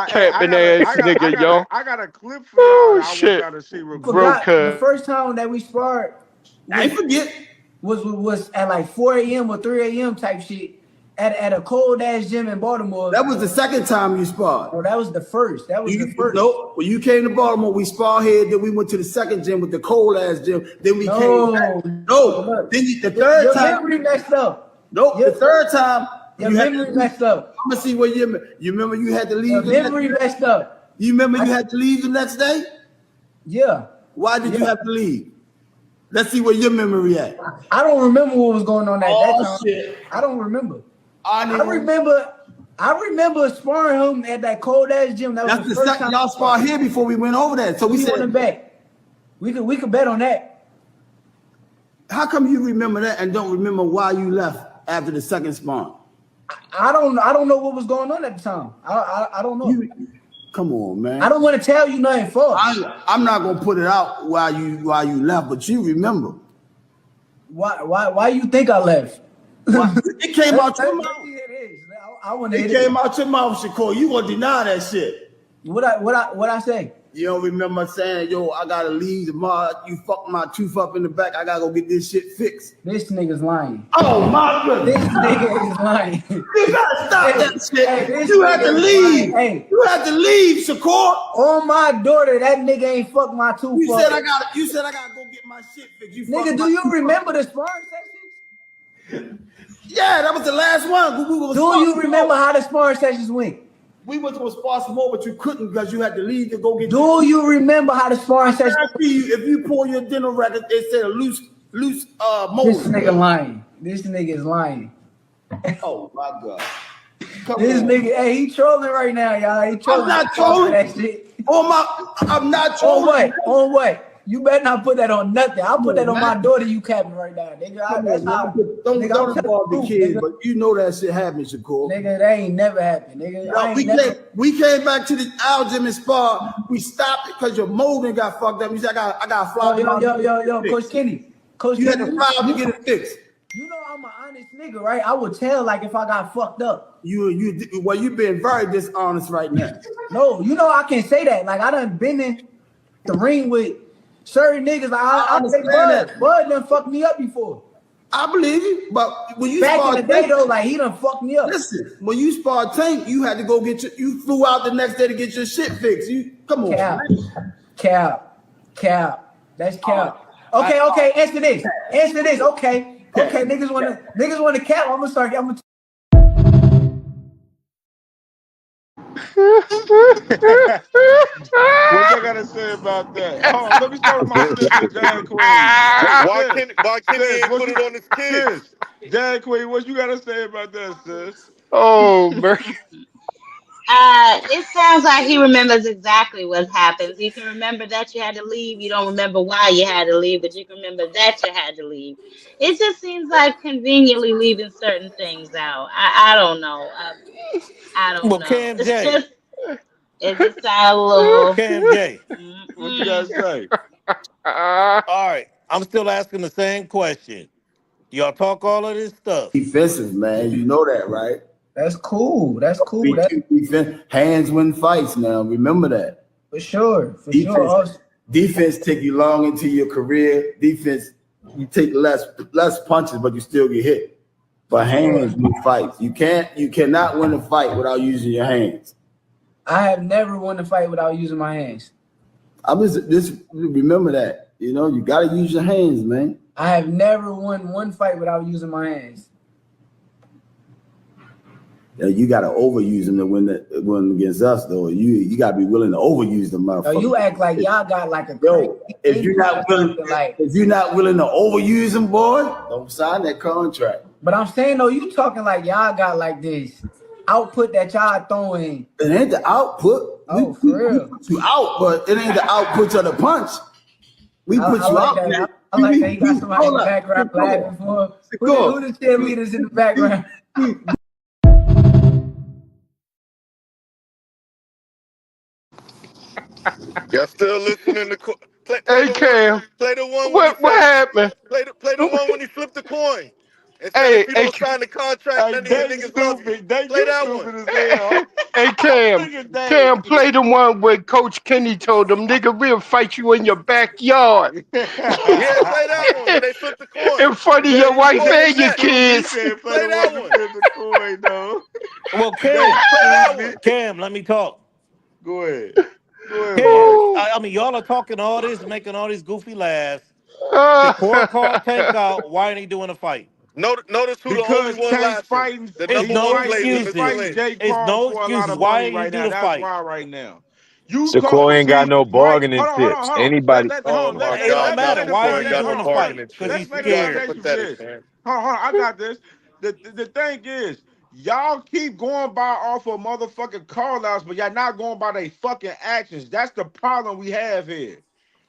Camping ass nigga, yo. I got a clip for y'all. Shit. I want y'all to see real Forgot the first time that we sparred. I forget. Was at like 4 a.m. or 3 a.m. type shit at a cold ass gym in Baltimore. That was the second time you sparred. Oh, that was the first. The first. Nope. When you came to Baltimore, we sparred here. Then we went to the second gym with the cold ass gym. Then we came back. No. Then the third time. Your memory messed up. Nope. The third time. Your memory messed up. I'm gonna see what you remember. You had to leave. Your memory messed up. You remember you had to leave the next day? Yeah. Why did you have to leave? Let's see where your memory at. I don't remember what was going on at that time. Shit. I don't remember. I remember sparring him at that cold ass gym. That's the second time y'all sparred here before we went over that. So we said went back. We could bet on that. How come you remember that and don't remember why you left after the second sparring? I don't know what was going on at the time. I don't know. Come on, man. I don't want to tell you nothing false. I'm not gonna put it out why you left, but you remember. Why you think I left? It came out your mouth. It came out your mouth, Shakur. You gonna deny that shit? What I say? You don't remember saying, "Yo, I gotta leave tomorrow. You fucked my tooth up in the back. I gotta go get this shit fixed." This nigga's lying. Oh my goodness! This nigga is lying. You gotta stop that shit. You have to leave. Hey, you have to leave, Shakur. On my daughter, that nigga ain't fucked my tooth. You said I gotta go get my shit fixed. Nigga, do you remember the sparring sessions? Yeah, that was the last one. Do you remember how the sparring sessions went? We went to a spar some more, but you couldn't because you had to leave to go get. Do you remember how the sparring sessions? If you pull your dinner record, it said a loose mold. This nigga lying. This nigga is lying. Oh my god. This nigga, hey, he trolling right now, y'all. He trolling. I'm not trolling. That shit. I'm not trolling. On what? You better not put that on nothing. I'll put that on my daughter. You capping right now, nigga. That's how. Don't involve the kids, but you know that shit happened, Shakur. Nigga, that ain't never happened, nigga. No, we came back to the Al Gym and Spa. We stopped it because your molding got fucked up. You said I got to fly. Yo, Coach Kenny. You had to fly to get it fixed. You know I'm an honest nigga, right? I would tell like if I got fucked up. You've been very dishonest right now. No, you know I can say that. Like I done been in the ring with certain niggas. Like I say Bud done fucked me up before. I believe you, but when you back in the day though, like he done fucked me up. Listen, when you sparred Tank, you had to go you flew out the next day to get your shit fixed. Come on, Cap. That's Cap. Okay, answer this. Okay, niggas want to cap. I'm gonna start. What you gotta say about that? Oh, let me start with my sister, Jan Queen. Why can't he put it on his kids? Jan Queen, what you gotta say about that, sis? Oh, Merc. It sounds like he remembers exactly what happened. You can remember that you had to leave. You don't remember why you had to leave, but you can remember that you had to leave. It just seems like conveniently leaving certain things out. I don't know. I don't know. Cam It's J. just a little. Cam J. What you gotta say? All right. I'm still asking the same question. Y'all talk all of this stuff. Defensive, man. You know that, right? That's cool. Hands win fights now. Remember that. For sure. Defense take you long into your career. Defense, you take less punches, but you still get hit. But hands win fights. You cannot win a fight without using your hands. I have never won a fight without using my hands. Just remember that. You know, you gotta use your hands, man. I have never won one fight without using my hands. Yeah, you gotta overuse them to win against us, though. You gotta be willing to overuse them, motherfucker. You act like y'all got like a if you're not willing to overuse them, boy, don't sign that contract. But I'm saying though, you talking like y'all got like this output that y'all throwing. It ain't the output. Oh, for real. We put you out, but it ain't the output of the punch. We put you out. I like that. You got somebody in the background laughing for. Who the cheerleaders in the background? Y'all still listening to Cam. Play the one. What happened? Play the one when he flipped the coin. If you don't sign the contract, none of you niggas love you. Play that one. Hey, Cam, play the one where Coach Kenny told them, nigga, we'll fight you in your backyard. Yeah, play that one when they flip the coin. In front of your wife and your kids. Play that one. Well, Cam, let me talk. Go ahead. I mean, y'all are talking all this, making all these goofy laughs. Shakur called Tank out. Why ain't he doing a fight? Notice who the only one laughing. Fighting. It's no excuses. It's no excuses. Why ain't you do the fight? That's why right now. Shakur ain't got no bargaining tips. Anybody? Oh my It don't matter. Why ain't is he doing the fight? Because he's scared. Hold on, I got this. The thing is, y'all keep going by off of motherfucking call-outs, but y'all not going by their fucking actions. That's the problem we have here.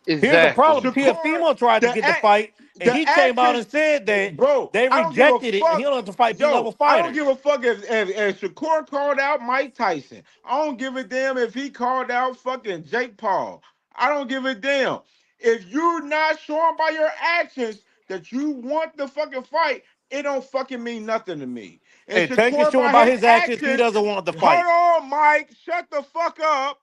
Here's the problem. Teofimo tried to get the fight, and he came out and said that they rejected it, and he don't have to fight B-level fighters. I don't give a fuck if Shakur called out Mike Tyson. I don't give a damn if he called out fucking Jake Paul. I don't give a damn. If you're not showing by your actions that you want the fucking fight, it don't fucking mean nothing to me. And Tank is showing by his actions he doesn't want the fight. Hold on, Mike. Shut the fuck up.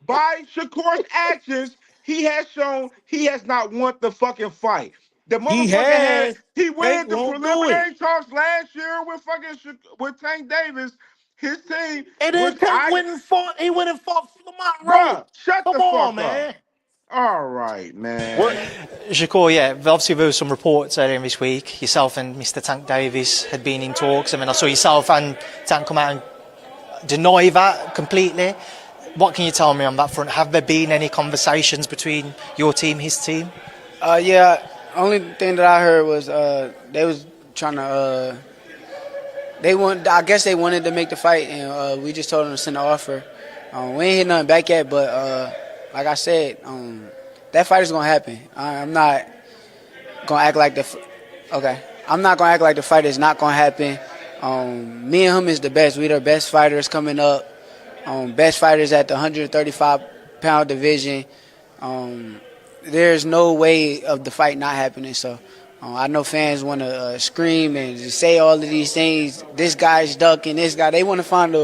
By Shakur's actions, he has shown he has not want the fucking fight. The motherfucker he went into preliminary talks last year with Tank Davis, his team. And then Tank went and fought Lamont Rowe. Shut Come the fuck on, man. up. All right, man. Shakur, yeah, obviously there were some reports earlier this week. Yourself and Mr. Tank Davis had been in talks. I mean, I saw yourself and Tank come out and deny that completely. What can you tell me on that front? Have there been any conversations between your team, his team? Yeah, only thing that I heard was they was trying to I guess they wanted to make the fight, and we just told them to send an offer. We ain't hit nothing back yet, but like I said, that fight is gonna happen. I'm not gonna act like I'm not gonna act like the fight is not gonna happen. Me and him is the best. We the best fighters coming up. Best fighters at the 135-pound division. There's no way of the fight not happening. So I know fans want to scream and say all of these things. This guy's ducking. This guy. They want to find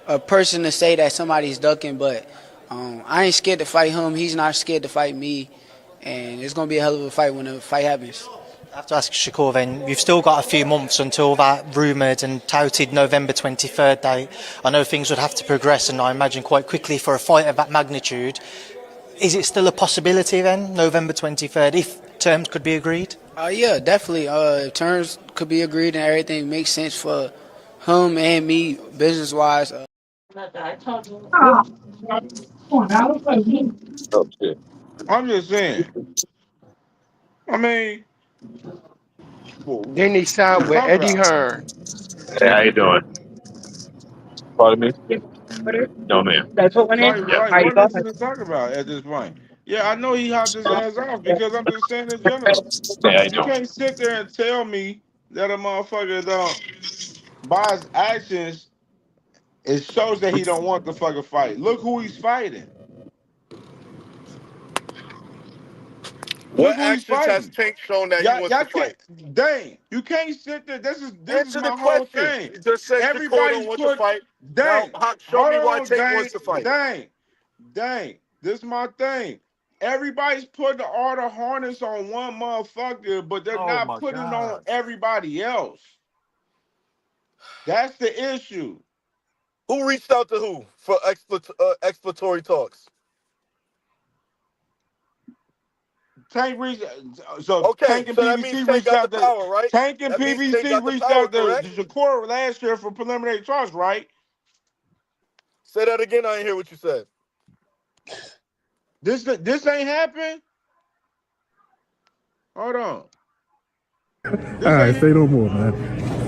a person to say that somebody's ducking. But I ain't scared to fight him. He's not scared to fight me. And it's gonna be a hell of a fight when the fight happens. I have to ask Shakur then, you've still got a few months until that rumoured and touted November 23rd date. I know things would have to progress, and I imagine quite quickly for a fight of that magnitude. Is it still a possibility then, November 23rd, if terms could be agreed? Yeah, definitely. Terms could be agreed and everything makes sense for him and me business-wise. Oh shit. I'm just saying. I mean, Then he signed with talk Eddie about it. Hearn. Hey, how you doing? Pardon me? No, ma'am. What is it to talk about at this point? Yeah, I know he hopped his ass off because I'm just saying in general. Hey, how you You doing? can't sit there and tell me that a motherfucker don't by his actions. It shows that he don't want the fucking fight. Look who he's fighting. Look What who he's actions has fighting. Tank shown that he wants Y'all to fight? can't. Dang, you can't sit there. This is Answer the my whole question. thing. You just said Shakur Everybody's don't want to put. fight. Now, Dang, show hold me why on, Tank dang, wants to fight. dang. This is my thing. Everybody's putting all the harness on one motherfucker, but they're not putting it on everybody else. That's the issue. Who reached out to who for exploratory talks? Tank reached. So Okay, Tank and so that means PBC Tank reached got the out to. power, right? Tank and That means Tank PBC got the reached power, out to correct? Shakur last year for preliminary talks, right? Say that again. I didn't hear what you said. This ain't happened. Hold on. All right, say no more, man.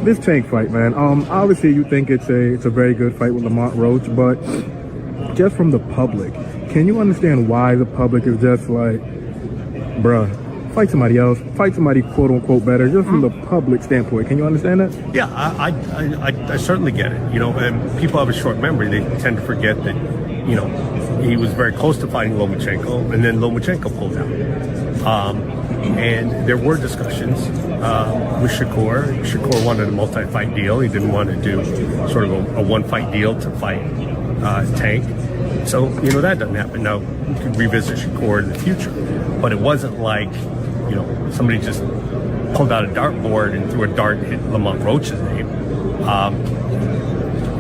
This Tank fight, man. Obviously you think it's a very good fight with Lamont Roach, but just from the public, can you understand why the public is just like, bruh, fight somebody else, fight somebody quote unquote better, just from the public standpoint? Can you understand that? Yeah, I certainly get it. You know, and people have a short memory. They tend to forget that, you know, he was very close to fighting Lomachenko, and then Lomachenko pulled out. And there were discussions with Shakur. Shakur wanted a multi-fight deal. He didn't want to do sort of a one-fight deal to fight Tank. So, you know, that doesn't happen. Now, we could revisit Shakur in the future. But it wasn't like, you know, somebody just pulled out a dartboard and threw a dart and hit Lamont Roach's name.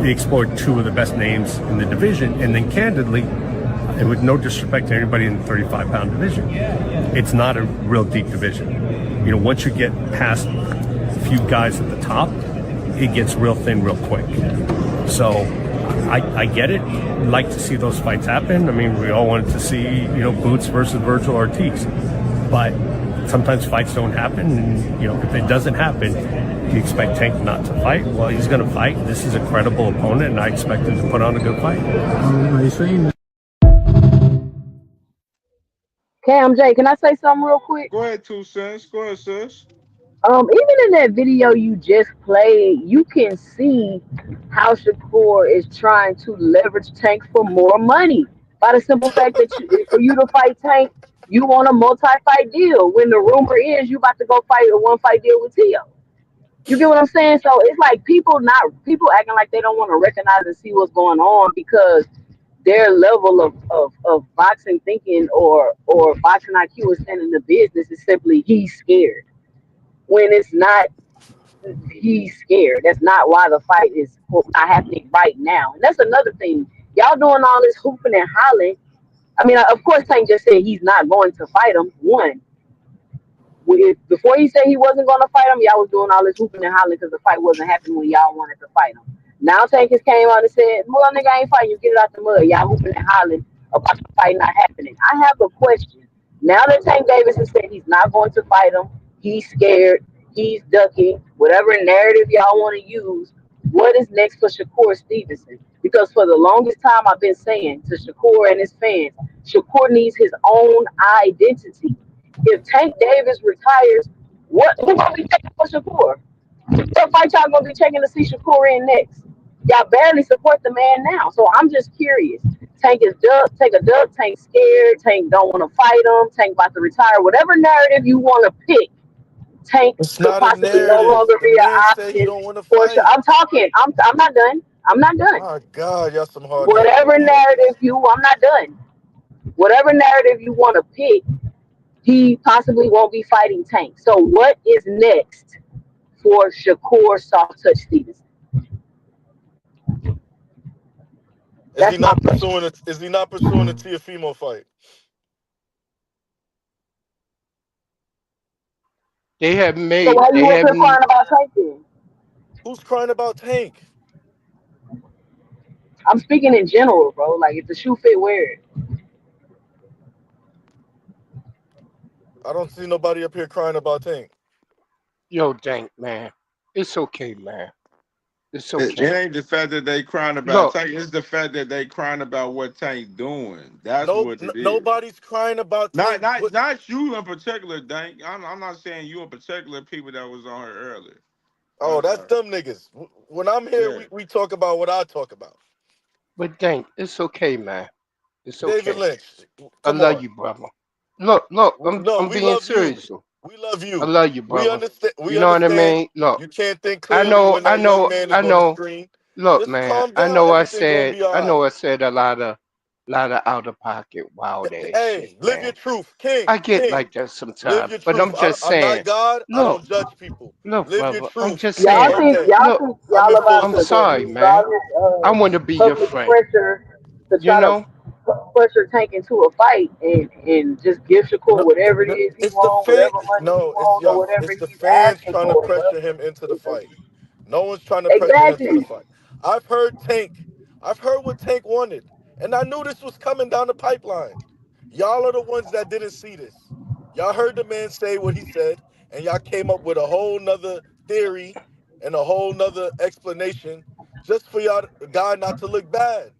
They explored two of the best names in the division, and then candidly, and with no disrespect to anybody in the 35-pound division, it's not a real deep division. You know, once you get past a few guys at the top, it gets real thin real quick. So I get it. I'd like to see those fights happen. I mean, we all wanted to see, you know, Boots versus Virgil Ortiz. But sometimes fights don't happen, and, you know, if it doesn't happen, you expect Tank not to fight. Well, he's going to fight. This is a credible opponent, and I expect him to put on a good fight. Are you saying that? CamJ, can I say something real quick? Go ahead, 2 cents. Go ahead, sis. Even in that video you just played, you can see how Shakur is trying to leverage Tank for more money. By the simple fact that for you to fight Tank, you want a multi-fight deal. When the rumor is you about to go fight a one-fight deal with Tio. You get what I'm saying? So it's like people acting like they don't want to recognize and see what's going on because their level of boxing thinking or boxing IQ is standing in the business is simply he's scared. When it's not, he's scared. That's not why the fight is not happening right now. And that's another thing. Y'all doing all this hooping and hollering. I mean, of course, Tank just said he's not going to fight him. One, before he said he wasn't going to fight him, y'all was doing all this hooping and hollering because the fight wasn't happening when y'all wanted to fight him. Now Tank just came out and said, well, nigga, I ain't fighting you. Get it out the mud. Y'all hooping and hollering about the fight not happening. I have a question. Now that Tank Davis has said he's not going to fight him, he's scared. He's ducking. Whatever narrative y'all want to use, what is next for Shakur Stevenson? Because for the longest time, I've been saying to Shakur and his fans, Shakur needs his own identity. If Tank Davis retires, what who gonna be checking for Shakur? What fight y'all gonna be checking to see Shakur in next? Y'all barely support the man now, so I'm just curious. Tank is duck, take a duck. Tank scared. Tank don't want to fight him. Tank about to retire. Whatever narrative you want to pick, Tank It's could not a possibly no narrative. longer The be an man said he option don't want to for sure. fight. I'm talking. I'm not done. I'm not done. My God, y'all some hard headed Whatever motherfuckers. narrative I'm not done. Whatever narrative you want to pick, he possibly won't be fighting Tank. So what is next for Shakur Soft Touch Stevenson? Is That's he my not question. pursuing a Tiafimo fight? They have So made. why They you up have. here crying about Tank then? Who's crying about Tank? I'm speaking in general, bro. Like if the shoe fit, wear it. I don't see nobody up here crying about Tank. Yo, Dank, man. It's okay, man. It's It okay. ain't the fact that they crying about Look, Tank. It's the fact that they crying about what Tank doing. That's No, what it is. nobody's crying about Not Tank. not not you in particular, Dank. I'm not saying you in particular. People that was on her earlier. Oh, that's them niggas. When I'm here, Yeah. we talk about what I talk about. but Dank, it's okay, man. It's David okay. Lynch, I come love on. you, brother. Look. No, I'm we being love you. serious. We love I you. love you, We brother. understand. We You know what I understand. mean? Look, You can't think I clearly know, when I that young know, man I is on the know. screen. Look, Just man, calm I down. know Everything gonna be all I right. know I said a lot of out of pocket wild ass shit, Hey, live your man. truth, King. I get King, like that live sometimes, your but truth. I'm just I'm not saying. God. I Look, don't judge people. look, Live your brother. I'm truth. just It's Y'all saying. think okay. y'all Look, think I'm y'all your full about I'm to sorry, support. use man. all this I want to be your public friend. pressure to You try to know? pressure Tank into a fight and just give Shakur No, whatever it is he it's the wants, fan. whatever money he No, it's wants, or young. whatever It's the he's fans asking trying to for, bro. pressure him into the fight. No one's trying to pressure him to the Exactly. fight. I've heard Tank. I've heard what Tank wanted, and I knew this was coming down the pipeline. Y'all are the ones that didn't see this. Y'all heard the man say what he said, and y'all came up with a whole nother theory and a whole nother explanation just for y'all guy not to look bad.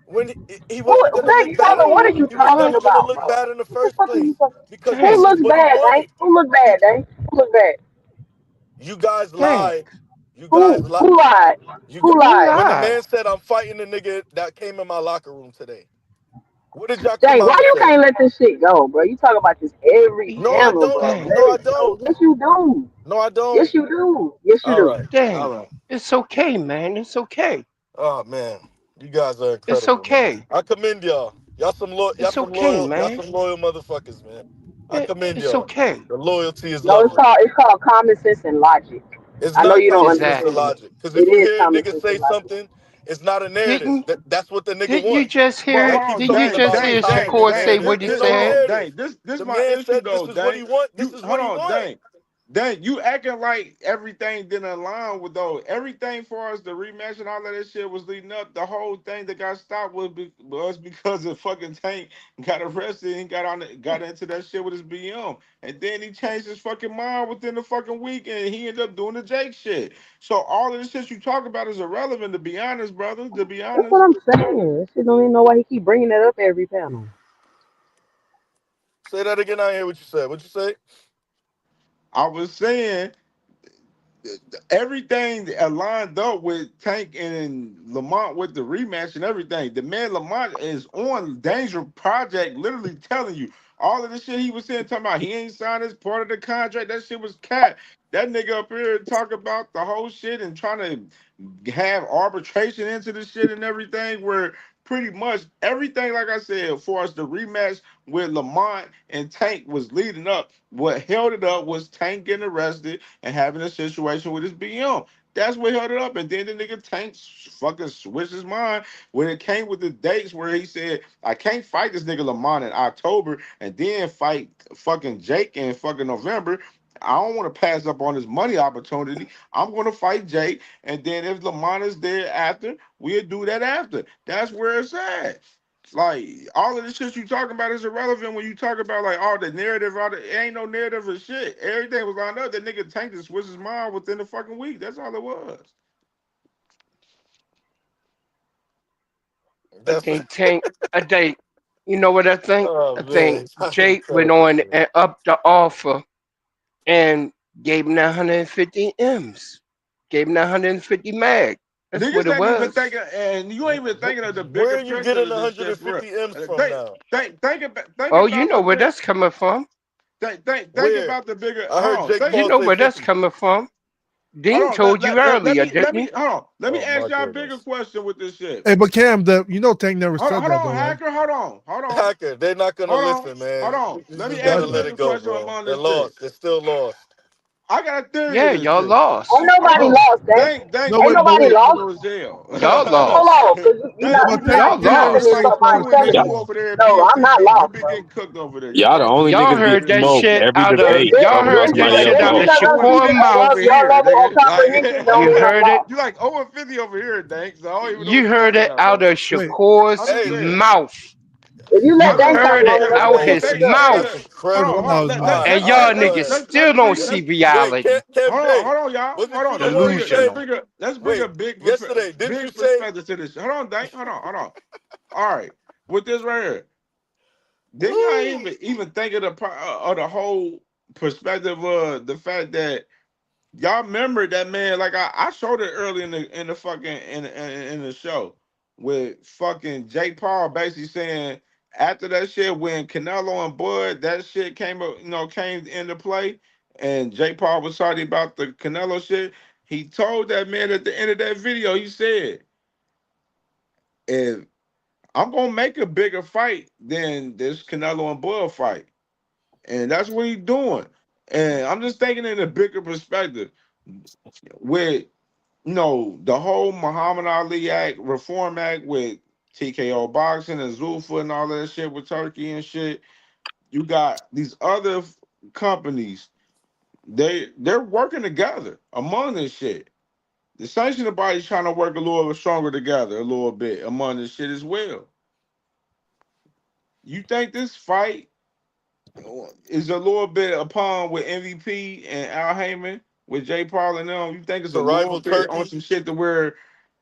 When he wasn't gonna look bad, What are you he was talking never gonna about, look bro? bad in the What the first fuck are you place talking? because Who this Dang, is looks what he bad, wanted. Dank? Who look He, bad, Dank? Who look bad? you guys dang. lied. You guys Who lied. who lied? You got, Who Who lied? when the lied? man said I'm fighting the nigga that came in my locker room today. What did y'all come Dank, why out and you say? can't let this shit go, bro? You talk about this every No, I channel, don't. bro. Dang, No, Let I it go. don't. Yes, you do. No, I Yes, don't. you do. Yes, you All do. right. All dang. right. It's okay, man. It's okay. Oh man, you guys are It's incredible, man. okay. I commend y'all. It's okay, Y'all man. some loyal motherfuckers, man. I commend It's y'all. okay. The loyalty is No, lovely. it's called common sense and logic. It's I know not you don't common sense and Exactly. understand it. logic. Because It if you is hear a common nigga sense say and logic. something, it's not a narrative. Didn't That's what the nigga didn't you want. just Well, hear? Y'all hold keep on, Didn't you talking dang, just about hear some dang, dang, confidence, Shakur man. say dang. what he This Ain't no hold said? on, narrative. dang. This The my man issue said this though, is what dang. he want. This You is hold what he on, want. dang. Dang, you acting like everything didn't align with though. Everything for us, the rematch and all of that shit was leading up. The whole thing that got stopped was because the fucking Tank got arrested and got into that shit with his BM. And then he changed his fucking mind within the fucking week and he ended up doing the Jake shit. So all of this shit you talk about is irrelevant, to be honest, brother. To be That's what honest. I'm saying. That shit don't even know why he keep bringing that up every panel. Say that again. I didn't hear what you said. What you say? I was saying everything lined up with Tank and Lamont with the rematch and everything. The man Lamont is on Danger Project, literally telling you all of the shit he was saying, talking about he ain't signed as part of the contract. That shit was cat. That nigga up here talk about the whole shit and trying to have arbitration into the shit and everything, where pretty much everything, like I said, for us the rematch with Lamont and Tank was leading up. What held it up was Tank getting arrested and having a situation with his BM. That's what held it up. And then the nigga Tank fucking switched his mind when it came with the dates where he said, I can't fight this nigga Lamont in October and then fight fucking Jake in fucking November. I don't want to pass up on this money opportunity. I'm going to fight Jake. And then if Lamont is there after, we'll do that after. That's where it's at. Like all of the shit you talking about is irrelevant when you talk about like all the narrative, it ain't no narrative or shit. Everything was lined up. That nigga Tank to switch his mind within the fucking week. That's all it was. I think Tank. I think. You know what I think? I think Jake went on and upped the offer, and gave him 150 M's. Gave him 150 mag. That's Niggas what it ain't even was. thinking, and you ain't even thinking of the bigger Where are you picture getting of this shit for 150 real. M's from now? Think Oh, you about know the where big. that's coming from. Think Where? about the bigger. I heard Jake You Paul know say where that's 50. coming from. Dean Hold on, told you earlier, let didn't me he? hold on. Let me Oh, ask my y'all a bigger goodness. question with this shit. Hey, but Cam, Tank never said Hold that on, though, right? Hacker. Hold on. Hacker, they're not gonna listen, Hold man. on. You Let me just ask gotta a let bigger it go, question bro. among They're this shit. lost. They're still lost. I got a theory Yeah, of this y'all shit. lost. Ain't nobody Hold on. lost, eh? No, Ain't wait, but nobody wait. lost. delusional as hell. Y'all Hold lost. on, because you're No, not, but you're not Y'all You saying lost. this like from my you and intelligence. over there No, I'm not you lost, been bro. getting cooked over there. You Y'all the talking only Y'all niggas get heard that smoked shit every out of. debate Y'all talking about heard you that somebody like shit else out over of lost. Because I'm 250 Shakur your, mouth. over your here, level of nigga. comprehension Like don't You mean I'm heard it. lost. you like over 50 over here, Dank. So I don't even know what You you're heard talking it about, out brother. of wait. Shakur's I'm just saying. mouth. If you You let I'm just Dane talk heard saying. it long enough, out you're going to his shut Whoa, up. mouth. that's Hold on, incredible. That was All right, And all y'all right, go niggas ahead. still don't see Wait, reality. Cam J, hold on, y'all. wasn't Hold you on. the one who said? Delusional. Let's bring Wait, a big yesterday, didn't you say? perspective to this. Hold on, Dank. Hold on. All right, with this right here, then y'all Woo. even think of the whole perspective of the fact that y'all remember that man. Like I showed it early in the fucking in the show with fucking Jake Paul basically saying after that shit when Canelo and Bud that shit came into play and Jake Paul was talking about the Canelo shit. He told that man at the end of that video. He said, "If I'm gonna make a bigger fight than this Canelo and Bud fight," and that's what he's doing. And I'm just thinking in a bigger perspective with the whole Muhammad Ali Act, Reform Act with TKO boxing and Zuffa and all that shit with Turkey and shit. You got these other companies. They're working together among this shit. The sanctioning body's trying to work a little stronger together, a little bit among this shit as well. You think this fight is a little bit upon with MVP and Al Heyman with Jay Paul and them? You think it's a To little rival bit on Turkey? some shit to where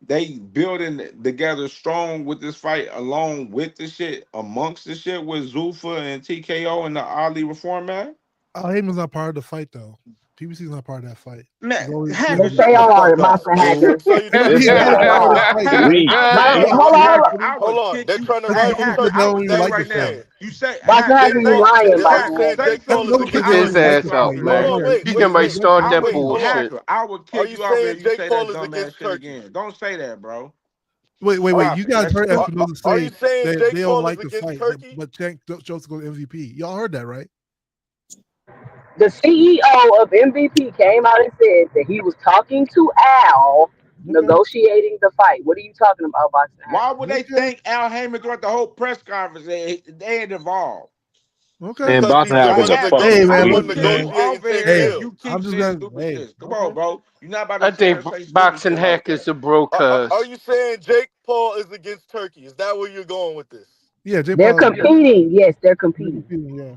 they building together strong with this fight along with the shit amongst the shit with Zuffa and TKO and the Ali Reform Act? Al Heyman's not part of the fight though. PBC's not part of that fight. Man, He's Hacker, Yes, shut they the are, fuck up. boxing hacker. So you think He's not a Hacker, part of that fight, Hacker, man. We hey, Hold on, hold Hacker, on. I hold would on? kick They're you. trying to That's Hey, rival because Hacker, they I Turkey. don't would even tell you That's like what the you're right now. fight. saying. You say, Boxing hacker, you say, lying, That's what you're boxing saying. hacker. say Jake That's Paul something is because against they His don't like Turkey. ass the up, fight. You Hold man. don't on, hear it. wait, He wait, somebody wait, started I that wait. would Hold on. bullshit. Hacker. I would Are kick you you out there saying if you Jake say that Paul is dumbass against shit Turkey? again. Don't say that, bro. Wait. Stop You it. guys That's heard stupid. Espinosa Are say you saying that Jake they don't Paul is like the against fight, Turkey? but Tank chose to go to MVP. Y'all heard that, right? The CEO of MVP came out and said that he was talking to Al, Okay. negotiating the fight. What are you talking about, boxing hacker? Why would they Okay. thank Al Heyman throughout the whole press conference? They ain't involved. Okay. and Because Boston he's the Hackers one a to Hacker, fucking Hey, he's the man, I one will listen, kick you man. off negotiating of Tank's here Hey, if deal. you I'm keep just saying gonna. stupid Hey, shit. Come on, okay. bro. You're not about to I sit there think and say stupid boxing shit like hack is that. a bro Are cuz. you saying Jake Paul is against Turkey? Is that where you're going with this? Yeah, J. They're Paul. competing. Yes, they're They're competing. competing. Yeah.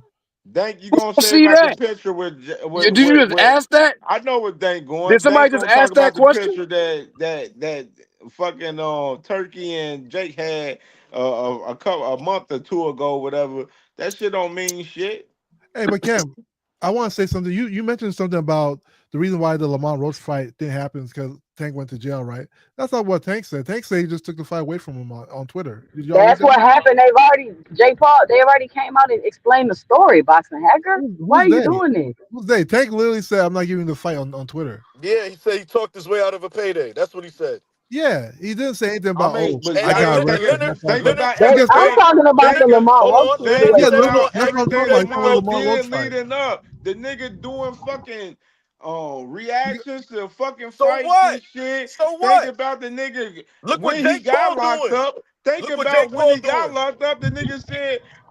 Dank, you gonna say See about the that? picture with Did you just ask that? I know what Dank Did going. somebody Dank just gonna talk ask that about the question? picture that fucking Turkey and Jake had a month or two ago, whatever. That shit don't mean shit. Hey, but Cam, I want to say something. You mentioned something about the reason why the Lamont Roach fight didn't happen is because Tank went to jail, right? That's not what Tank said. Tank said he just took the fight away from him on Twitter. Did y'all read That's that? what happened. They already came out and explained the story, boxing hacker. Why Who's are you they? doing this? Who's they? Tank literally said, "I'm not giving the fight on Twitter." Yeah, he said he talked his way out of a payday. That's what he said. Yeah, he didn't say anything I about, mean, "Oh, but And I y'all got ain't and thinking. arrested." Leonard Nothing like Think that. Leonard about said the I'm everything. same. talking about the Leonard, Think, Lamar hold Roach on. think Leonard Yeah, said situation. about on that's what I'm talking everything about. that everything He's we talking about y'all know. Lamont Roach did fight. leading up. The nigga doing fucking reactions to fucking So fights what? and shit. So Think what? about the nigga Look what when he Jake got Paul locked doing. up. Think Look what about Jake when Paul he got doing. locked up. The nigga said,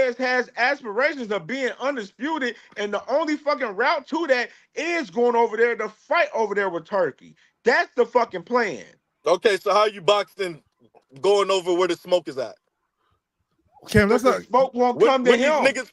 Alvarez has aspirations of being undisputed, and the only fucking route to that is going over there to fight over there with Turkey. That's the fucking plan. Okay, so how you boxing going over where the smoke is at? Cam, that's The not. smoke won't come to When these him. niggas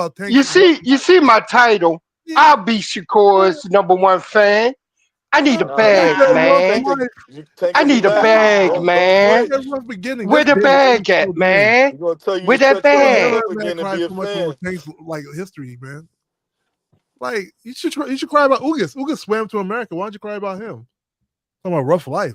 about Tank. You see my title. I'll be Shakur's #1 fan. I need a bag, man. I need a bag, man. Where the bag at, man? Where that bag? Like history, man. Like you should cry about Ugas. Ugas swam to America. Why don't you cry about him? Talking about rough life.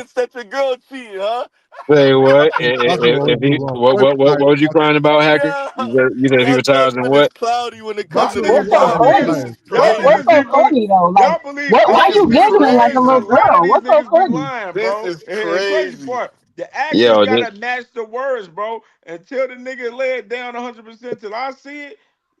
convinced that your girl cheated, huh? Say what? That's what If always he, go wrong. what was you crying about, Hacker? Yeah. You said if he Y'all retires and judgment is what? cloudy when it My comes to thing these is, What's so y'all topics. niggas, funny? This is y'all What's crazy. niggas so be, funny though? Like, y'all believe why This you is actors be giggling like a lying. A little crazy. lot of girl? these What's so niggas be funny? lying, This bro. is And the crazy crazy. part, the actors Yo, gotta match the words, bro. Until the nigga lay it down 100%, till I see it,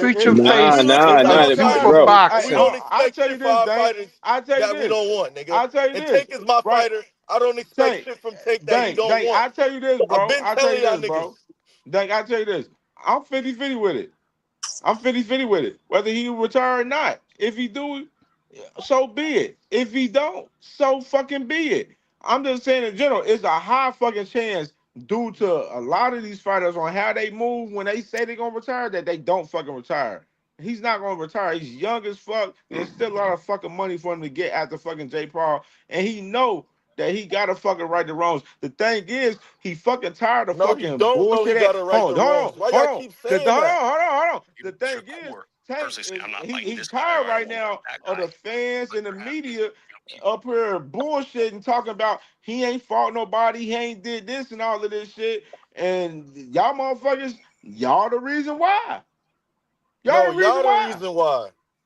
Switch your If face Tank, to I'm Zuffa sorry. bro. We boxing. don't I expect tell you shit for this, our Dank. fighters I tell you that we this. don't want, nigga. I tell you And this. Tank is my Right, fighter. I don't expect Tank. shit from Tank that he Dank, don't Dank. want. I tell you this, I've bro. been I tell telling you y'all this, niggas. bro. Dank, I tell you this. I'm 50-50 with it. I'm 50-50 with it. Whether he retire or not. If he do, so be it. If he don't, so fucking be it. I'm just saying in general, it's a high fucking chance due to a lot of these fighters on how they move when they say they're gonna retire that they don't fucking retire. He's not gonna retire. He's young as fuck. There's still a lot of fucking money for him to get after fucking J. Paul, and he know that he gotta fucking right the wrongs. The thing is, he fucking tired of No, he fucking don't know he bullshit. gotta right the wrongs. Why y'all keep saying that? Hold on. The thing is, Tank is he's tired right now of the fans and the media up here bullshitting, talking about he ain't fought nobody, he ain't did this and all of this shit. And y'all motherfuckers, y'all the reason why. Y'all No, the reason y'all the why. reason why.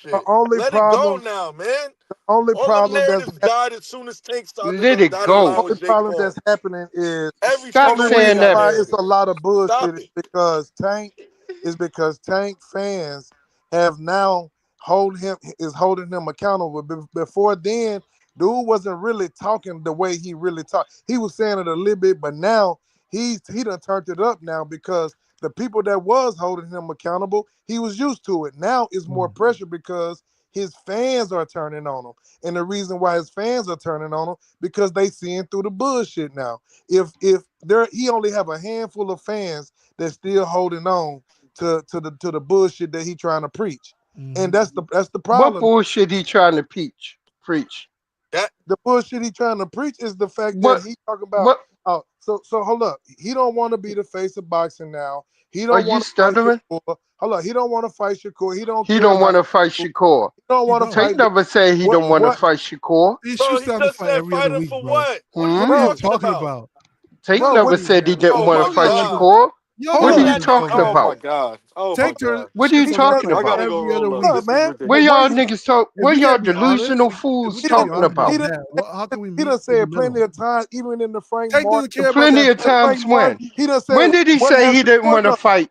shit. only Let it go problem, now, man. the only All them problem that's narratives died as soon as Tank started Let the it dotted go. line with only Jake problem Paul. that's happening is Every Stop only single one of saying reason y'all that. why it's a narratives. lot of Stop bullshit it. is because Tank fans have now holding him accountable. Before then, dude wasn't really talking the way he really talked. He was saying it a little bit, but now he done turned it up now because the people that was holding him accountable, he was used to it. Now it's more pressure because his fans are turning on him. And the reason why his fans are turning on him because they seeing through the bullshit now. If he only have a handful of fans that's still holding on to the bullshit that he trying to preach. And that's the What problem. bullshit he trying to preach? The bullshit he trying to preach is the fact that What? he talking about. What? Oh, so hold up. He don't want to be the face of boxing now. He Are don't you want to fight stuttering? Shakur. Hold up. He don't want to fight Shakur. He don't He care don't about want to fight Shakur. Shakur. He don't want to Tank fight. never said he don't want to What? fight Shakur. He Bro, shoots he down to just fight said every fight other him week, for bro. what? What are you What are you talking talking about? about? Tank Bro, never what? said he didn't Oh want my to fight god. Shakur. Y'all What gotta are let you this go, talking Oh man. my about? god. Oh my Tank god. What are you shoots down to talking fight I gotta about? go every other roll up. week. Look, This is man. Where ridiculous. y'all What? niggas talk? If Where we y'all can't be honest, delusional if fools we can't be talking honest about? about He done, that, how can we he meet done in the said plenty middle? of times, even in the Frank Tank Martin. doesn't care about Plenty that of fight. Frank times Martin, when? he done said When did he what say have he didn't Shakur want to done? fight?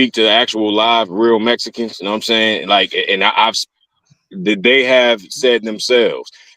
speak to the actual live real Mexicans. You know what I'm saying? Like, and they have said themselves,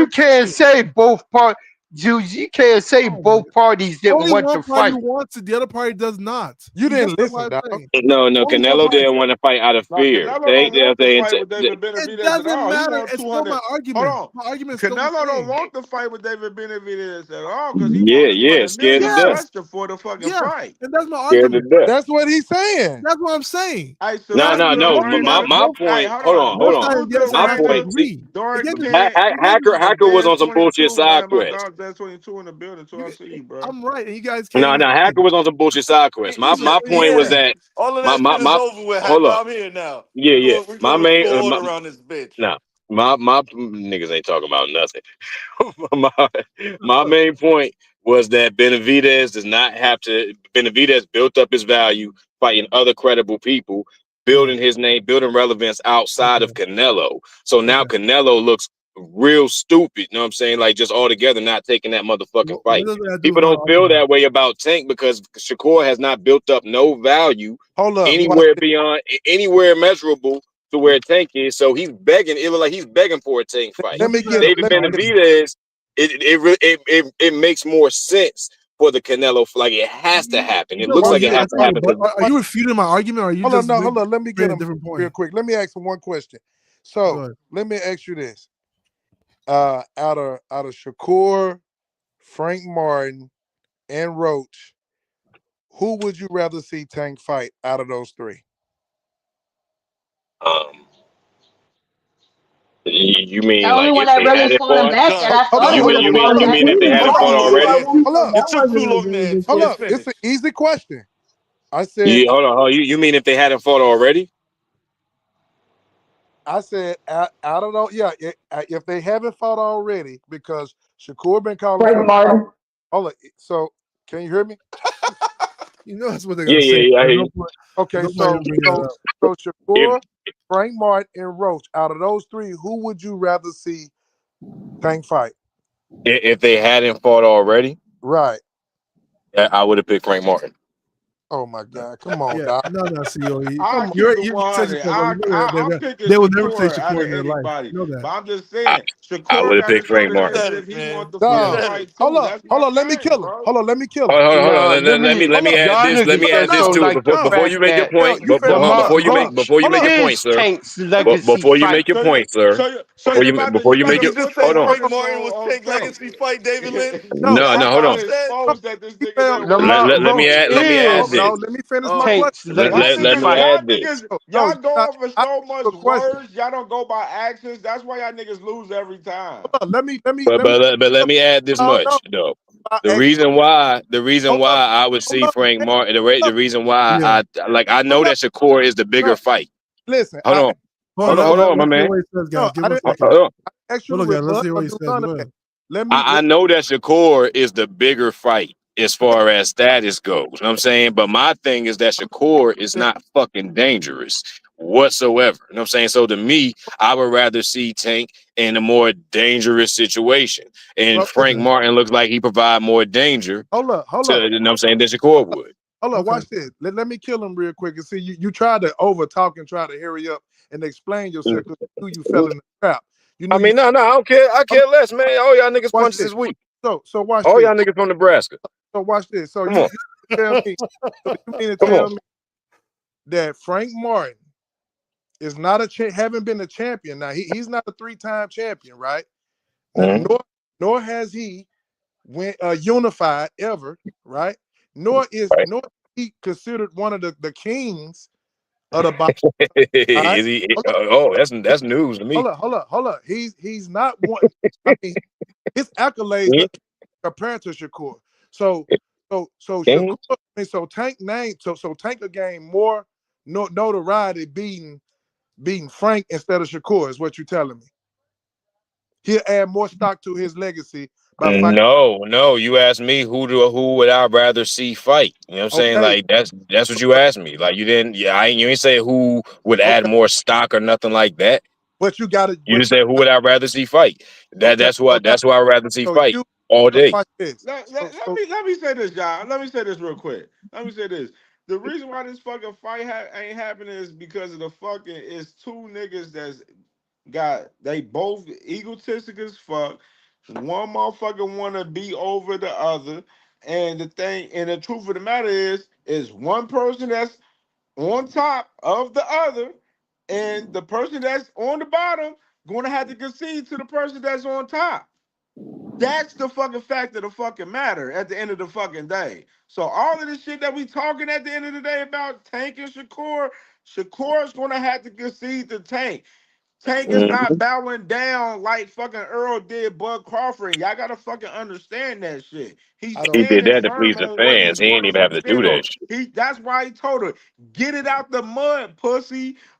you can't say both parties. You can't say both parties didn't Only want one to party fight. wants it, the other party does not. You That's didn't why listen, I'm dog. saying. No, Only one Canelo party. didn't want to fight out of Now, fear. Canelo They don't want to they fight with David It Benavidez at doesn't all. He matter. want It's still 200. my Hold argument. on. My argument is still the Canelo don't same. want to fight with David Benavidez at all because he yeah, want yeah, 200 scared to million death. Yes, extra for the fucking yes, fight. and that's my Scared to argument. death. That's what he's saying. That's what I'm saying. Hey, so No, That let's no, do it no. right both My now. sides, my both, Hey, point. hold Hold on. on, hold both Let's on. sides do on it the other the side My have right to point. way. See, agree. It Dark can't just King, Hacker was on some Dez bullshit 22, side man. My quest. dog Dez 22 in the building, so I see you, bro. I'm right, and you guys can't No, even no. see Hacker it. was on some bullshit side quest. My Yeah, my point was yeah. that All of my that my shit is my. over with, Hold Hacker. up. I'm here now. Yeah, yeah. We My gonna main. restore order around this bitch. No. my niggas ain't talking about nothing. my main point was that Benavidez does not have to. Benavidez built up his value fighting other credible people, building his name, building relevance outside of Canelo. So now Canelo looks real stupid. You know what I'm saying? Like just altogether not taking that motherfucking What fight. does that do People with my don't feel argument? that way about Tank because Shakur has not built up no value Hold up. anywhere beyond anywhere measurable to where Tank is. So he's begging. It look like he's begging for a Tank fight. Let me get David Benavidez, it makes more sense for the Canelo. Like it has to happen. It looks like it has to happen. Are you refuting my argument, or are you Hold just on, no, hold on. Let me get a him different point? real quick. Let me ask him one question. So let me ask you this: out of Shakur, Frank Martin, and Roach, who would you rather see Tank fight out of those three? You mean The only like one if that they really hadn't fought him fought? back that I thought it would have fought him You back mean if was they hadn't fought already? It took too long, man. Hold Just up. It's an easy question. I said, Hold on. You mean if they hadn't fought already? out of those, if they haven't fought already, because Shakur been calling Frank for. Martin. Hold on. So can you hear me? You know that's what they're Yeah, gonna say. I hear No you. point. Okay, No point in bringing it up. so Shakur, Frank Martin, and Roach. Out of those three, who would you rather see Tank fight? If they hadn't fought already, Right. I would have picked Frank Martin. Oh my God! Come on, Yeah, Doc. no, COE. I keep it 100. I'm picking They will never say Shakur out Shakur of in their life. anybody. You know that. But I'm just saying, I would Shakur have got to picked show Frank the Martin. niggas if he wants to Dog. fight Hold too. up, That's my Let me thing, kill him. bro. Hold on, let me kill him. Hold on. Let me add Y'all this. Let me niggas add just this don't to it like the before you fact make your that point. Lamont Before you Roach make your point, is sir. Tank's legacy Before you make fight. your point, sir. So you about to Before you make your just say hold on. Frank Martin was Tank legacy fight David Lynch? No, No, I hold on. gotta expose that this nigga fell. that work for Lamont Let me Roach add is this. Let me finish my question. Tank's legacy fight. Add this. y'all go I over so asked much you a question. words. Y'all don't go by actions. That's why y'all niggas lose every time. Hold on, let me But let me add this no, much though. I The asked reason why I would hold see up, Frank Martin, the reason why Yeah. I know hold up, that Shakur is the bigger bro. fight. Listen, Hold on. Hold Hold on. on, my Let's hear man. what he says, no, guys. Give I him a didn't second. Hold on. ask you Hold to on, guys. Let's rebut hear what or he do says. none Go of that. ahead. I know that Shakur is the bigger fight as far as status goes. You know what I'm saying? But my thing is that Shakur is not fucking dangerous whatsoever. You know what I'm saying? So to me, I would rather see Tank in a more dangerous situation. And Frank Martin looks like he provide more danger Hold up. you know what I'm saying, than Shakur would. Hold on, watch this. Let me kill him real quick and see you tried to over talk and try to hurry up and explain yourself because you fell in the trap. You knew I mean, no, I don't care. I care less, man. All y'all niggas watch punches this. is weak. So watch All this. y'all niggas from Nebraska. So watch this. So Come you on. tell me, you mean to Come tell on. me that Frank Martin is not haven't been a champion. Now he's not a 3-time champion, right? Nor has he went unified ever, right? Nor is he considered one of the kings of the boxing. Right? Is he? Oh, that's news to me. Hold up. He's not one. I mean, his accolades are compared to Shakur. So Shakur. I mean, so Tank name. So Tank will gain more notoriety beating Frank instead of Shakur is what you're telling me. He'll add more stock to his legacy by fighting. No. You asked me who would I rather see fight? You know what I'm saying? Okay. Like that's what you asked me. Like you didn't. Yeah, you ain't say who would add more stock or nothing like that. But you got to. You just said who would I rather see fight? That's who I'd rather see fight all day. Watch this. Let me say this, y'all. Let me say this real quick. Let me say this. The reason why this fucking fight ain't happening is because of the fucking it's two niggas that's they both egotistic as fuck. One motherfucker wanna be over the other. And the truth of the matter is one person that's on top of the other, and the person that's on the bottom gonna have to concede to the person that's on top. That's the fucking fact of the fucking matter at the end of the fucking day. So all of this shit that we talking at the end of the day about Tank and Shakur's gonna have to concede to Tank. Tank is not bowing down like fucking Earl did Bud Crawford. Y'all gotta fucking understand that shit. He's He did standing that to firm please the on what he fans. He ain't wants even to have to do stand on. that shit. That's why he told her, get it out the mud, pussy.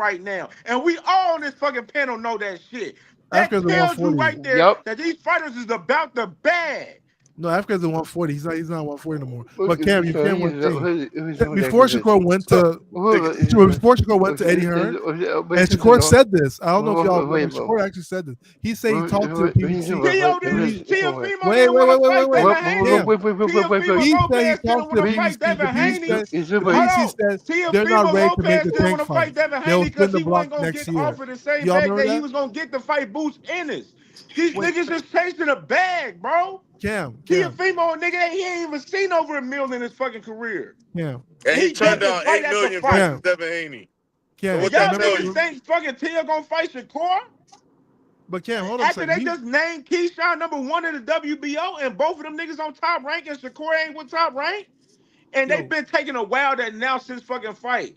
right now. And we all on this fucking panel know that shit. That Africa's the tells you 140. right there that these fighters is about the bag. No, Africa's the 140. He's not 140 no more. But So Cam, you so can he's one thing. who's on Before that? Shakur went to before Shakur went to Eddie Hearn, and Shakur said this. I don't know if y'all remember. Shakur actually said this. He said he talked to PBC. Wait. He said he talked to PBC, but PBC said they're not ready to make a tank fight. They'll spin the block next year. The same Y'all bag remember that he that? was gonna get the fight Boots Ennis. These niggas just chasing a bag, bro. Cam. Teofimo, nigga, he ain't even seen over $1 million in his fucking career. Cam. And he turned down $8 million versus Devin Haney. Cam. So what Y'all that tell niggas you? think fucking Tia gonna fight Shakur? But Cam, hold on a After second. they just named Keyshawn #1 in the WBO, and both of them niggas on top rank, and Shakur ain't with top rank, and they've been taking a while to announce his fucking fight.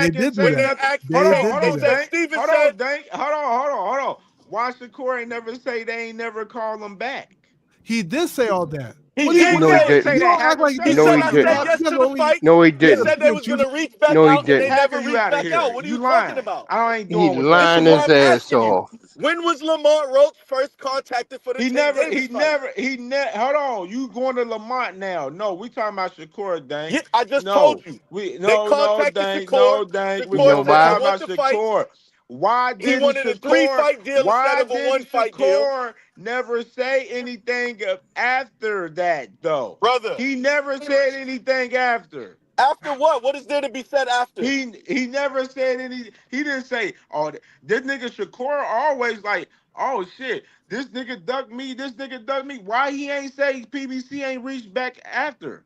back and did do say that. nothing. They Hold on, did hold do on, that. Dank. Hold on, Dank. Hold on. Why Shakur ain't never say they ain't never call him back? He did say all that. He What do you did want? No, he say it. didn't. You Say that. don't act Have him like he say He didn't it. said, No, say he I that. said didn't. You yes guys to are the only fight. No, he He didn't. said they was going to reach back No, he out and they didn't. never Hacker, you reached out of back here. out. What are You you talking lying. about? I ain't He doing with that. This is lying why his I'm ass asking you. off. When was Lamont Roach first contacted for the Tank Davis fight? He never. Hold on, you going to Lamont now? No, we talking about Shakur, Dank. Yeah, I just told No, you. They no, contacted Dank, Shakur. no, Dank. You Shakur know said, I why? Talking want about the fight. Shakur. He wanted a 3-fight deal instead Why of a didn't 1-fight deal. Shakur never say anything after that though? Brother, He never said anything after. after what? What is there to be said after? He never said any. He didn't say, "Oh, this nigga Shakur always like, oh shit, this nigga ducked me. This nigga ducked me." Why he ain't say PBC ain't reached back after?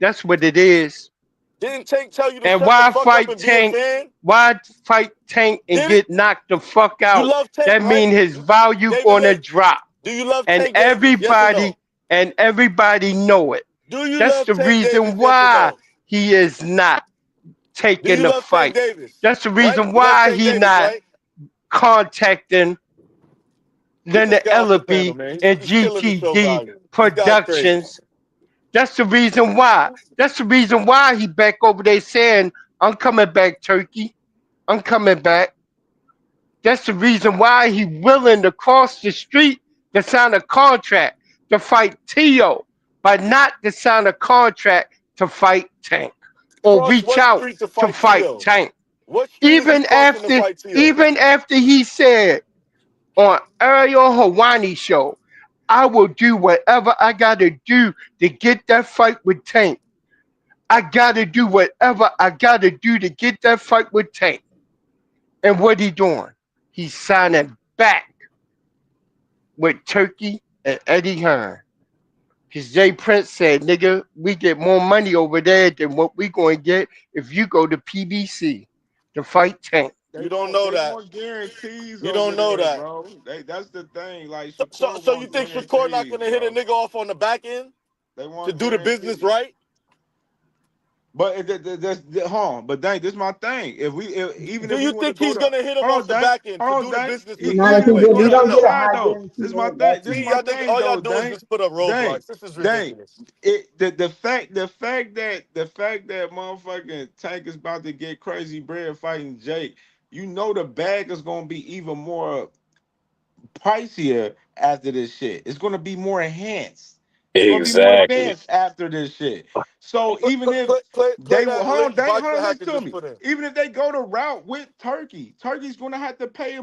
That's what it is. Didn't Tank tell you to And shut the why fuck up fight and be a Tank? fan? Why fight Tank and Did it? get knocked the fuck You out? love Tank, That right? mean his value David gonna Lynch. drop. Do you love And Tank Davis? Yes or no? everybody know it. Do you That's love the Tank Davis? reason Yes or why no? he is not Do taking you the love Tank fight. Davis? That's the Right? reason You love why Tank he Davis, not right? contacting Get this Leonard guy off the panel, Ellaby man. and He's killing the show GTD value. This guy's crazy. Productions. That's the reason why. That's the reason why he back over there saying, I'm coming back, Turkey. I'm coming back. That's the reason why he willing to cross the street to sign a contract to fight Tio, but not to sign a contract to fight Tank or Cross reach what out street to to fight fight Tio? Tank. What street is he Even crossing to after, fight Tio? even after he said on Ariel Hawani show, I will do whatever I gotta do to get that fight with Tank. I gotta do whatever I gotta do to get that fight with Tank. And what he doing? He's signing back with Turkey and Eddie Hearn. Because Jay Prince said, nigga, we get more money over there than what we going to get if you go to PBC to fight Tank. You don't know They that. want guarantees You over don't know there, that. bro. That's the thing. Like So, Shakur so you want think Shakur not guarantees, gonna hit a bro. nigga off on the back end They to want do the business guarantees. right? But but dang, this is my thing. Even Do if we you want to think go he's to gonna hit him hold off on, the dang, back end to hold on, do the dang. business to Nah, lose Even if weight? we go we to Yes or don't other get a no? side high though, this guarantee is my on thing. that This is See, my y'all too. think thing all y'all though, do is dang, just put up dang, roadblocks. This is dang. ridiculous. The fact that motherfucking Tank is about to get crazy bread fighting Jake, you know the bag is gonna be even more pricier after this shit. It's gonna be more enhanced. It's gonna be more Exactly. advanced after this shit. So even if Play they that link hold Boxer on, Hacker listen to just me. put in. Even if they go the route with Turkey, Turkey's gonna have to pay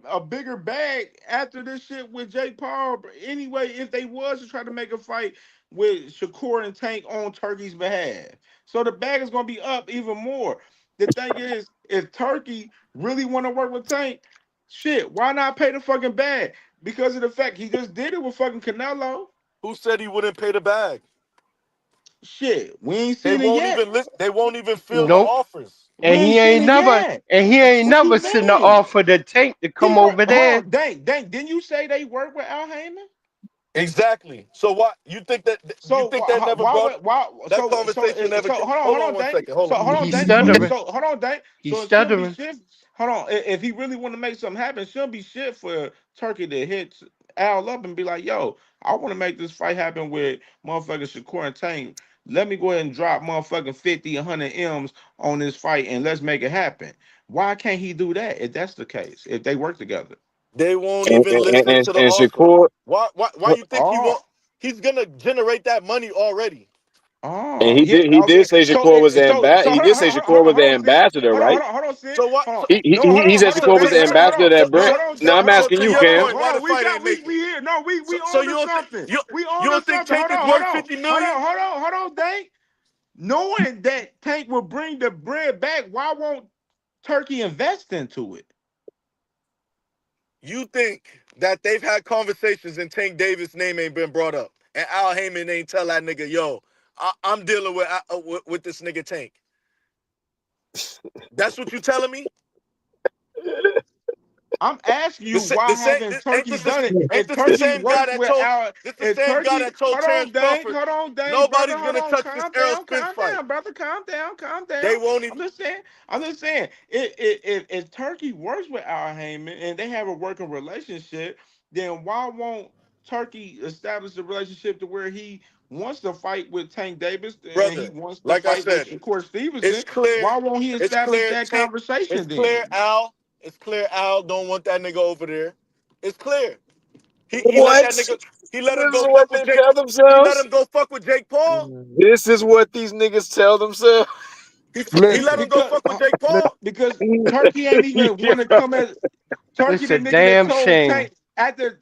a bigger bag after this shit with Jake Paul. Anyway, if they was to try to make a fight with Shakur and Tank on Turkey's behalf, so the bag is gonna be up even more. The thing is, if Turkey really want to work with Tank, shit, why not pay the fucking bag? Because of the fact he just did it with fucking Canelo. Who said he wouldn't pay the bag? Shit, we ain't They seen it won't yet. even list. They won't even fill the Nope. offers. We ain't seen it yet. And he ain't What never you sent an mean? offer to Tank to He come work. over Hold there. on, dang. Didn't you say they work with Al Heyman? Exactly. So why you think that So never why brought would why that conversation never so came? hold Hold on on, one dang. second. Hold So on. hold on, He's dang. stuttering. So hold on, dang. He's So it shouldn't be stuttering. shit. Hold on. If he really want to make something happen, it shouldn't be shit for Turkey to hit Al up and be like, yo, I want to make this fight happen with motherfucking Shakur and Tank. Let me go ahead and drop motherfucking 50, 100 M's on this fight and let's make it happen. Why can't he do that if that's the case? If they work together? They won't And, even and, listen and, to the and offer. Shakur, Why you think he Oh, won't? He's gonna generate that money already. and oh, he yeah. did he did Okay. say Shakur was the So he did say Shakur was the sis. ambassador, right? Hold on, sis. So what? Hold on. So, No, He said so Shakur was then the so ambassador of so that brand. so Now I'm so asking to you, your Cam. point, why the fight ain't We making? here. No, we So on you to don't think something. We you on to don't think something. Tank is worth 50 million? Hold on, Dank. Knowing that Tank will bring the bread back, why won't Turkey invest into it? You think that they've had conversations and Tank Davis' name ain't been brought up, and Al Heyman ain't tell that nigga, yo, I'm dealing with this nigga Tank. That's what you telling me? I'm asking you why The same haven't ain't Turkey this done it? ain't If this the Turkey same guy works that with told our, this the if same guy Turkey, that told Terrence Crawford hold on, dang, brother, nobody's hold gonna on, touch this Errol Spence fight. brother, calm They down. won't even. I'm just saying, if Turkey works with Al Heyman and they have a working relationship, then why won't Turkey establish a relationship to where he wants to fight with Tank Davis and he Brother, wants to like I fight with said, Shakur it's Stevenson? clear. Why won't he It's establish clear. that Tank. It's conversation then? clear. Al. It's clear. Al don't want that nigga over there. It's clear. He let What? that nigga. He let him This is go what fuck with they Jake. tell He let themselves. him go fuck with Jake Paul. This is what these niggas tell themselves. He let him go fuck with Jake Paul. Because Turkey ain't even want to come at Turkey, It's the a nigga that damn told shame. Tank after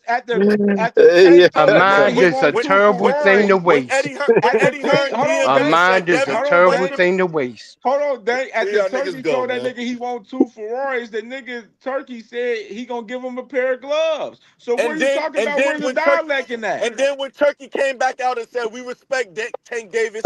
Tank A told him that mind he is a want two terrible thing to Ferraris. waste. When After Eddie Tank, Hearn hold on, A DM'd him Dank. and said mind is a Devin, Hold on, let terrible Dank. him. thing to waste. Hold on, Dank. See After y'all niggas Turkey go, told that man. nigga he want two Ferraris, the nigga Turkey said he gonna give him a pair of gloves. So what And are you then talking and about? then Where's the when Turkey dialect in that? and then when Turkey came back out and said we respect Tank Davis,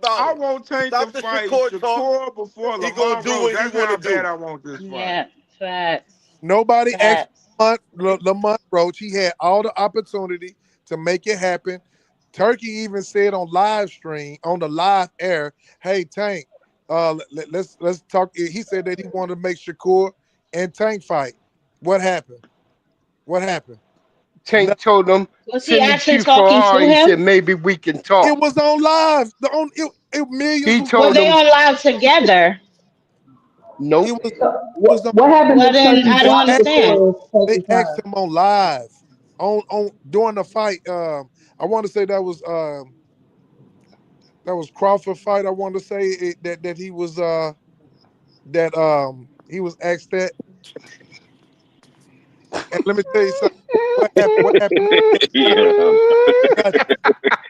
about I it. want Tank to Stop the fight Shakur talk. Shakur before He gonna Lamar do Rose. what he That's wanna how bad do. I want this fight. Yeah, facts. Nobody asked Facts. Lamont Roach. He had all the opportunity to make it happen. Turkey even said on live stream, on the live air, "Hey Tank, let's talk." He said that he wanted to make Shakur and Tank fight. What happened? What happened? Tank told him, Was he send me actually two talking to Ferraris him? and maybe we can talk. It was on live. Millions He was. Were told they him, on live together? nope. It was. What, Was on. what happened Well, if then Turkey I don't They blocked asked, understand. Shakur they second asked time? him on live on during the fight. I want to say that was Crawford fight. I want to say that he was he was asked that. And let me tell you something. What happened? What happened? Yeah. I got you.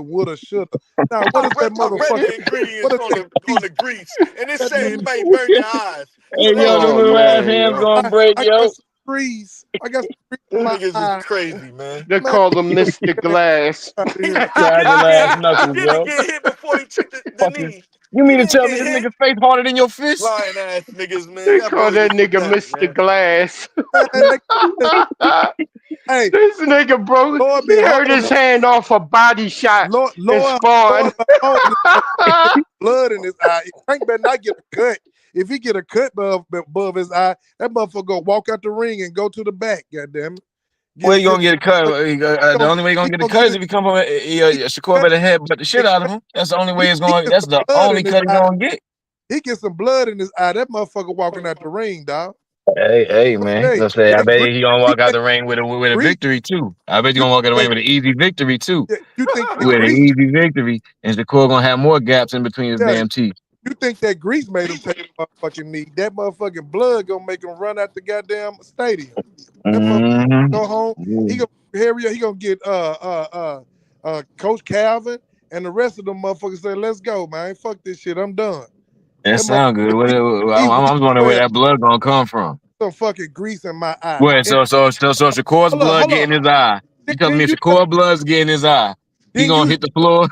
woulda, shoulda. Now, what is that I read the motherfucker? ingredients What is on the grease, and it that said mean? it may burn your eyes. Hey, So yo, them look, little ass hands gonna break, I yo. got some grease. I got some grease in my niggas is eye. crazy, man. They Man, call him Mr. Glass. out of He here. Fragile ass knuckles, didn't yo. get hit before he took the Fucking. knee. You He mean to didn't tell me get this hit. nigga face harder than your fist? Lying ass niggas, man. They Y'all call boys that are nigga pathetic, Mr. man. Glass. Man, Hey, This nigga, bro, Lord he been hurt his holding. hand off a body shot Lord, and Lord, spawned. Lord been holding his blood in his eye. Tank better not get a cut. If he get a cut above his eye, that motherfucker go walk out the ring and go to the back. Goddamn it. Where you Get gonna get a cut? The only way you're gonna he get a gonna cut get is his if you come from Shakur cut. better head but the shit out of him. That's the only way it's going. Get That's some the blood only in his cut he's eye. gonna get. He get some blood in his eye. That motherfucker walking out the ring, dog. Hey, man. Hey, Let's say I that bet grease, he gonna you walk out think the ring with a grease? victory too. I bet you You gonna walk out the ring think with an easy victory too. you think that With an grease? easy victory, and Shakur gonna have more gaps in between his Yeah, damn teeth. you think that grease made him take a motherfucking knee? That motherfucking blood gonna make him run out the goddamn stadium. That motherfucker go home. He Mm-hmm. gonna Harry. He gonna get Coach Calvin and the rest of them motherfuckers say, "Let's go, man. Fuck this shit. I'm done." That That sound good. motherfucker, he weak I'm wondering where well. that blood gonna come from. Some fucking grease in my eye. Wait, And so Shakur's hold up, blood hold get in up. his eye. You telling me Didn't if you Shakur blood's get in his eye, he didn't gonna you hit the floor?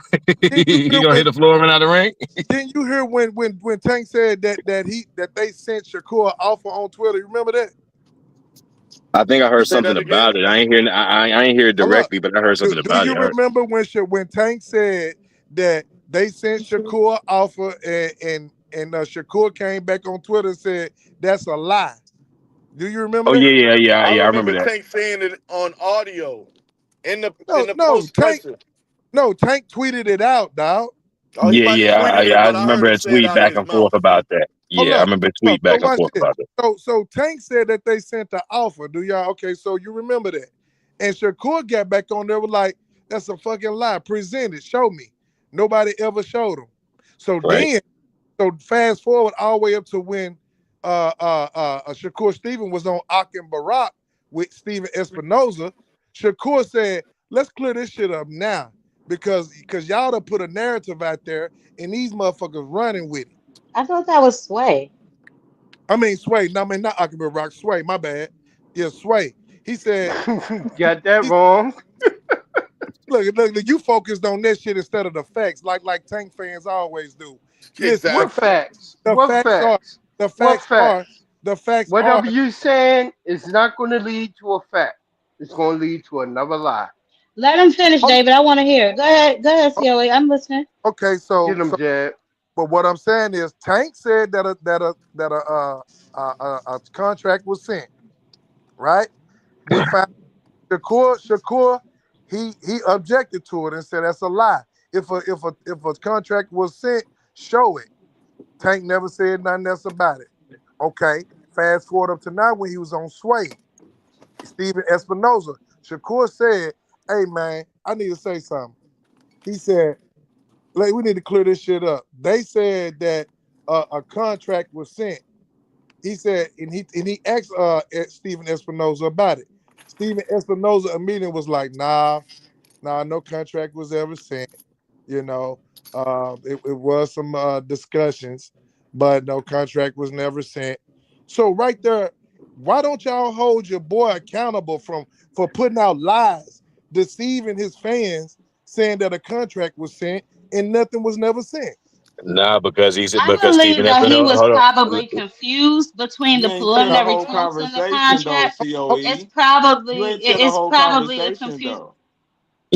didn't you He hear gonna when hit the floor and run out the ring? didn't you hear when Tank said that they sent Shakur offer on Twitter? You remember that? I think I heard Say something that again. about it. I ain't hear it Hold up. directly, but I heard Do, something do about you it. I heard, remember when Tank said that they sent Shakur offer and Shakur came back on Twitter and said that's a lie? Do you remember oh that? I yeah. I remember remember that. Tank saying it on audio in No, the no, post presser. Tank tweeted it out, dog. Oh, he might have tweeted it, I but I heard remember him a say it tweet out of back his and forth mouth. about that. Hold Yeah, I up, remember a hold up. tweet So back and watch forth this. about that. So Tank said that they sent the offer. Do y'all okay? So you remember that? And Shakur got back on there was like, "That's a fucking lie. Present it. Show me." Nobody ever showed him. So Right. then, so fast forward all the way up to when Shakur Stevenson was on Akim Barak with Steven Espinoza. Shakur said, "Let's clear this shit up now because y'all done put a narrative out there and these motherfuckers running with it." I thought that was Sway. I mean, Sway. No, I mean not Akim Barak. Sway. My bad. Yeah, Sway. He said, Got that he, wrong. look, you focused on that shit instead of the facts, like Tank fans always do. Listen, What Exactly. facts? the What facts are, facts? the What facts are, facts? the facts are. Whatever you saying is not going to lead to a fact. It's going to lead to another lie. Let him finish, Oh, David. I want to hear. Go ahead, COA. I'm listening. okay, Get so them, Jab. but what I'm saying is, Tank said that a contract was sent, right? We found Shakur, he objected to it and said that's a lie. If a contract was sent, show it. Tank never said nothing else about it. Okay, fast forward up to now when he was on Sway, Steven Espinoza. Shakur said, "Hey man, I need to say something." He said, "Like we need to clear this shit up." They said that a contract was sent. He said, and he asked Steven Espinoza about it. Steven Espinoza immediately was like, nah, no contract was ever sent. You know, it was some discussions, but no contract was never sent. So right there, why don't y'all hold your boy accountable for putting out lies, deceiving his fans, saying that a contract was sent and nothing was never sent? Nah, I because believe Stephen that he Espinosa. was Hold on. probably confused between You the ain't tell the preliminary whole talks and the conversation though, contract. COE. You ain't tell the It's whole probably a conversation confusion. though.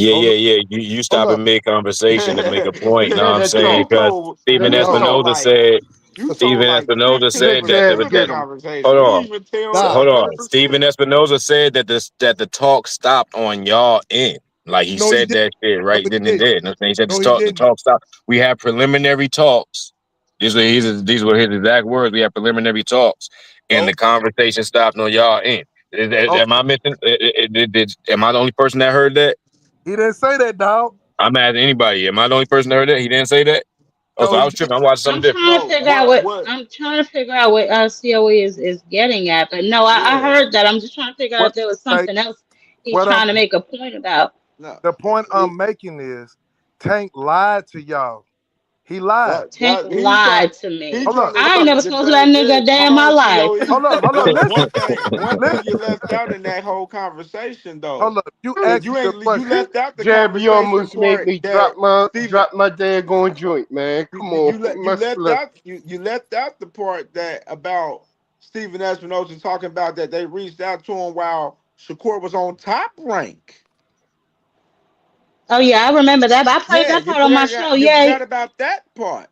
Hold up, You hold stop up. in mid conversation to make a point. Know what I'm Let her saying? You talk. Because told Let Stephen her talk. Espinosa said. you told Stephen like Espinosa 15% said Let that Jab of the get that him. conversation. hold You on. didn't even tell the Nah, Hold on. 100%. Stephen Espinosa said that the talk stopped on y'all end. Like he no, he said didn't. that shit No, right he then and didn't. there. You know what I'm saying? He said No, he the didn't. talk stopped. We had preliminary talks. These were his exact words. We had preliminary talks, and the Okay, conversation stopped on y'all end. Am okay. I missing? Am I the only person that heard that? He didn't say that, dog. I'm asking anybody. Am I the only person that heard that? He didn't say that. Oh, so No, I he was tripping. didn't. I'm watching something I'm different. trying to No, figure out what COE is getting at. But no, I yeah. heard that. I'm just trying to figure out What if there was say? something else he's What I'm trying to make a point about. No. the point I'm making is Tank lied to y'all. He lied. Tank He try lied to me. he Hold up, trying to I hold ain't up, say never the spoke to that thing nigga a is, day hold in my on, life. COE. hold up. Look, Listen, one thing you listen. left out in that whole conversation though. Hold up. You Cause asked me a you question. left out the Jab, you conversation almost made part me that Stephen drop my daggone joint, man. Come on, you my left slip. out you left out the part that about Stephen Espinosa talking about that they reached out to him while Shakur was on Top Rank. Oh yeah, I remember that. But I played Yeah, that part on my show. you Yeah. forgot about that part.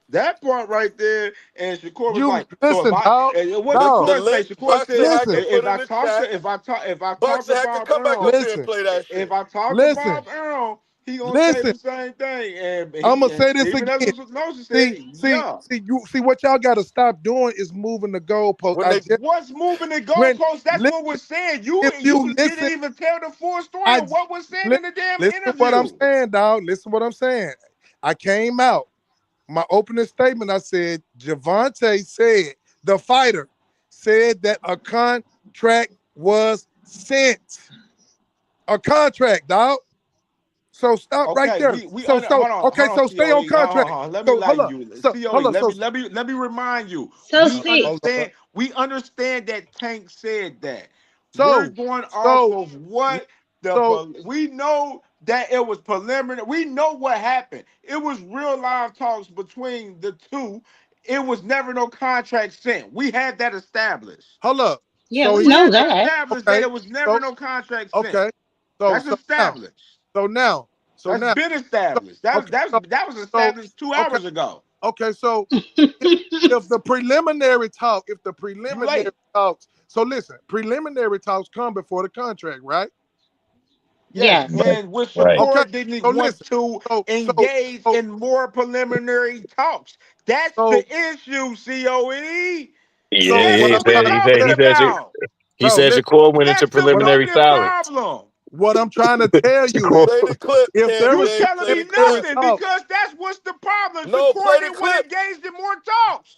That part right there, and Shakur was You like, "So if listen, I, dog. what The Shakur Dog. say? link Shakur said, Boxer had Listen. can put in I the talk chat. to, if I talk to Boxer had can Bob come back Earl, up here and Listen. play that if shit. I talk to Listen. Bob Earl, he gonna say Listen. the same thing." And I'm he gonna and say this Stephen again. Nose said, "Yeah." See what y'all got to stop doing is moving the goalpost. When they What's moving the When goalposts? That's listen, what we're saying. if You you didn't listen, even tell the full story I of what was said li- in the damn listen what I'm interview. saying, dog. Listen what I'm saying. I came out. My opening statement, I said, Gervonta said, the fighter said that a contract was sent. A contract, dog. So stop right Okay, there. we So under so okay, hold on, so stay on COE. contract. Let me So hold like up. you, So hold COE. up. So Let me remind you. So see, hold up. We understand that Tank said that. We're So going off so of what so we know that it was preliminary. We know what happened. It was real live talks between the two. It was never no contract sent. We had that established. hold up. yeah, So we he We know had that. established that okay. it was never So no contract sent. okay. That's So now. established. So now. So That's now. been So, established. okay. That was So established two okay. hours ago. Okay. So if the preliminary talk, if the You preliminary late. talks, so listen, preliminary talks come before the contract, right? Yes, Yes. Right. and with Right. Okay. Shakur didn't So want listen. to So so engage so in more preliminary talks. That's the so issue, COE. Yeah, so That's what he I'm what we said trying he to said talking he tell, said about. he bro, said listen, Shakur went into That's the what I'm preliminary fucking silence. problem. trying to tell you Shakur is play the clip, if there You was CamJ. telling Play me the preliminary clip. nothing talks, because that's what's the problem. No, Shakur play the didn't want clip. to engage in more talks.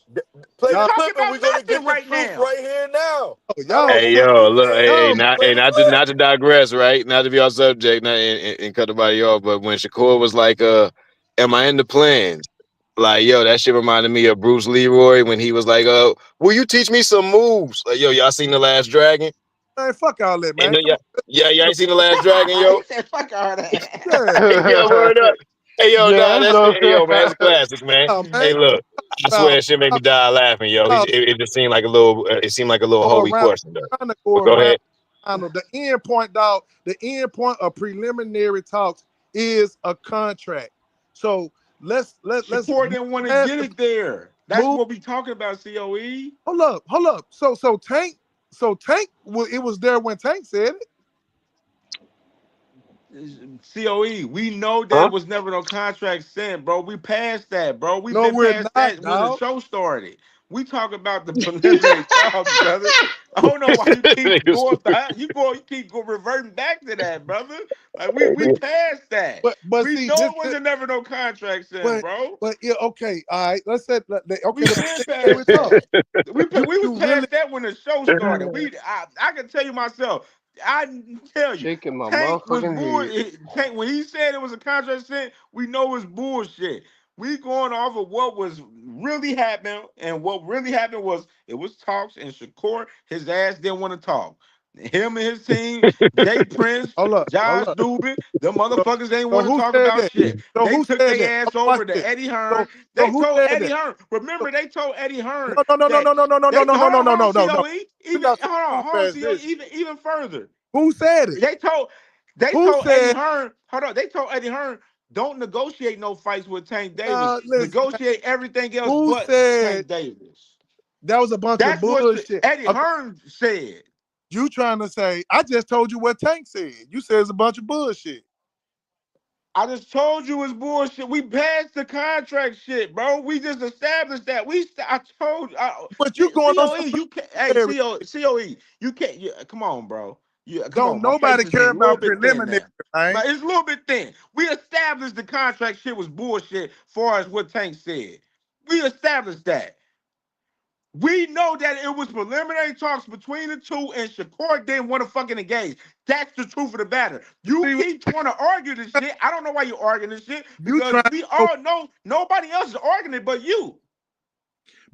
Play You the y'all talking clip, and about we're gonna get nothing the right truth now. right here now. I y'all don't Hey care yo, what you look, think. y'all Play the clip. not to digress, right? Not to be off subject, not and cut everybody off, but when Shakur was like, am I in the plans? Like, yo, that shit reminded me of Bruce Leroy when he was like, will you teach me some moves? Like, yo, y'all seen The Last Dragon? man, fuck all that, And man. Come on, y'all ain't seen The Last Dragon, He yo? said, "Fuck all that." yeah, Yo, word up. Hey, yo, nah, yeah, that's so it. Hey, yo, man, that's a classic, man. oh, Hey, man, look, I swear about it shit made me die laughing, yo. about It just seemed like a little, it seemed like a little go holy around, question, though. trying to go But go around. ahead. The end point, dog. The end point of preliminary talks is a contract. So let's Shakur move didn't want to past get the it there. That's move. what we talking about, COE. Hold up. So Tank, it was there when Tank said it. COE, we know that Huh? it was never no contract sent, bro. We passed that, bro. We've No, been we're past not, that when the dog. show started. We talk about the preliminary talks, brother. I don't know why you keep going back. You keep reverting back to that, brother. Like we passed that. But We see know this, it wasn't never no contract sent, but bro. yeah, okay, all right. Let's say okay, We the been preliminary past talk. that. We was You really past that when the show started. I can tell you myself. I can tell you, shaking my Tank was motherfucking bull. head. Tank when he said it was a contract sent, we know it's bullshit. We going off of what was really happening, and what really happened was it was talks, and Shakur, his ass didn't want to talk. Him and his team, Jay Prince, hold Josh up. Dubin, the So, motherfuckers ain't so want to who talk said about that? shit. So They who took said their that? ass Watch over to this. Eddie So Hearn. so They who told said Eddie that? Hearn. Remember, they told Eddie Hearn No, that no, no, no, no, no, they no, no, no, no, no, hold no, on, no. COE. We Even got to move hold on, past COE. this. Even further. Who said it? Who They told Eddie said? Hearn. Hold on. They told Eddie Hearn, don't negotiate no fights with Tank Davis. Listen, man, Negotiate everything else who but said Tank Davis. that was a bunch of That's what bullshit? Eddie Okay, Hearn said. you trying to say? I just told you what Tank said. You said it's a bunch of bullshit. I just told you it's bullshit. We passed the contract shit, bro. We just established that. I told you. But you going on COE, some you can't. Hey, preliminary. COE, you can't. Come on, bro. Come Don't on. My face nobody is care getting a little about bit thin preliminary, now. man. It's a little bit thin. We established the contract shit was bullshit, far as what Tank said. We established that. We know that it was preliminary talks between the two, and Shakur didn't want to fucking engage. That's the truth of the matter. You See, keep trying to argue this shit. I don't know why you're arguing this shit you because trying we to all know nobody else is arguing it but you.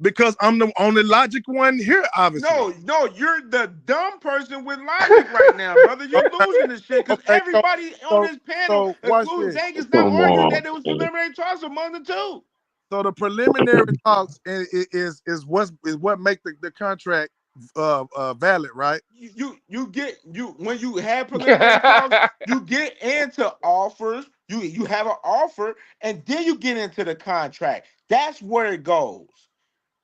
because I'm the only logic one here, obviously. No, you're the dumb person with logic right now, brother. You're Okay, losing this shit because okay. everybody on So this panel, so watch including this. Tank, is not Come arguing on, that it was man. preliminary talks among the two. So the preliminary talks is what make the contract valid, right? You get when you have preliminary talks, you get into offers. You have an offer, and then you get into the contract. That's where it goes.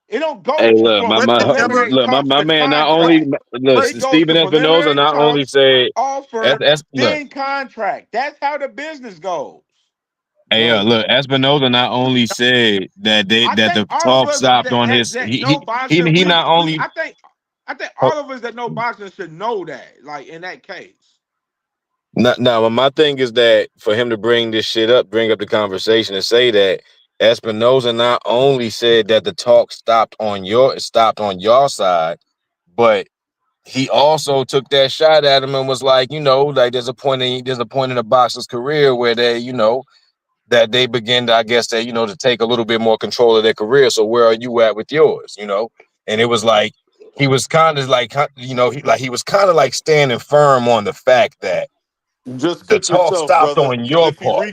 It don't Hey, go to look, from But they never. preliminary talks my to man. Not only contract. look, It goes Stephen to Espinoza preliminary not only talks, said offer, look. then contract. That's how the business goes. Hey, Bro, look, Espinoza not only said that I the think all of talk us stopped on that his that know boxing, he not only I think all of us that know boxing should know that. Like in that case. no, my thing is that for him to bring this shit up, bring up the conversation and say that Espinoza not only said that the talk stopped on your side, but he also took that shot at him and was like, like there's a point in a boxer's career where that they begin to, I guess, that to take a little bit more control of their career. So where are you at with yours? And it was like he was kind of like he was kind of like standing firm on the fact that Just the cook talk yourself, stopped brother. on Because your part.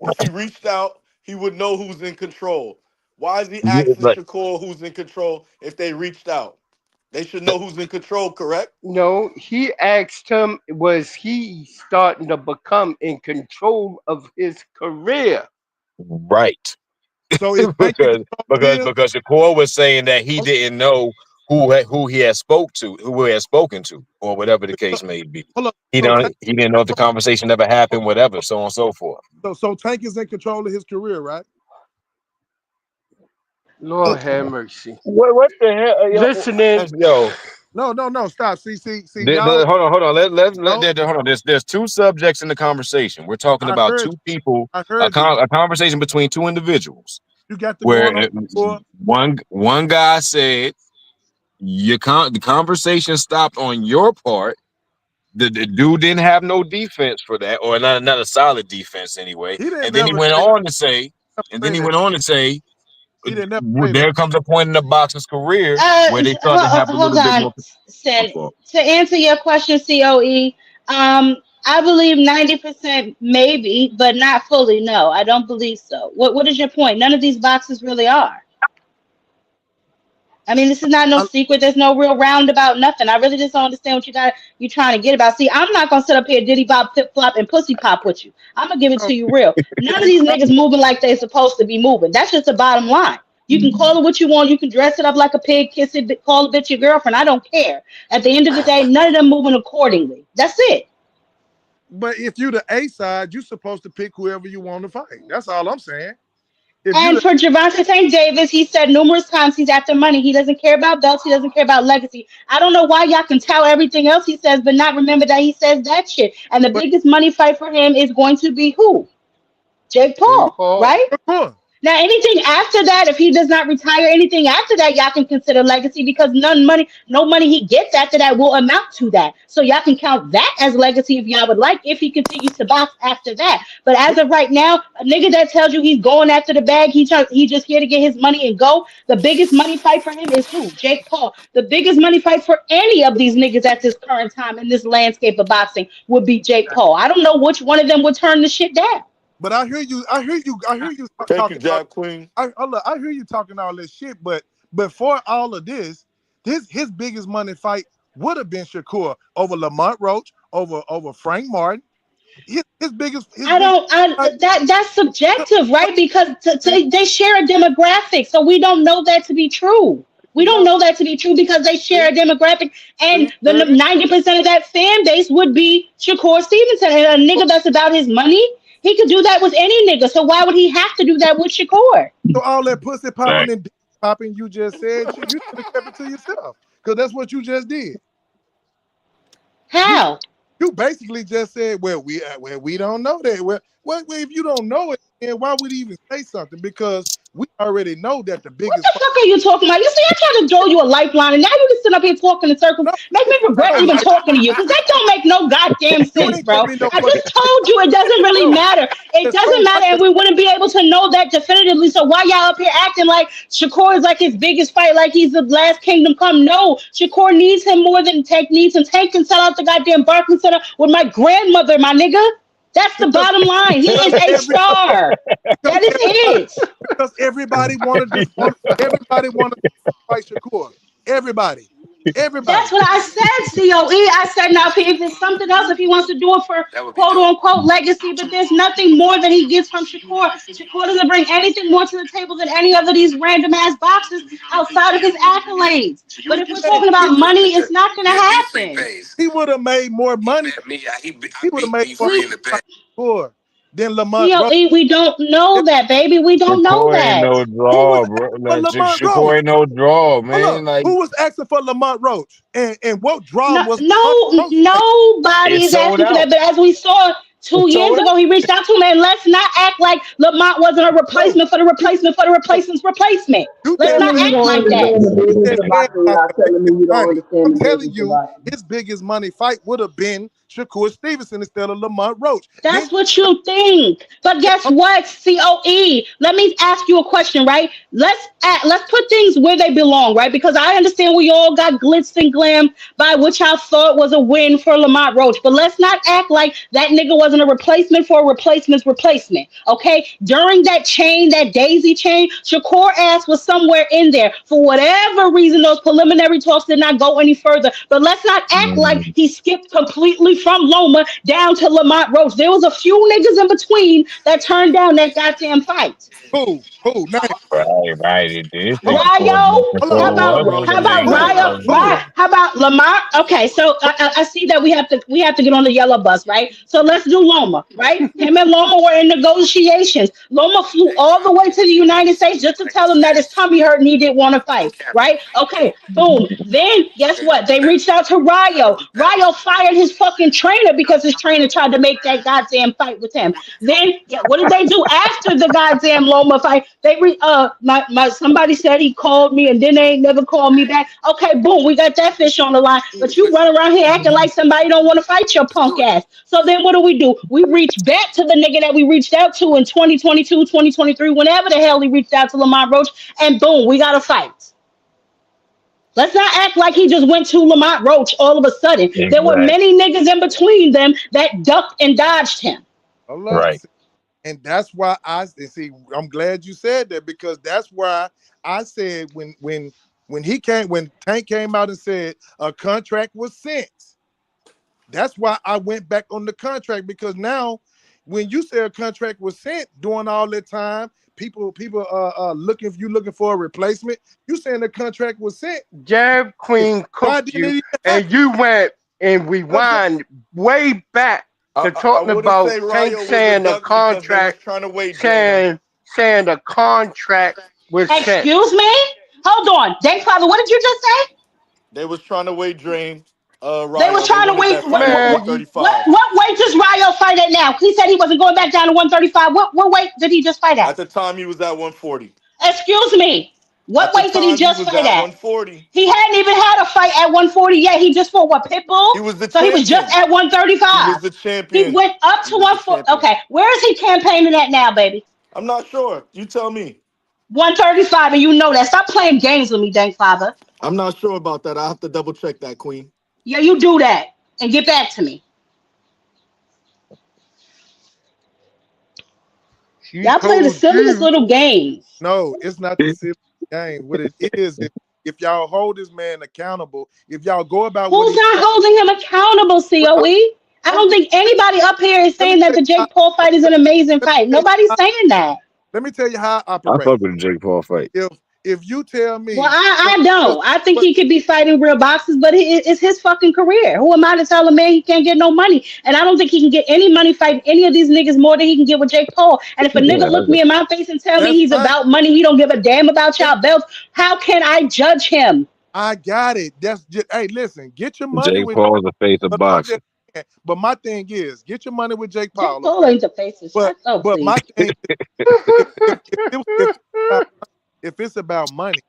if he reached out, he would know who's in control. Why is he Yeah, asking like Shakur who's in control if they reached out? They should know who's in control, correct? No, he asked him, was he starting to become in control of his career? right. so is Tank in because control of his? because Shakur was saying that he Hold didn't know who he had who he had spoken to, or whatever the case may be. hold up. He So Tank, don't he didn't know if the conversation ever happened, whatever, so on and so forth. so Tank is in control of his career, right? Lord have mercy. What the hell, Listening, yo? No. Stop. See. Y'all. Hold on. No, Hold on. There's two subjects in the conversation. We're talking I about heard two you. people, I heard you. a conversation between two individuals, You got the going on. where For one guy said the conversation stopped on your part. The dude didn't have no defense for that, or not a solid defense anyway. he didn't And then he never went say on to say, that. He didn't never say that. there comes a point in the boxer's career where they start to have a Hold little bit on, more. Sid. To answer your question, COE, I believe 90% maybe, but not fully. No, I don't believe so. What is your point? None of these boxes really are. I mean, this is not no secret. There's no real roundabout nothing. I really just don't understand what you trying to get about. See, I'm not gonna sit up here diddy bop, flip flop, and pussy pop with you. I'm gonna give it to you real. None of these niggas moving like they're supposed to be moving. That's just the bottom line. You can call it what you want. You can dress it up like a pig, kiss it, call a bitch your girlfriend. I don't care. At the end of the day, none of them moving accordingly. That's it. But if you the A side, you're supposed to pick whoever you want to fight. That's all I'm saying. If you And the for Gervonta Davis, he said numerous times he's after money. He doesn't care about belts. He doesn't care about legacy. I don't know why y'all can tell everything else he says, but not remember that he says that shit. And the but biggest money fight for him is going to be who? Jake Jake Paul, Paul. right? Now, anything after that, if he does not retire, anything after that, y'all can consider legacy because no money he gets after that will amount to that. So y'all can count that as legacy if y'all would like, if he continues to box after that. But as of right now, a nigga that tells you he's going after the bag, he just here to get his money and go. The biggest money fight for him is who? Jake Paul. The biggest money fight for any of these niggas at this current time in this landscape of boxing would be Jake Paul. I don't know which one of them would turn the shit down. But I hear you Thank you, talking all. Job Queen. I hear you talking all this shit. But before all of this, his biggest money fight would have been Shakur over Lamont Roach, over Frank Martin. His biggest fight, That's subjective, right? Because they share a demographic, so we don't know that to be true. We don't know that to be true because they share a demographic, and the 90% of that fan base would be Shakur Stevenson, and a nigga that's about his money. He could do that with any nigga, so why would he have to do that with Shakur? so all that pussy popping and dick popping you just said, you should have kept it to yourself because that's what you just did. How? You basically just said, well, we don't know that. Well, if you don't know it, then why would he even say something? Because we already know that the What biggest. the fuck are you talking about? You see, I tried to throw you a lifeline, and now you just sit up here talking in circles. Make me regret even talking to you, because that don't make no goddamn sense, bro. I just told you it doesn't really matter. It doesn't matter, and we wouldn't be able to know that definitively. So why y'all up here acting like Shakur is like his biggest fight, like he's the last kingdom come? No, Shakur needs him more than Tank needs him. Tank can sell out the goddamn Barclays Center with my grandmother, my nigga. That's the bottom line. He is a star. That is it. Because everybody wanted to fight Shakur. Everybody. That's what I said, COE. I said now if it's something else, if he wants to do it for quote unquote legacy, but there's nothing more that he gets from Shakur. Shakur doesn't bring anything more to the table than any other of these random ass boxes outside of his accolades. But if we're talking about money, it's not gonna happen. He would have made more money. He would have made more money than Lamont Roach. COE, we don't know that, baby. We don't know Shakur ain't that. no Who was draw, bro. asking for Like, Lamont Shakur Roach? ain't no draw, Hold man. up. Like, Who was asking for Lamont Roach? And what draw No, was Lamont no, Roach? nobody it's is sold asking for out. that. But as we saw It's 2 years sold out. ago, he reached out to him, and let's not act like Lamont wasn't a No, replacement for the replacement for the replacement's replacement. you Let's just not Telling me you act don't like that. understand the you business just of said boxing about without the telling me biggest you don't money. understand I'm the telling business of you, boxing. his biggest money fight would have been Shakur Stevenson instead of Lamont Roach. Then That's what you think. But guess what, COE? Let me ask you a question, right? Let's put things where they belong, right? Because I understand we all got glitz and glam by which I thought was a win for Lamont Roach. But let's not act like that nigga wasn't a replacement for a replacement's replacement. Okay? During that chain, that daisy chain, Shakur ass was somewhere in there. For whatever reason, those preliminary talks did not go any further. But let's not act like Mm. he skipped completely from Loma down to Lamont Roach. There was a few niggas in between that turned down that goddamn fight. who? Name. Right. This Hold nigga up. pulled Ryo, up Hold up. how Shakur about was on how the about main Who? card. Ryo? Like, Who? How about Lamont? Okay, so I see that we have to get on the yellow bus, right? So let's do Loma, right? Him and Loma were in negotiations. Loma flew all the way to the United States just to tell him that his tummy hurt and he didn't want to fight, right? Okay, boom. Then guess what? They reached out to Ryo. Ryo fired his fucking trainer because his trainer tried to make that goddamn fight with him. Then yeah, what did they do after the goddamn Loma fight? My somebody said he called me and then they ain't never called me back. Okay, boom, we got that fish on the line. But you run around here acting like somebody don't want to fight your punk ass. So then what do? We reach back to the nigga that we reached out to in 2022, 2023, whenever the hell he reached out to Lamont Roach, and boom, we got a fight. Let's not act like he just went to Lamont Roach all of a sudden. There were exactly. many niggas in between them that ducked and dodged him. Hold up. Right. And that's why see. I'm glad you said that because that's why I said when Tank came out and said a contract was sent. That's why I went back on the contract because now, when you say a contract was sent during all that time, people looking for a replacement. You saying the contract was sent? Jab Queen Why cooked didn't it you, even and happen? you went and rewind way back to I talking wouldn't about say Tank Ryo was a saying a duck because they was contract, trying to wait drain him. saying a contract was sent. Excuse me? Hold on. Father, what did you just say? They was trying to wait drain They was Ryo. They trying to wanted wait. that fight at Man, you, 135. What weight does Ryo fight at now? He said he wasn't going back down to 135. What weight did he just fight At at? the time, he was at 140. Excuse me. What At the weight did he time, he just was fight at at? 140. He hadn't even had a fight at 140 yet. He just fought what, Pitbull? He was the So he was just champion. at He 135. was the He champion. went up He to was the 140. champion. Okay, where is he campaigning at now, baby? I'm not sure. You tell me. 135, and you know that. Stop playing games with me, Dank Father. I'm not sure about that. I have to double check that, Queen. Yeah, you do that and get back to me. she Y'all play the told silliest you. little games. No, it's not the silly game. What it is, if y'all hold this man accountable, if y'all go about what Who's he not said, holding him accountable, COE? I I'm don't just think anybody up here is let me saying that tell the you how, Jake Paul fight is an amazing let me fight. tell you Nobody's how, saying that. let me tell you how I I operate. fuck with the Jake Paul fight. If you tell Well, me I don't. I think what he could be fighting real boxers, but it's his fucking career. Who am I to tell a man he can't get no money? And I don't think he can get any money fighting any of these niggas more than he can get with Jake Paul. And if a nigga Yeah, look me in my face and tell me that's he's fine. about money, he don't give a damn about y'all belts, how can I judge him? I got it. That's just hey, listen, get your money Jake with Paul's the face of I'm boxing. just but my thing is get your money with Jake Jake Paul, Paul okay? ain't the face of But shit. Oh, but please. my thing is if it's about money,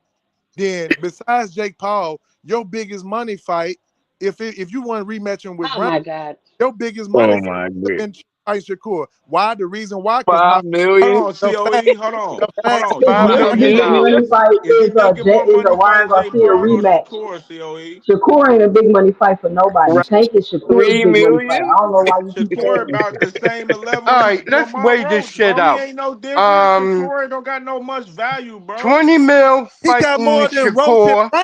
then besides Jake Paul, your biggest money fight, if you want to rematch him with Oh Brown, my God. your biggest money Oh fight my would have god. been fight Shakur. Why? The reason why? Because my Hold 5 million? on, the fact COE. Hold on. the Hold fact on. His, Is $5 he his million. milking biggest more? money fight Is he milking is more money a Ryan fighting Jake Garcia Paul or rematch. Shakur, COE? Shakur ain't a big money fight for nobody. Right. Tank is Shakur's 3 big money fight. million? I don't know why you keep Shakur saying about the same All level as right, let's Lamont weigh this Roach, shit bro. He out. ain't no different. Um, Shakur don't got no much value, bro. 20 mil he got fighting more than Roach and Shakur. Brown.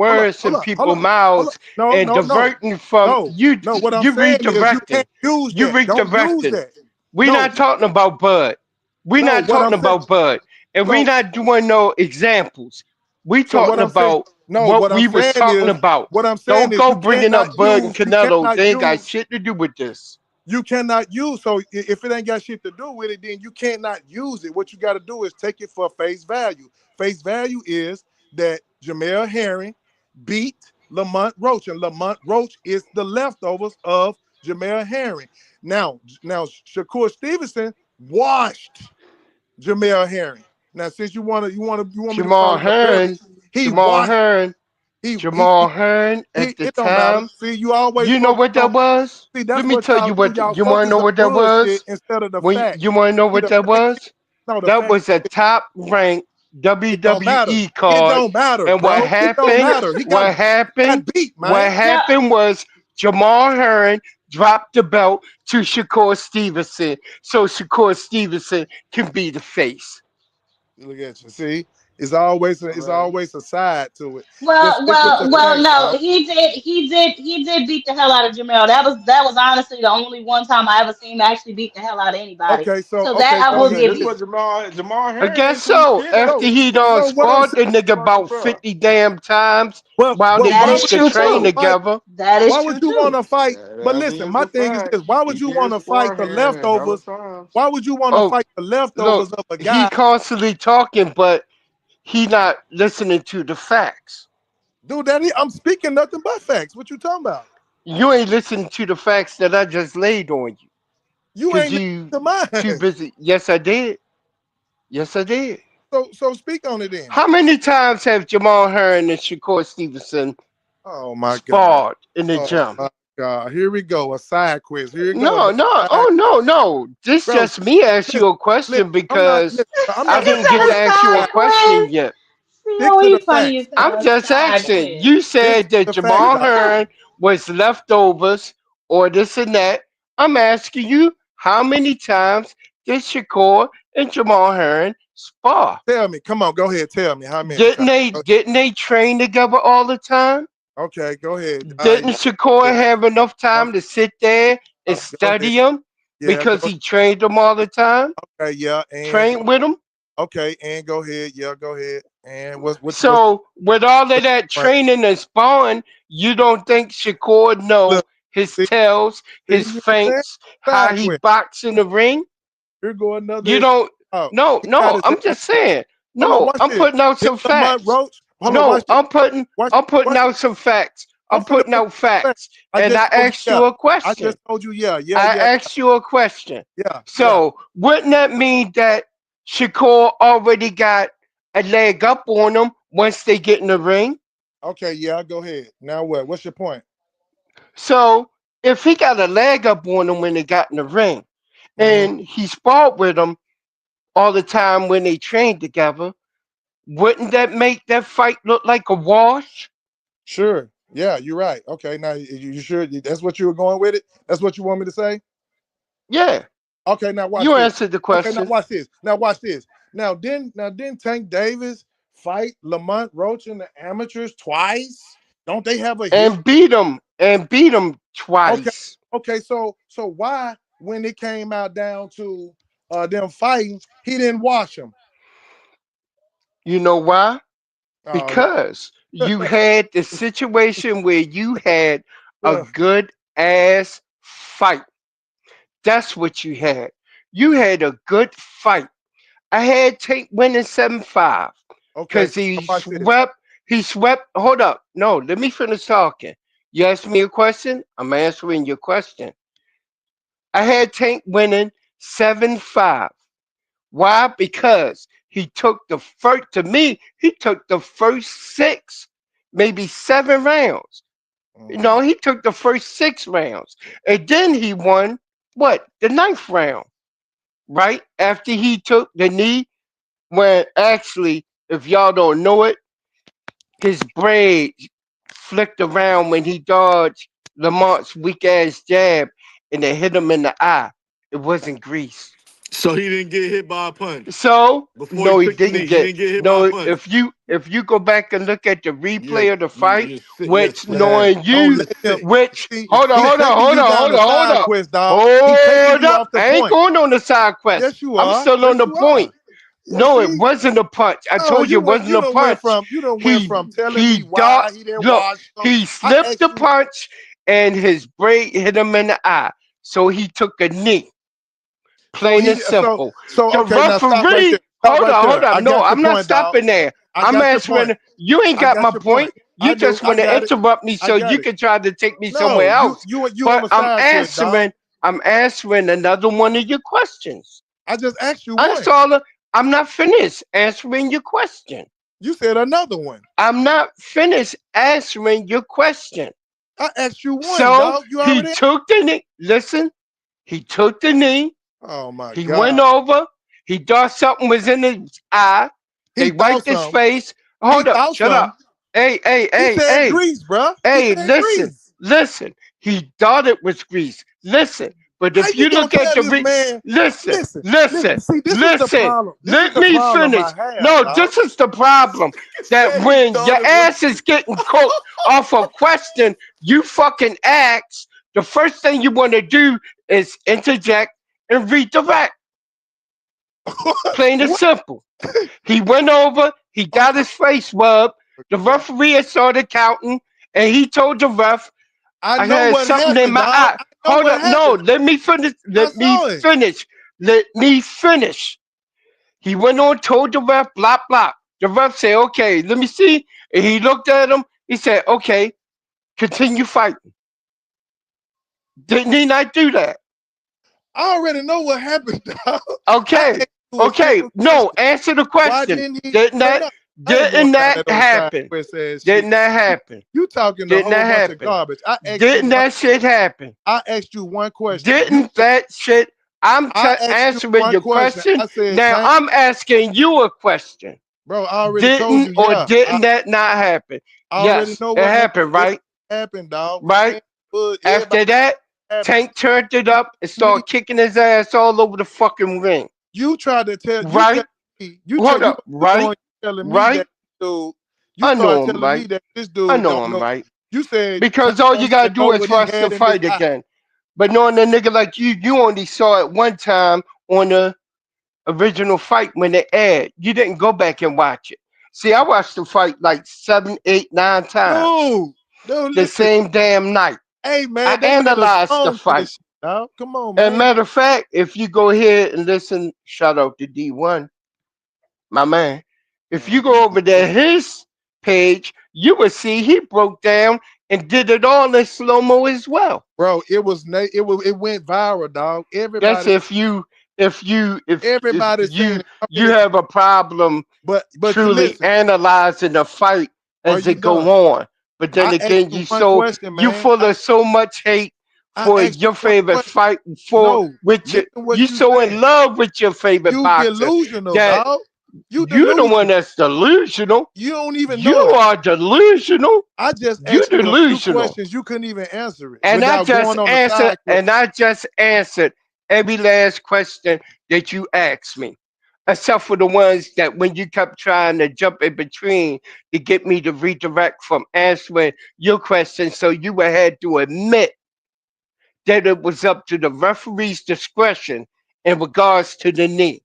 hold words in up, hold people's up, hold up. mouths No, and no, no, diverting from no, you. no. What I'm You saying is you redirecting. can't use You that. Don't use redirecting. that. We're No, not talking about Bud. We're no. not What I'm talking saying. about Bud. And we're So, not doing no examples. We so what talking I'm saying. about No, what what I'm we was saying talking is about. what I'm saying Don't is go bringing up Bud and you Canelo. cannot They ain't got use. shit to do with this. You cannot use. So if it ain't got shit to do with it, then you cannot use it. What you got to do is take it for face value. Face value is that Jamel Herring beat Lamont Roach, and Lamont Roach is the leftovers of Jamel Herring. Now Shakur Stevenson washed Jamel Herring. Now, since you want me to Jamal call it a Hearn, beverage, he Jamal washed. Hearn, He Jamal Hearn at the it don't matter. time. See, you always You know focus what on. that was? See, Let that's me what tell y'all you do. what. Y'all You want to focus know on what that bullshit was? instead of the When facts. you want to know See, what the that fact is, was? no, the That fact was a is, top ranked it don't matter. WWE It card. don't matter, And what bro. It don't happened? matter. He What got happened? beat, What man. No, happened was Jamal Hearn dropped the belt to Shakur Stevenson, so Shakur Stevenson can be the face. Look at you. See, it's Right. always a side to it. Just well, stick with the facts, no, dog. he did beat the hell out of Jamel. That was honestly the only one time I ever seen him actually beat the hell out of anybody. So that I Oh will yeah, give this you. what Jamal I Harris guess ain't too so. shit After after so he he done so what I'm sparred saying, the nigga brought the about belt. 50 damn times but while they That why is used would to true you want train to too. fight? together. That is Why true would you want too. to fight? But That listen, is my a thing is fact. this: why He would you did want to fight spar the hella leftovers? times. Why would you want to Oh, fight the look, leftovers of a he guy? constantly talking, but he not listening to the facts. Dude, I'm speaking nothing but facts. What you talking about? You ain't listening to the facts that I just laid on you. You Cause ain't you listening to too mine. busy. Yes, I did. Yes, I did. So speak on it then. How many times have Jamal Hearn and Shakur Stevenson Oh my God. sparred in the Oh gym? my God. Here we go. A side quiz. Here you go. No, Another no, side oh quiz. no, no. This Bro, just me ask listen, you a listen. question I'm not because listen, bro, I'm I not Nigga didn't finna get said to go a through ask no you a side side. question quiz. yet. See Stick how to the we funny you facts. said I'm a just side asking. quiz. You Stick said to that the facts, Jamal dog. Hearn was leftovers or this and that. I'm asking you, how many times did Shakur and Jamal Hearn spar? Tell me. Come on, go ahead. Tell me how many Didn't times. they Go- didn't they train together all the time? Okay, go ahead. Didn't Shakur Yeah. have enough time Okay, to sit there and go ahead. study him Yeah, because go he trained them all the time? okay, yeah, and Trained with them? okay, and go ahead. Yeah, go ahead. And what's So with all of what's that your point? training and sparring, you don't think Shakur know Look, his see, tells, see, his you saying feints, how side he quest. box in the ring? Here go another You excuse. don't. Oh, No, he got no. his I'm ass. just saying. Hold on, No, watch I'm this. putting out Did some Lamont facts. Roach? Hold on, No, watch this. I'm putting Watch this. out some facts. I'm I'm finna putting put out you on. facts. I And I just told you, asked yeah. you a I just question. told you, yeah, yeah, I yeah, asked you a question. yeah, yeah. So wouldn't that mean that Shakur already got a leg up on him once they get in the ring? Okay, yeah, go ahead. Now what? What's your point? So if he got a leg up on him when they got in the ring, Hmm. and he sparred with him all the time when they trained together, wouldn't that make that fight look like a wash? Sure. Yeah, you're right. Okay, now you sure that's what you were going with it? That's what you want me to say? Yeah, Okay, now watch you this. answered the Okay, now question watch this. Now watch this. Now didn't Tank Davis fight Lamont Roach in the amateurs twice? Don't they have a history? and beat him Okay, twice. okay. So why when it came out down to them fighting, he didn't wash him? You know why? Oh, Because you had the situation where you had a good ass fight. That's what you had. You had a good fight. I had Tank winning 7-5 okay. because So watch this. he swept. Hold up. No, let me finish talking. You asked me a question. I'm answering your question. I had Tank winning 7-5. Why? Because he took the first, to me, he took the first six, maybe 7 rounds. No, he took the first 6 rounds. And then he won what? The ninth round, right? After he took the knee, when actually, if y'all don't know it, his braid flicked around when he dodged Lamont's weak ass jab and it hit him in the eye. It wasn't grease. So he didn't get hit by a punch So before he no, he took the didn't knee. He get didn't get hit by a no. punch. If you go back and look at the You're replay of the you fight, you're sick. You're which sick. Man, knowing don't you, let him. which See, hold on, he hold on, taking hold you on, down hold the on, hold side up, quest, dog. He taking hold you up. off the I ain't point. going on the side quest. Yes, you I'm are. still on Yes, the you are. point. Yeah, No, it see. wasn't a punch. I Oh, told you it wasn't a punch. you don't went from telling me Dot why he didn't look, wash him. he I slipped asked the you. punch and his braid hit him in the eye. so he took a knee. Plain and simple. So The okay, now stop right referee. there. Stop Hold right on, there. hold I on. No, got your I'm not point, dog. stopping there. I I'm got your point. answering. You ain't I got my got your point. point. You I do. just I want to got it. interrupt me I so got you it. can try to take me somewhere No, else. you on But the side quest, dog. I'm answering another one of your questions. I just asked you That's one. all. I'm not finished answering your question. You said another one. I'm not finished answering your question. I asked you one, So dog. You he already. took the knee. Listen, he took the knee. Oh my He went God. over. He thought something was in his eye. He They thought wiped his something. face. He Hold up. thought Shut up. something. Hey, hey, He hey, said hey. grease, bruh. He Hey, said listen. grease. Listen. He thought it was grease. Listen. But How if you you gonna look at tell the this man? listen, Listen, listen, listen. See, this is the listen. problem. This is Let the me problem finish. I have, No, dog. this is the problem. That Said he when thought your it was. ass is getting cooked off a question you fucking ask, the first thing you want to do is interject and redirect. Plain and What? simple. He went over, he Oh got his face rubbed. The my God. referee had started counting, and he told the ref, I I know had what something in happened, my dog. eye. I know Hold what up, no, happened. let me finish. I Let me saw it. finish. Let me finish. He went on, told the ref, blah, blah. The ref said, okay, let me see. And he looked at him. He said, okay, continue fighting. Didn't he not do that? I already know what happened, dog. I Okay. asked you a Okay. simple No, question. answer the Why question. didn't he? Didn't No, that no. I ain't going didn't down that that old side happen? west ass shit. Didn't that happen? You talking a Didn't whole that bunch of happen? garbage. I asked you Didn't one. that shit happen? I asked you one question. You. Didn't that shit? I'm I asked you answering one your question. question. I said, Now Tank, I'm asking you a question. bro. I already told Didn't you. or Yeah, didn't that not happen? I already Yes, know it what happened. happened, It right? happened, dog. We Right? saying, but everybody After that, happened. Tank turned it You up and telling me? started kicking his ass all over the fucking ring. You tried to tell. You tell Right? me. You tell. Hold You up, about to go right? and telling me Right? that dude. You I started know I'm telling me right. that this I dude know don't I'm know. right. You said Tank Because all you don't gotta even know do is what for he us to had in his fight eye. again. But knowing a nigga like you only saw it one time on the original fight when it aired. You didn't go back and watch it. See, I watched the fight like 7, 8, 9 times Dude, the listen. same damn night. Hey I man, they made a analyzed the song to fight. this shit, dog. Come on, As a man. matter of fact, if you go here and listen, shout out to D1, my man. If you go over there, his page, you will see he broke down and did it all in slow mo as well. Bro, it went viral, dog. That's if Everybody saying you it. I you mean, have a problem but you truly listen. analyzing the fight Are as you it go done? on. But then I asked again, you one question, you man. full of so much hate I for asked you your one favorite question. fight for No, with your listen you what you so in saying. love with your favorite You boxer delusional, that dog. You you the one delusional. that's delusional. You don't even You know it. are delusional. I just You asked you a few delusional. questions. You couldn't even answer it And without going on the side quest. I just answered every last question that you asked me. Except for the ones that when you kept trying to jump in between to get me to redirect from answering your question, so you would have to admit that it was up to the referee's discretion in regards to the knee.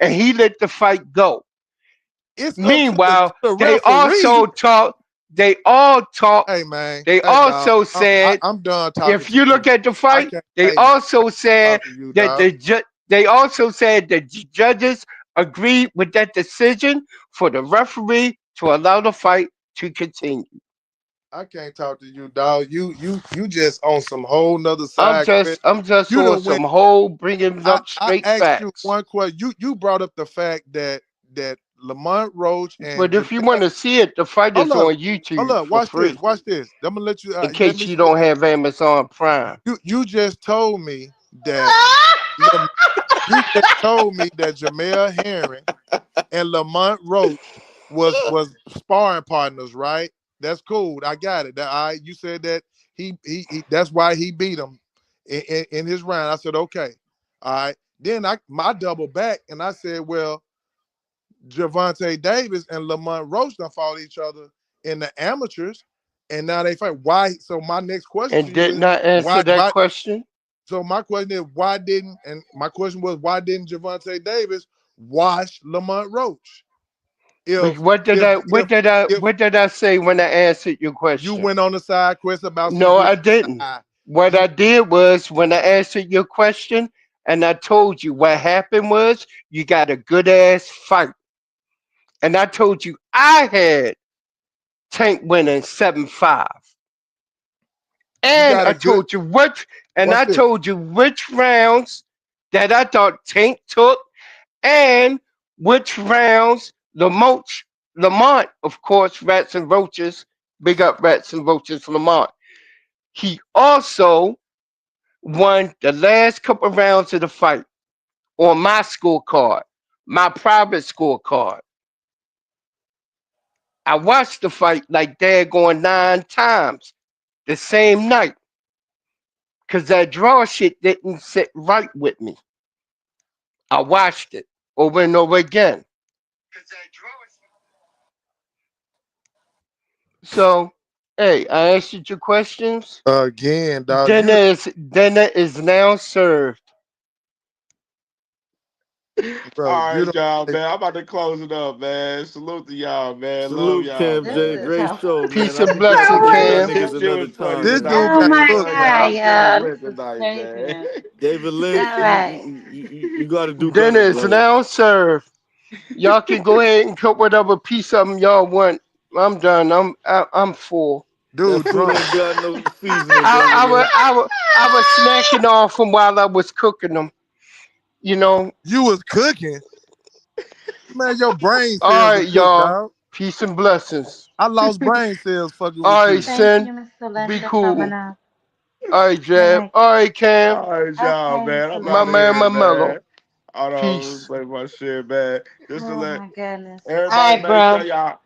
And he let the fight go. It's up to Meanwhile, the they referee. also talk, they all talk, Hey man, they hey dog, also said, I'm done talking if to you you. look at the I fight, can't. they Hey man, also said talk to you, that dog. they also said the judges agreed with that decision for the referee to allow the fight to continue. I can't talk to you, dog. You just on some whole nother side quest. I'm just You on done went. some whole bringing up I straight asked you facts. one question. You brought up the fact that Lamont Roach and But if you Jamel. want to see it, the fight Hold is up, on hold YouTube up. for Watch this. free. Watch this. I'm gonna let you. In Let case me. you don't have Amazon Prime. You just told me that. You just told me that Jamel Herring and Lamont Roach was sparring partners, right? That's cool. I got it. That I you said that he that's why he beat him in his round. I said okay, all right. Then I double back and I said, well, Gervonta Davis and Lamont Roach done fought each other in the amateurs, and now they fight. Why? So my next question to And you did is not answer that why? question. So my question is why didn't and my question was why didn't Gervonta Davis watch Lamont Roach? But If what did if I if if what did I say when I answered your you question? went on the side quest about some No, grease I didn't. eye, What I did was when I answered your question and I told you what happened was you got a good ass fight. And I told you I had Tank winning 7-5. You And got I a good. told you What's I this? told you which rounds that I thought Tank took and which rounds Lamont, of course, Rats and Roaches, big up Rats and Roaches, Lamont. He also won the last couple rounds of the fight on my scorecard, my private scorecard. I watched the fight like daggone 9 times the same night because that draw shit didn't sit right with me. I watched it over and over again. So, hey, I answered your questions. Again, dog. Dinner is now served. Bro, All you right, don't. y'all, man. I'm about to close it up, man. Salute to y'all, man. Love Salute, y'all, Cam J. man. Great show, man. Peace I and think y'all blessing, need to give y'all Cam. This niggas shit another was funny time, This man. dude Oh got my cooked, God, dog. I'm feeling y'all. lit This is tonight, man. craziness. David Lynch, All right. you got to do Dinner better, is brother. now served. Y'all can go ahead and cook whatever piece of them y'all want. I'm done. I'm full. That Dude, food drunk. ain't got no seasoning, I, David I, was, Lynch. I, was, I was snacking off them while I was cooking them. You know. You was cooking. Man, your brain All cells are right, cooked, y'all. dog. Peace and blessings. I lost brain cells fucking with All right, you. Thank Sin. you, Mr. Be Lynn, for coming cool. up. All right, All Jab. right. All right, Cam. All right, y'all, Okay, man. Mr. I'm My out of Lynn. man, here, my mellow. man. Hold on, let me Peace. play my shit, man. Just to Oh let my goodness. All everybody right, make sure bro. y'all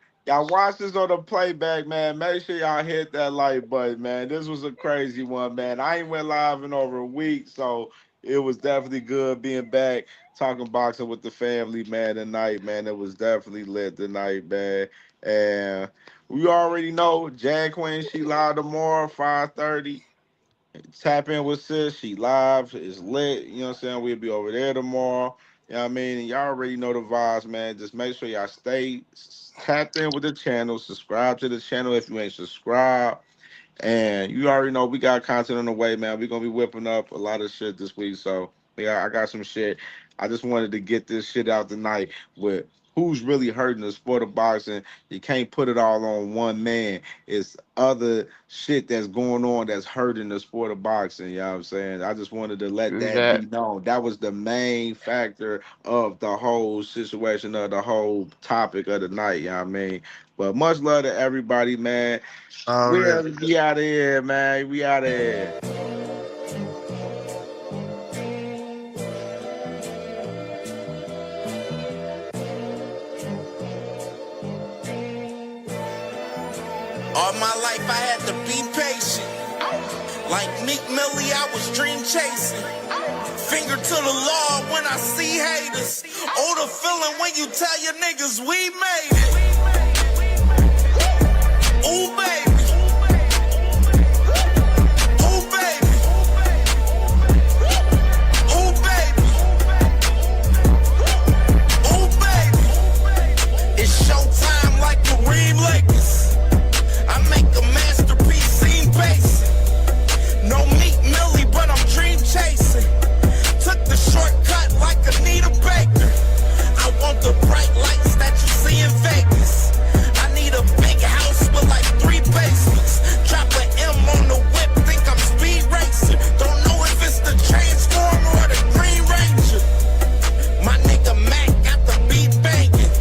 watch this on the playback, man. Make sure y'all hit that like button, man. This was a crazy one, man. I ain't went live in over a week, so it was definitely good being back talking boxing with the family, man. Tonight, man, it was definitely lit tonight, man. And we already know Jan Queen, she live tomorrow, 5:30. Tap in with sis. She live. It's lit. You know what I'm saying? We'll be over there tomorrow. You know what I mean? And y'all already know the vibes, man. Just make sure y'all stay tapped in with the channel. Subscribe to the channel if you ain't subscribed. And you already know we got content on the way, man. We're gonna be whipping up a lot of shit this week. So yeah, I got some shit. I just wanted to get this shit out tonight with who's really hurting the sport of boxing. You can't put it all on one man. It's other shit that's going on that's hurting the sport of boxing. You know what I'm saying? I just wanted to let Do that be that. known. That was the main factor of the whole situation, of the whole topic of the night. You know what I mean? But much love to everybody, man. Already. We out of here, man. We out of here. All my life I had to be patient. Like Meek Millie, I was dream chasing. Finger to the law when I see haters. Oh, the feeling when you tell your niggas we made it. Ooh, baby. Ooh, baby. Ooh, baby. Ooh, baby. It's showtime like Kareem Lakers. I make a masterpiece, scene basic. No Meek Millie, but I'm dream chasing. Took the shortcut like Anita Baker. I want the bright lights that you see in Vegas. I need a big house with like 3 basements. Drop an M on the whip, think I'm speed racing. Don't know if it's the Transformer or the Green Ranger. My nigga Mac got the beat banging.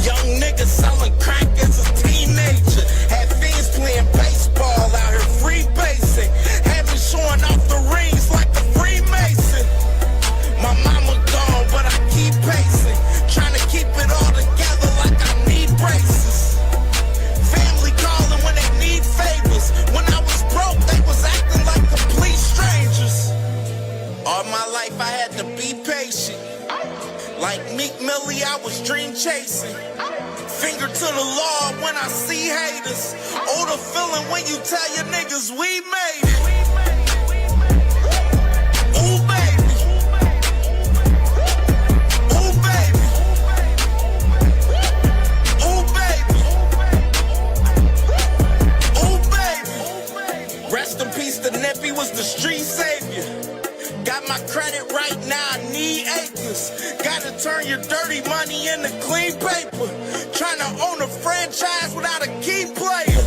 Young nigga selling crack as a teenager. Had fiends playing baseball out here free basing. Had me showing off the rings like a Freemason. My mama gone, but I keep pacing. Trying to keep it all together like I need braces. Family calling when they need favors. When I was broke, they was acting like complete strangers. All my life I had to be patient. Like Meek Millie, I was dream chasing. Finger to the law when I see haters. Oh, the feeling when you tell your niggas we made it. Ooh, baby. Ooh, baby. Ooh, baby. Ooh, baby. Rest in peace to Nippy was the street savior. Got my credit right now, I need acres. Gotta turn your dirty money into clean paper. Trying to own a franchise without a key player.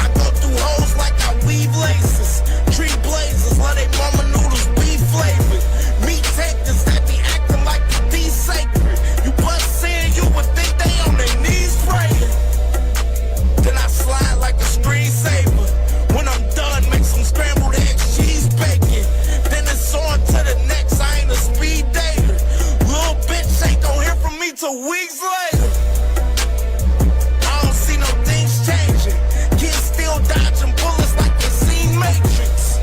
I go through hoes like I weave laces. Tree blazers, let they mama noodles be flavored. Meat takers that be acting like the D sacred. You bust in, you would think they on their knees praying. Then I slide like a screensaver. When I'm done, make some scrambled eggs, cheese, bacon. Then it's on to the next, I ain't a speed dater. Little bitch ain't gon' hear from me till weeks later. I don't see no things changing. Kids still dodging bullets like they seen Matrix.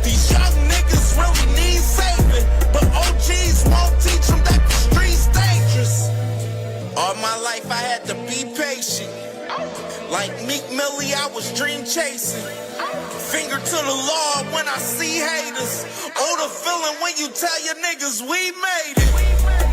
These young niggas really need saving, but OGs won't teach them that the street's dangerous. All my life I had to be patient. Like Meek Millie, I was dream chasing. Finger to the law when I see haters. Oh, the feeling when you tell your niggas we made it.